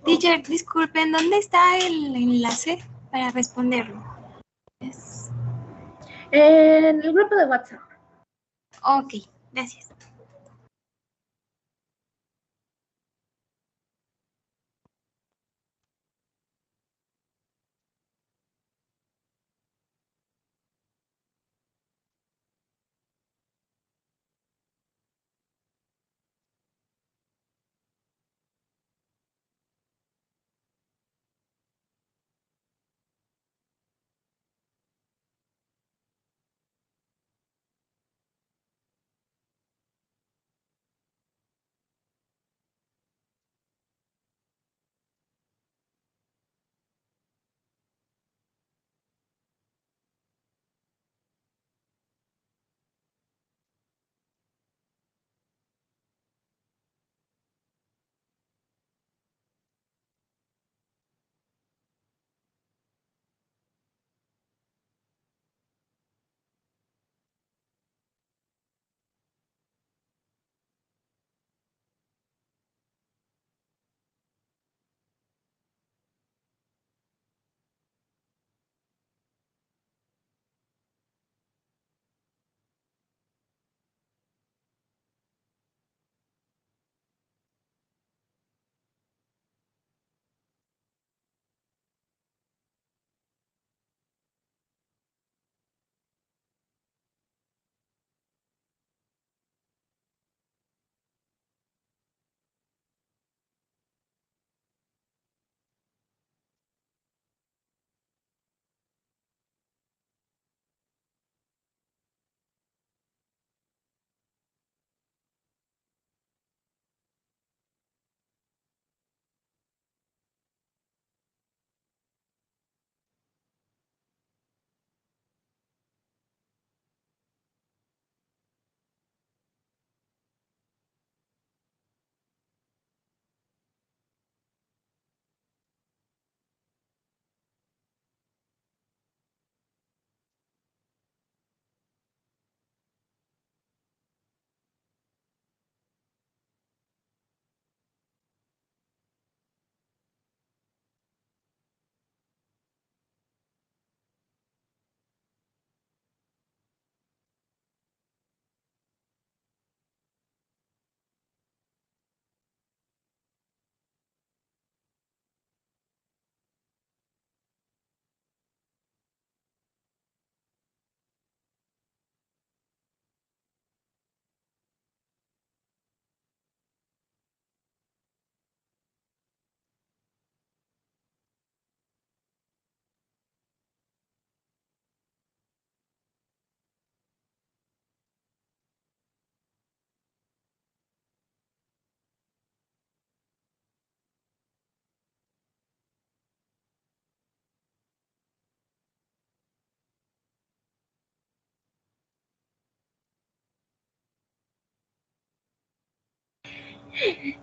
Teacher, disculpen, ¿dónde está el enlace para responderlo? En el grupo de WhatsApp. Ok, gracias.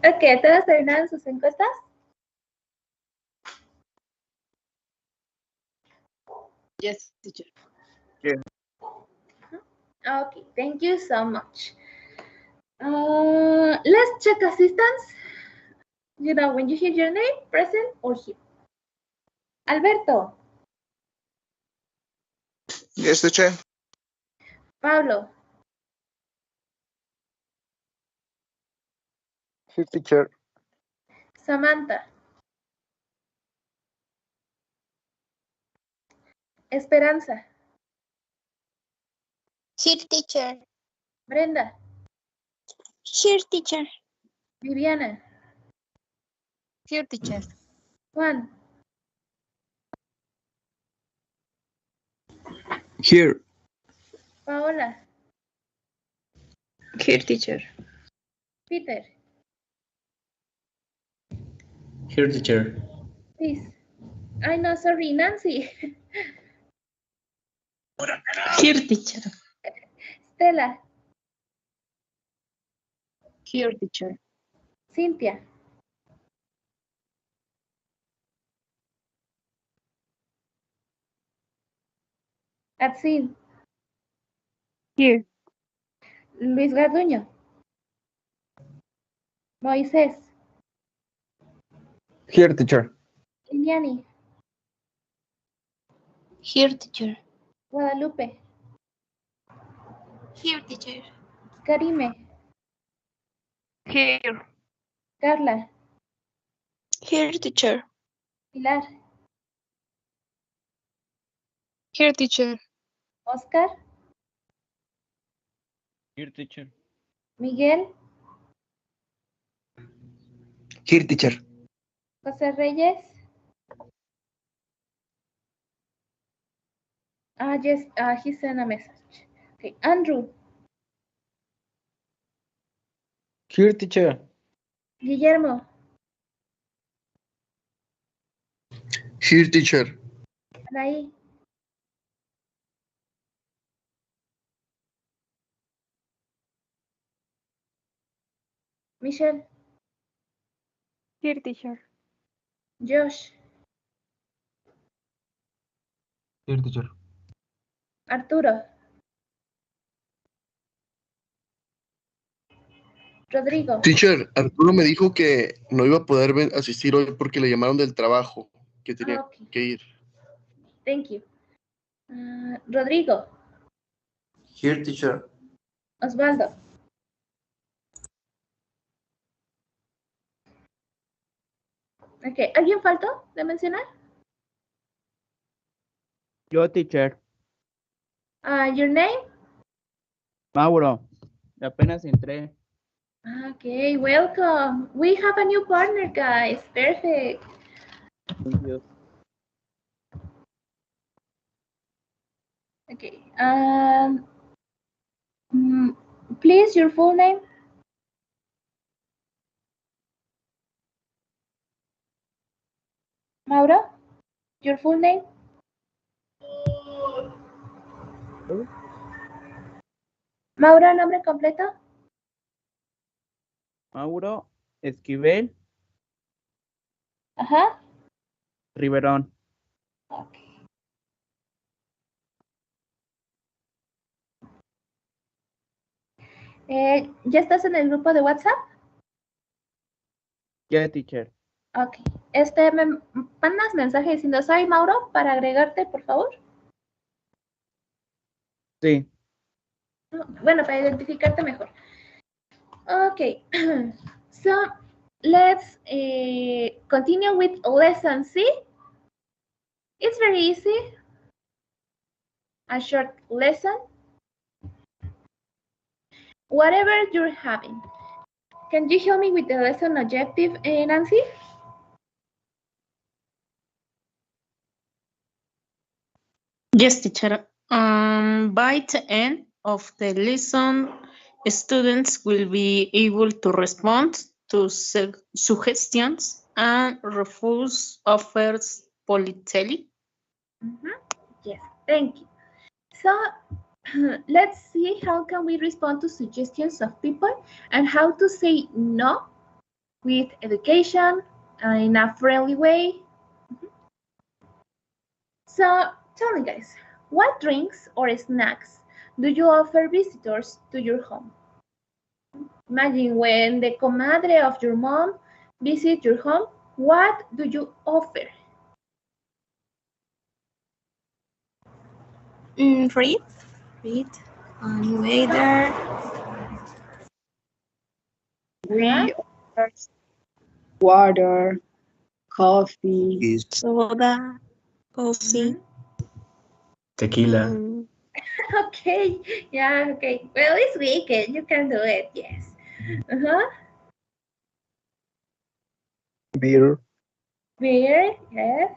Ok, ¿todos terminaron sus encuestas? Yes, teacher. Yeah. Okay, thank you so much. Let's check assistance. You know, when you hear your name, present or here. Alberto, Yes, teacher. Pablo, Here, teacher. Samantha, Esperanza, Here, teacher. Brenda, Here, teacher. Viviana, Here, teacher. Juan, Here. Paola, Here, teacher. Peter, Here, teacher. please. I know, sorry, Nancy, Here, teacher. Stella, Here, teacher. Cynthia, Atsin, Here. Luis Garduño, Moisés, Here, teacher. Iliani, Here, teacher. Guadalupe, Here, teacher. Karime, Here. Carla, Here, teacher. Pilar, Here, teacher. Oscar, Here, teacher. Miguel, Here, teacher. José Reyes. Yes, he sent a message. Okay, Andrew, Here, teacher. Guillermo, Here, teacher. Anaí, Michelle, Here, teacher. Josh, Here, teacher. Arturo, Rodrigo. Teacher, Arturo me dijo que no iba a poder asistir hoy porque le llamaron del trabajo, que tenía Okay. que ir. Thank you. Rodrigo, Here, teacher. Osvaldo, okay. ¿Alguien faltó de mencionar? Yo, teacher. Your name? Mauro. Apenas entré. Okay, welcome. We have a new partner, guys. Perfect. Thank you. Okay. Please, your full name? Mauro, your full name? Mauro, nombre completo? Mauro Esquivel Ajá. Riverón. Okay. ¿Ya estás en el grupo de WhatsApp? Yeah, teacher. Ok. Me mandas mensaje diciendo, soy Mauro, para agregarte, por favor. Sí. Bueno, para identificarte mejor. Okay. So, let's continue with lesson C. It's very easy. A short lesson. Whatever you're having. Can you help me with the lesson objective, Nancy? Yes, teacher. By the end of the lesson, students will be able to respond to suggestions and refuse offers politely. Yes, thank you. So, let's see how can we respond to suggestions of people and how to say no with education in a friendly way. So, tell me guys, what drinks or snacks do you offer visitors to your home? Imagine when the comadre of your mom visits your home, what do you offer? Read. Waiter. We offer water, coffee, Soda. Coffee. Tequila. Okay, yeah, okay. Well, it's weekend, you can do it, yes. Beer. Beer, yes.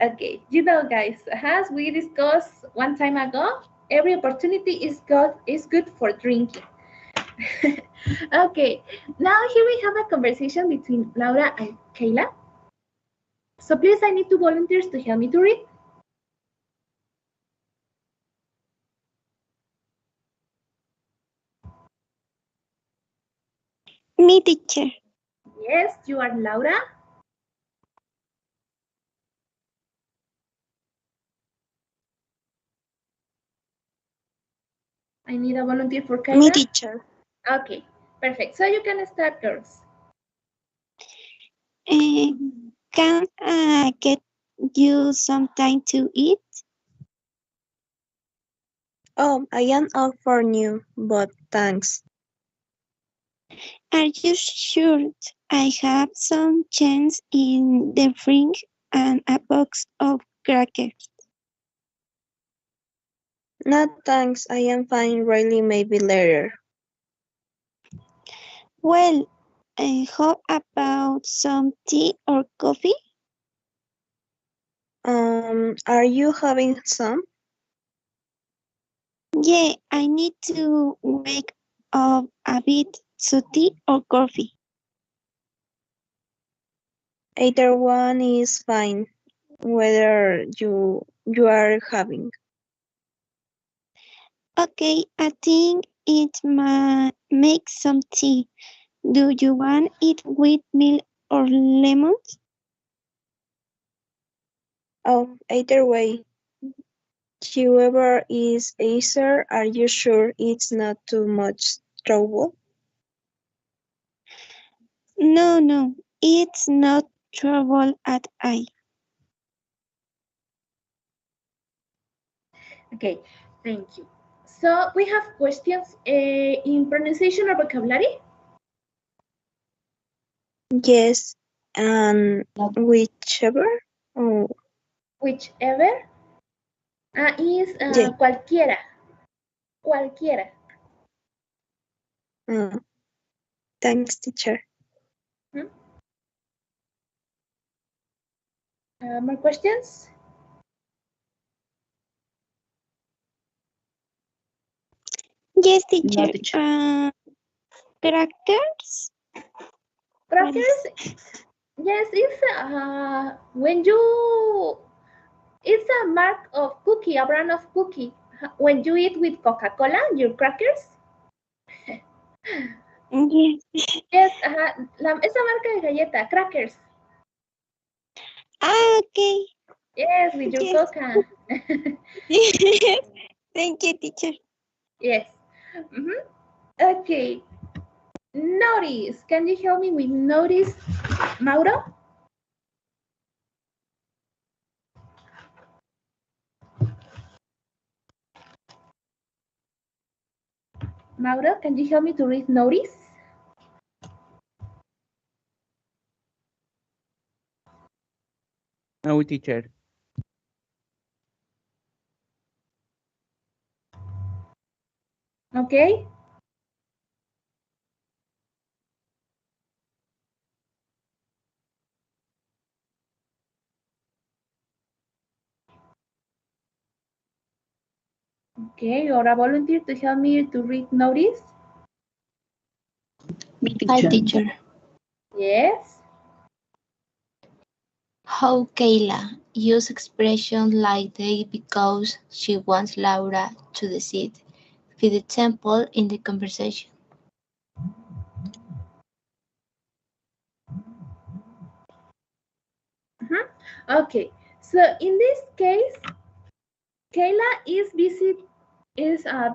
Okay, you know, guys, as we discussed one time ago, every opportunity is good for drinking. Okay, now here we have a conversation between Laura and Kayla. So please, I need two volunteers to help me to read. Me, teacher. Yes, you are Laura. I need a volunteer for Kayla. Me, teacher. Okay, Perfect. So you can start, girls. Can I get you some time to eat? Oh, I am all for new, but thanks. Are you sure? I have some chance in the fridge and a box of crackers. No thanks, I am fine, really maybe later. Well, how about some tea or coffee? Are you having some? Yeah, I need to wake up a bit, so tea or coffee. Either one is fine, whether you are having. Okay, I think it might make some tea. Do you want it with milk or lemons? Oh, either way. Whoever is easier, are you sure it's not too much trouble? No, it's not trouble at all. Okay, thank you. So we have questions in pronunciation or vocabulary? Yes, and whichever. Oh, Whichever is yeah. cualquiera. Cualquiera. Thanks, teacher. Hmm? More questions? Yes, teacher. No, teacher. Crackers? Crackers? Yes, it's when you, it's a mark of cookie, a brand of cookie. When you eat with Coca-Cola, your crackers. Yes. Yes, esa marca de galleta, crackers. Okay. Yes, with your Yes. Coca. Yes. Thank you, teacher. Yes. Okay. Notice. Can you help me with notice, Mauro? Mauro, can you help me to read notice? No, teacher. Okay. Okay, or a volunteer to help me to read notice? Hi, teacher. Yes. How Kayla use expressions like they because she wants Laura to decide. For example, in the conversation. Okay, so in this case, Kayla is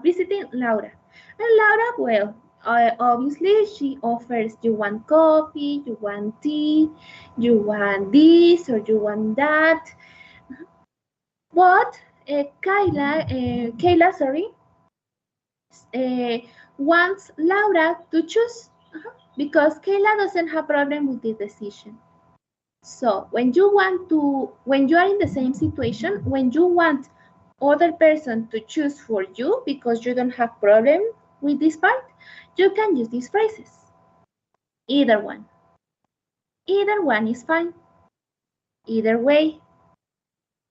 visiting Laura, and Laura, well, obviously she offers you want coffee, you want tea, you want this or you want that, but Kayla, sorry, wants Laura to choose because Kayla doesn't have problem with the decision. So when you are in the same situation, when you want other person to choose for you because you don't have problem with this part, you can use these phrases. Either one. Either one is fine. Either way.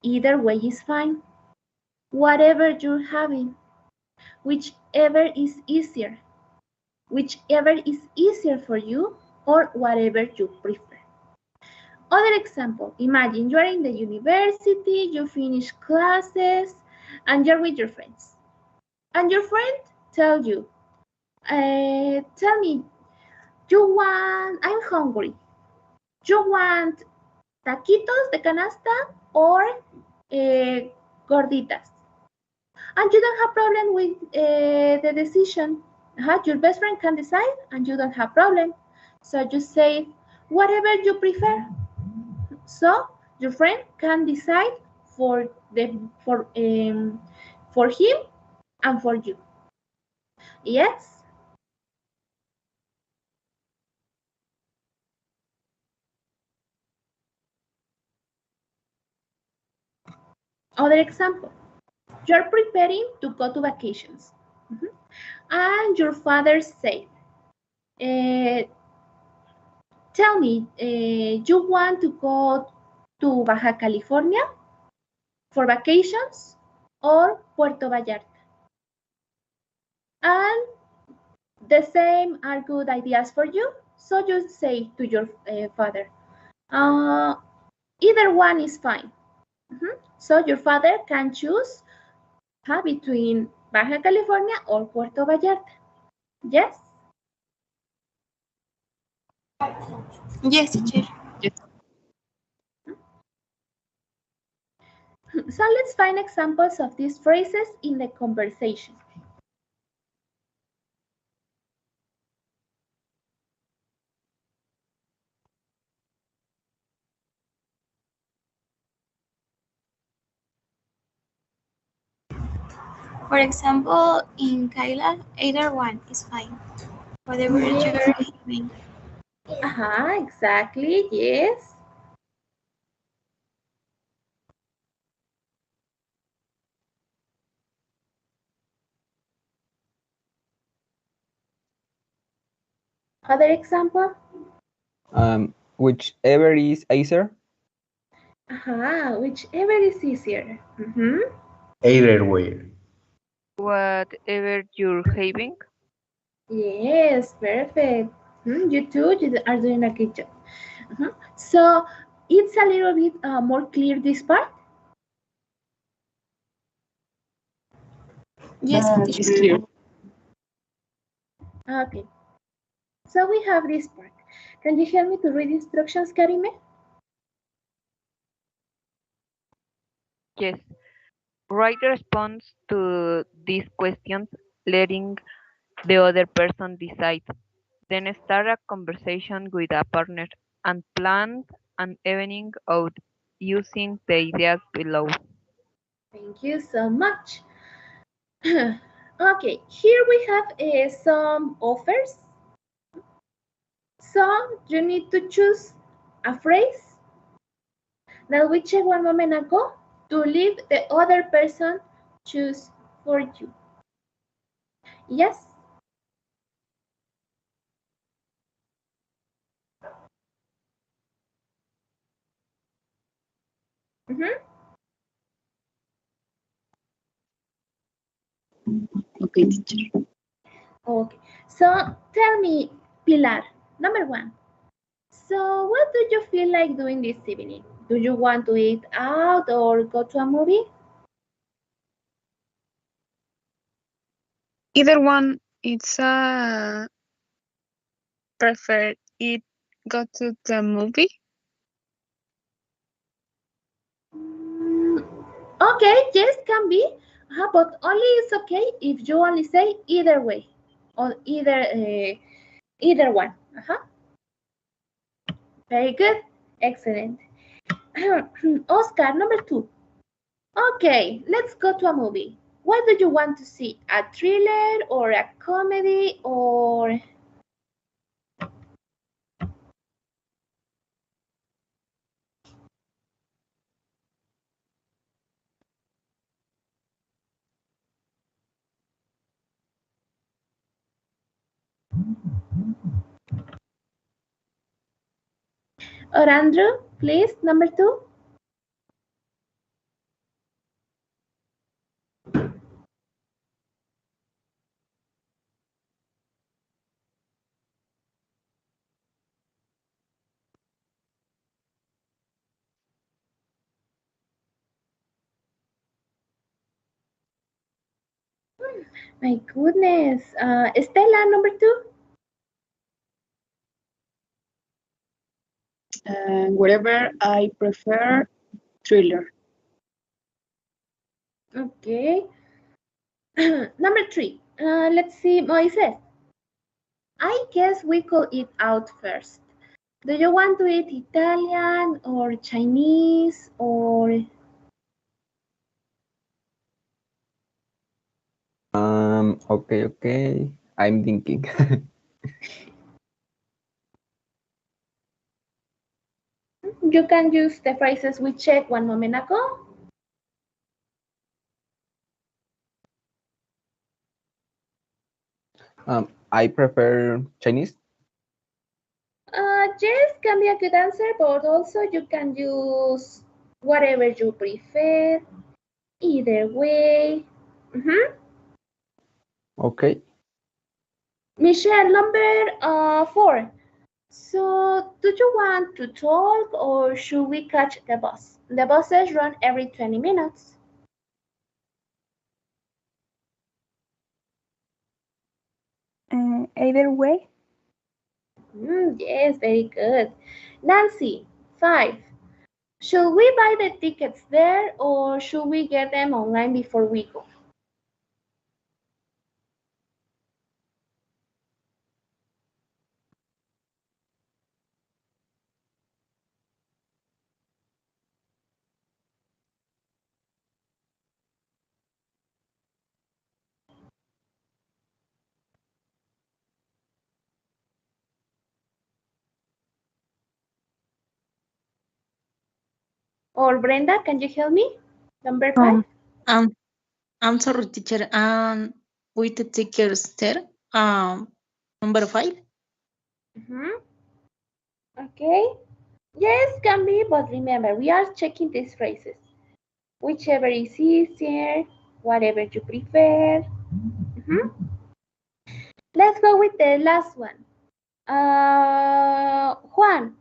Either way is fine. Whatever you're having. Whichever is easier. Whichever is easier for you or whatever you prefer. Other example, imagine you are in the university, you finish classes, and you're with your friends. And your friend tells you, tell me, I'm hungry. You want taquitos de canasta or gorditas? And you don't have problem with the decision. Your best friend can decide and you don't have problem. So you say whatever you prefer. So your friend can decide for the for him and for you. Yes. Other example. You're preparing to go to vacations. And your father said, tell me, you want to go to Baja California for vacations or Puerto Vallarta? And the same are good ideas for you. So you say to your father, either one is fine. So your father can choose between Baja California or Puerto Vallarta. Yes? Yes, teacher. So let's find examples of these phrases in the conversation. For example, in Kaila, either one is fine. Whatever you're having. Exactly, yes. Other example? Whichever is easier. Whichever is easier. Either way. Whatever you're having. Yes, perfect. You too, you are doing a good job. So it's a little bit more clear this part. Yes, it's clear. Okay. So we have this part. Can you help me to read instructions, Karime? Yes. Write a response to these questions, letting the other person decide. Then start a conversation with a partner and plan an evening out using the ideas below. Thank you so much. Okay, here we have some offers. So you need to choose a phrase that we checked one moment ago to leave the other person choose for you. Yes? Okay, teacher. Okay, so tell me, Pilar, number one. So what do you feel like doing this evening? Do you want to eat out or go to a movie? Either one, it's prefer it go to the movie. Okay, yes, can be. But only it's okay if you only say either way or either one. Very good. Excellent. Oscar, number two. Okay, let's go to a movie. What do you want to see? A thriller or a comedy or... Or Andrew, please, number two. My goodness. Stella, number two. Whatever I prefer, thriller. Okay. Number three. Let's see, Moises. I guess we could eat out first. Do you want to eat Italian or Chinese or... Okay. I'm thinking. You can use the phrases we checked 1 moment ago. I prefer Chinese. Yes, can be a good answer, but also you can use whatever you prefer. Either way. Okay. Michelle, number 4. So, do you want to talk or should we catch the bus? The buses run every 20 minutes. Either way. Yes, very good. Nancy, 5. Should we buy the tickets there or should we get them online before we go? Or Brenda, can you help me? Number 5? I'm sorry, teacher. With the tickets there. Number 5. Okay. Yes, can be, but remember, we are checking these phrases. Whichever is easier, whatever you prefer. Let's go with the last one. Juan,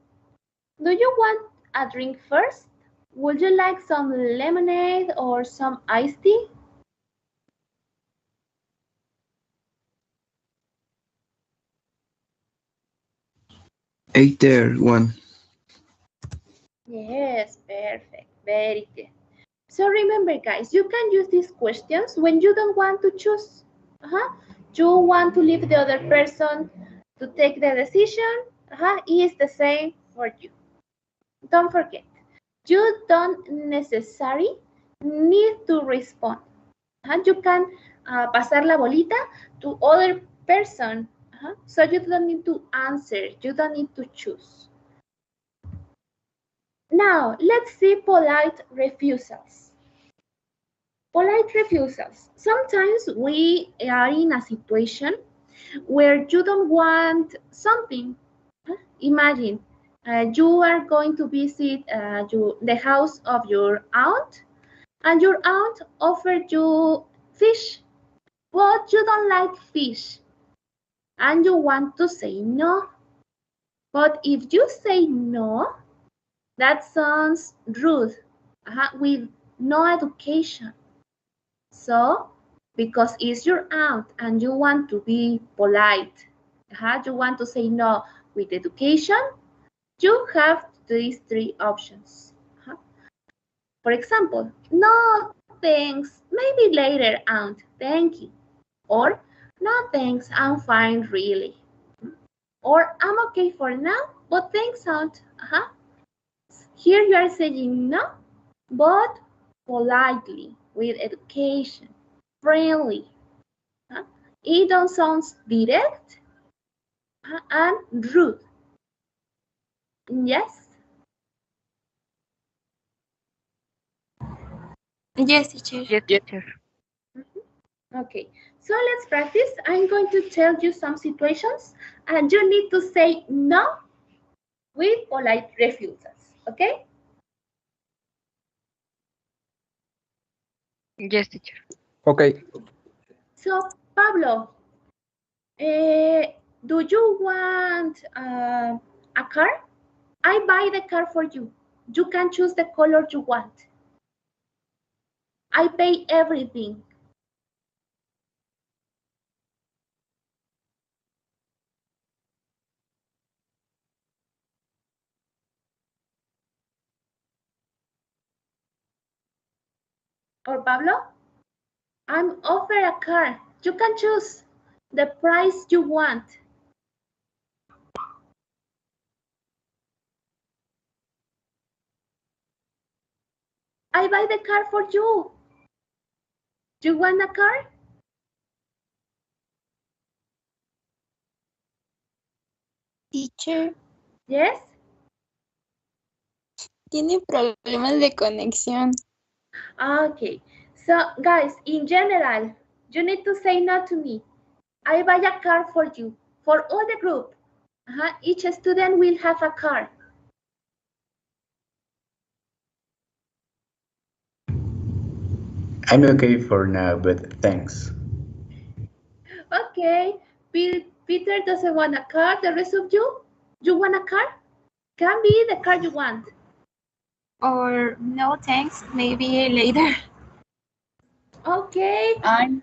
do you want a drink first? Would you like some lemonade or some iced tea? Either one. Yes, perfect. Very good. So remember, guys, you can use these questions when you don't want to choose. You want to leave the other person to take the decision. It is the same for you. Don't forget, you don't necessarily need to respond. You can pasar la bolita to other person. So you don't need to answer. You don't need to choose. Now, let's see polite refusals. Polite refusals. Sometimes we are in a situation where you don't want something. Imagine you are going to visit the house of your aunt, and your aunt offered you fish, but you don't like fish, and you want to say no. But if you say no, that sounds rude, with no education. So, because it's your aunt and you want to be polite, you want to say no with education, you have these 3 options. For example, no thanks, maybe later, aunt, thank you. Or, no thanks, I'm fine, really. Or, I'm okay for now, but thanks, aunt. Here you are saying no, but politely, with education, friendly. It don't sound direct and rude. Yes? Yes, teacher. Yes, teacher. Okay, so let's practice. I'm going to tell you some situations and you need to say no with polite refusals, okay? Yes, teacher. Okay. So, Pablo, do you want a car? I buy the car for you. You can choose the color you want. I pay everything. Or Pablo, I'm offered a car. You can choose the price you want. I buy the car for you. You want a car? Teacher, Yes? Tiene problemas de conexión. Okay. So, guys, in general, you need to say no to me. I buy a car for you, for all the group. Each student will have a car. I'm okay for now, but thanks. Okay. Peter doesn't want a car. The rest of you? You want a car? Can be the car you want. Or no thanks, maybe later. Okay. I'm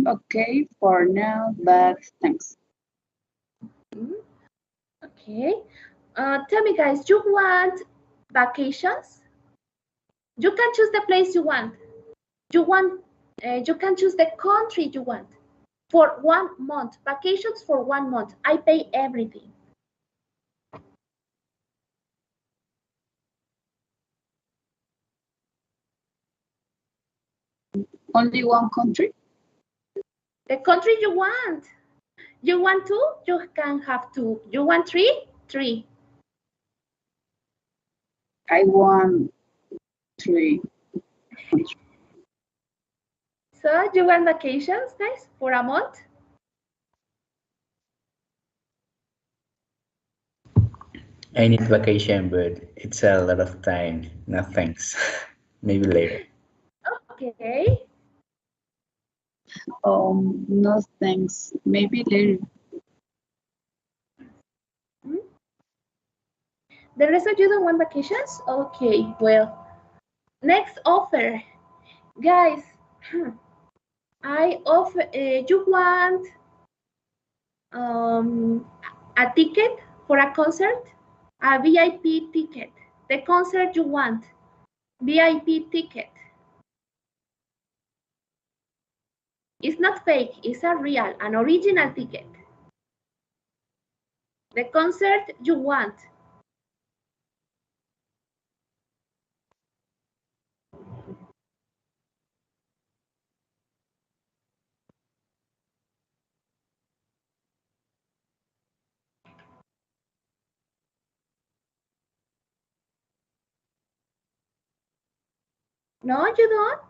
okay for now, but thanks. Okay. Tell me, guys, you want vacations? You can choose the place you want. You can choose the country you want for 1 month. Vacations for 1 month. I pay everything. Only one country? The country you want. You want two? You can have two. You want three? Three. I want 3. So you want vacations, guys, for a month? I need vacation, but it's a lot of time. No thanks. Maybe later. Okay. No thanks. Maybe later. The rest of you don't want vacations? Okay, well, next offer. Guys, I offer, you want a ticket for a concert? A VIP ticket. The concert you want. VIP ticket. It's not fake, it's a real, an original ticket. The concert you want. No, you don't?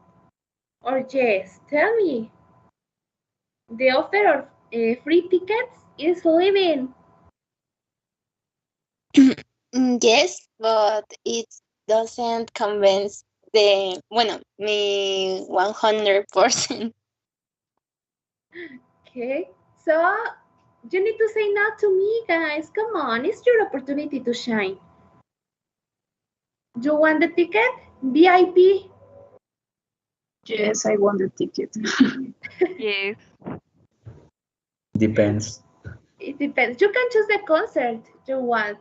Or yes, tell me. The offer of free tickets is living. yes, but it doesn't convince me 100%. Okay, so you need to say no to me, guys. Come on, it's your opportunity to shine. You want the ticket? VIP? Yes, I want the ticket. Yes. Depends. It depends. You can choose the concert you want.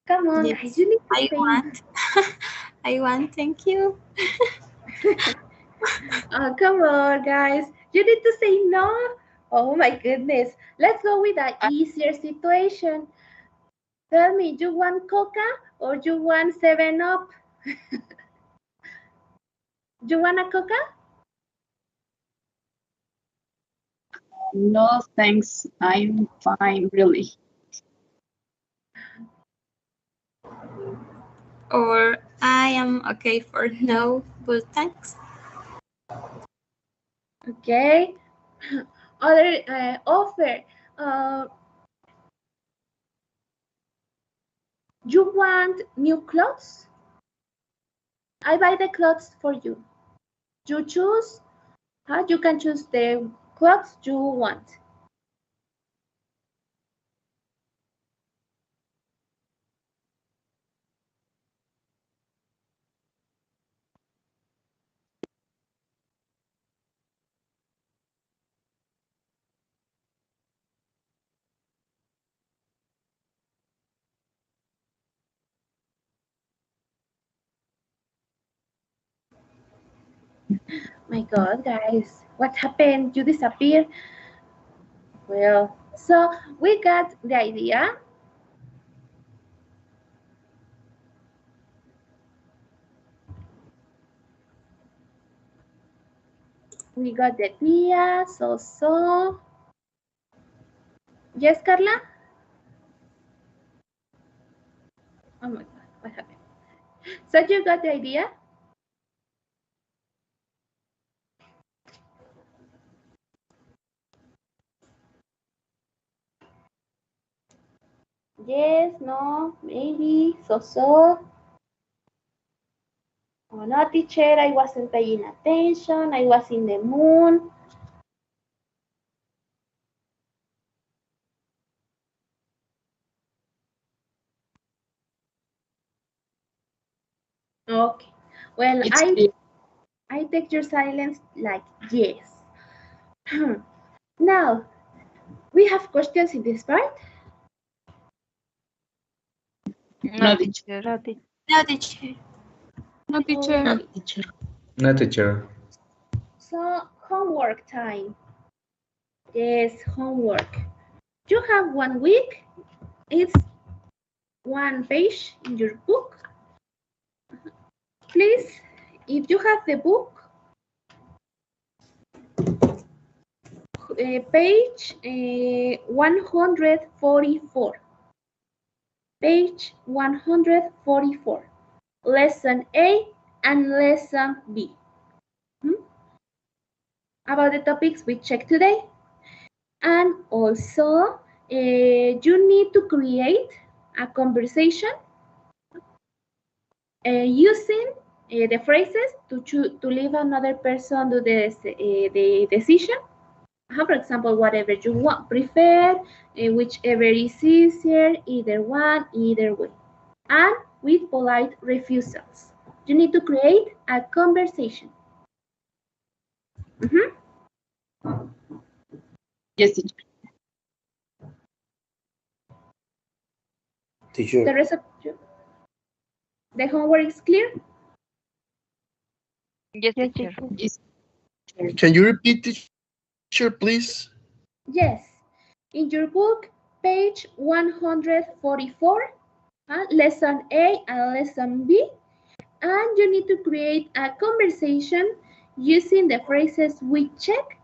Come on, Yes, guys, you need to I say want. I want, thank you. Oh, come on, guys. You need to say no. Oh my goodness. Let's go with an easier situation. Tell me, you want Coca or you want 7 Up? You want a Coca? No thanks. I'm fine, really. Or I am okay for no, but thanks. Okay. Other offer. You want new clothes? I buy the clothes for you. You choose. You can choose the clothes you want. My God, guys, what happened? You disappeared. Well, so we got the idea. We got the idea. So. Yes, Carla? Oh my God, what happened? So you got the idea? Yes, no, maybe, so. Oh, no, teacher, I wasn't paying attention. I was in the moon. Okay. Well, I take your silence like yes. Now, we have questions in this part. No, teacher. No, teacher. No, teacher. Okay. No, teacher. So, homework time. Yes, homework. You have 1 week. It's 1 page in your book. Please, if you have the book, page 144. Page 144. Lesson A and lesson B. About the topics we checked today. And also, you need to create a conversation using the phrases to leave another person do the decision. For example, whatever you want, prefer, whichever is easier, either one, either way. And with polite refusals. You need to create a conversation. Yes, teacher. Teacher. The rest of you, the homework is clear? Yes, teacher. Yes. Can you repeat, teacher, please? Yes. In your book, page 144, lesson A and lesson B, and you need to create a conversation using the phrases we check,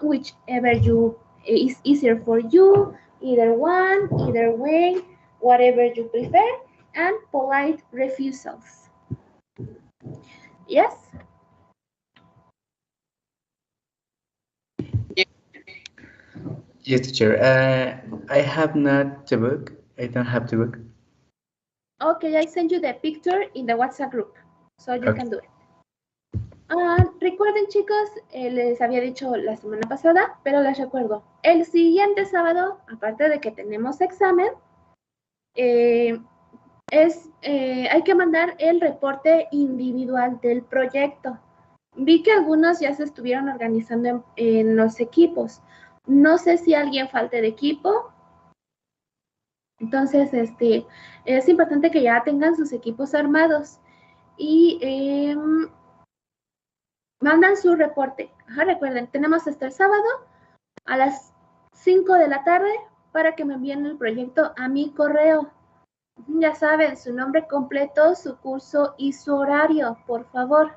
whichever you is easier for you, either one, either way, whatever you prefer, and polite refusals. Yes? Yes, teacher. I have not the book. I don't have the book. Okay, I sent you the picture in the WhatsApp group, so you can do it. Recuerden, chicos, les había dicho la semana pasada, pero les recuerdo, el siguiente sábado, aparte de que tenemos examen, hay que mandar el reporte individual del proyecto. Vi que algunos ya se estuvieron organizando en los equipos. No sé si alguien falte de equipo. Entonces, es importante que ya tengan sus equipos armados. Y mandan su reporte. Recuerden, tenemos hasta el sábado a las 5 de la tarde para que me envíen el proyecto a mi correo. Ya saben, su nombre completo, su curso y su horario, por favor.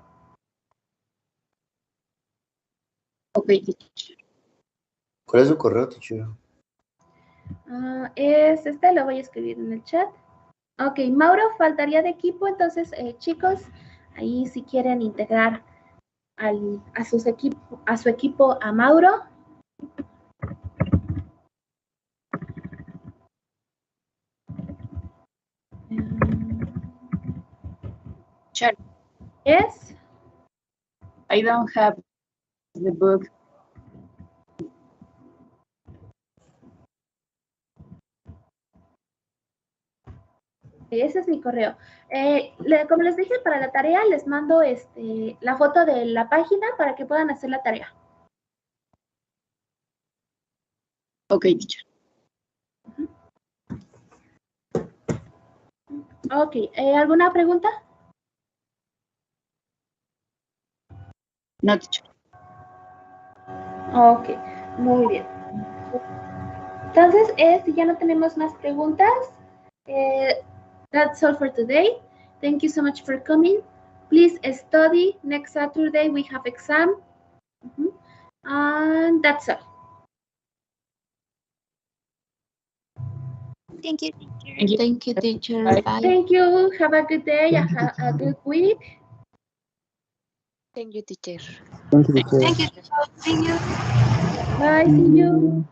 Ok, teacher. ¿Cuál es su correo, teacher? Es lo voy a escribir en el chat. Ok, Mauro faltaría de equipo, entonces chicos, ahí si quieren integrar a su equipo a Mauro. Sure. Yes? I don't have the book. Ese es mi correo. Como les dije, para la tarea les mando la foto de la página para que puedan hacer la tarea. Ok, teacher. Ok, ¿alguna pregunta? No, teacher. Ok, muy bien. Entonces, si ya no tenemos más preguntas, that's all for today. Thank you so much for coming. Please study. Next Saturday we have exam. And that's all. Thank you, teacher. Thank you, teacher. Bye. Thank you. Have a good day. A good week. Thank you, teacher. Thank you, teacher. Thank you. See you. Bye. See you.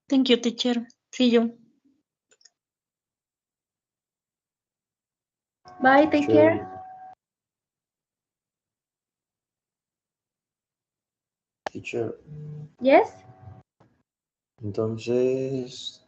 Thank you, teacher. See you. Bye. Take care. Teacher, Yes. entonces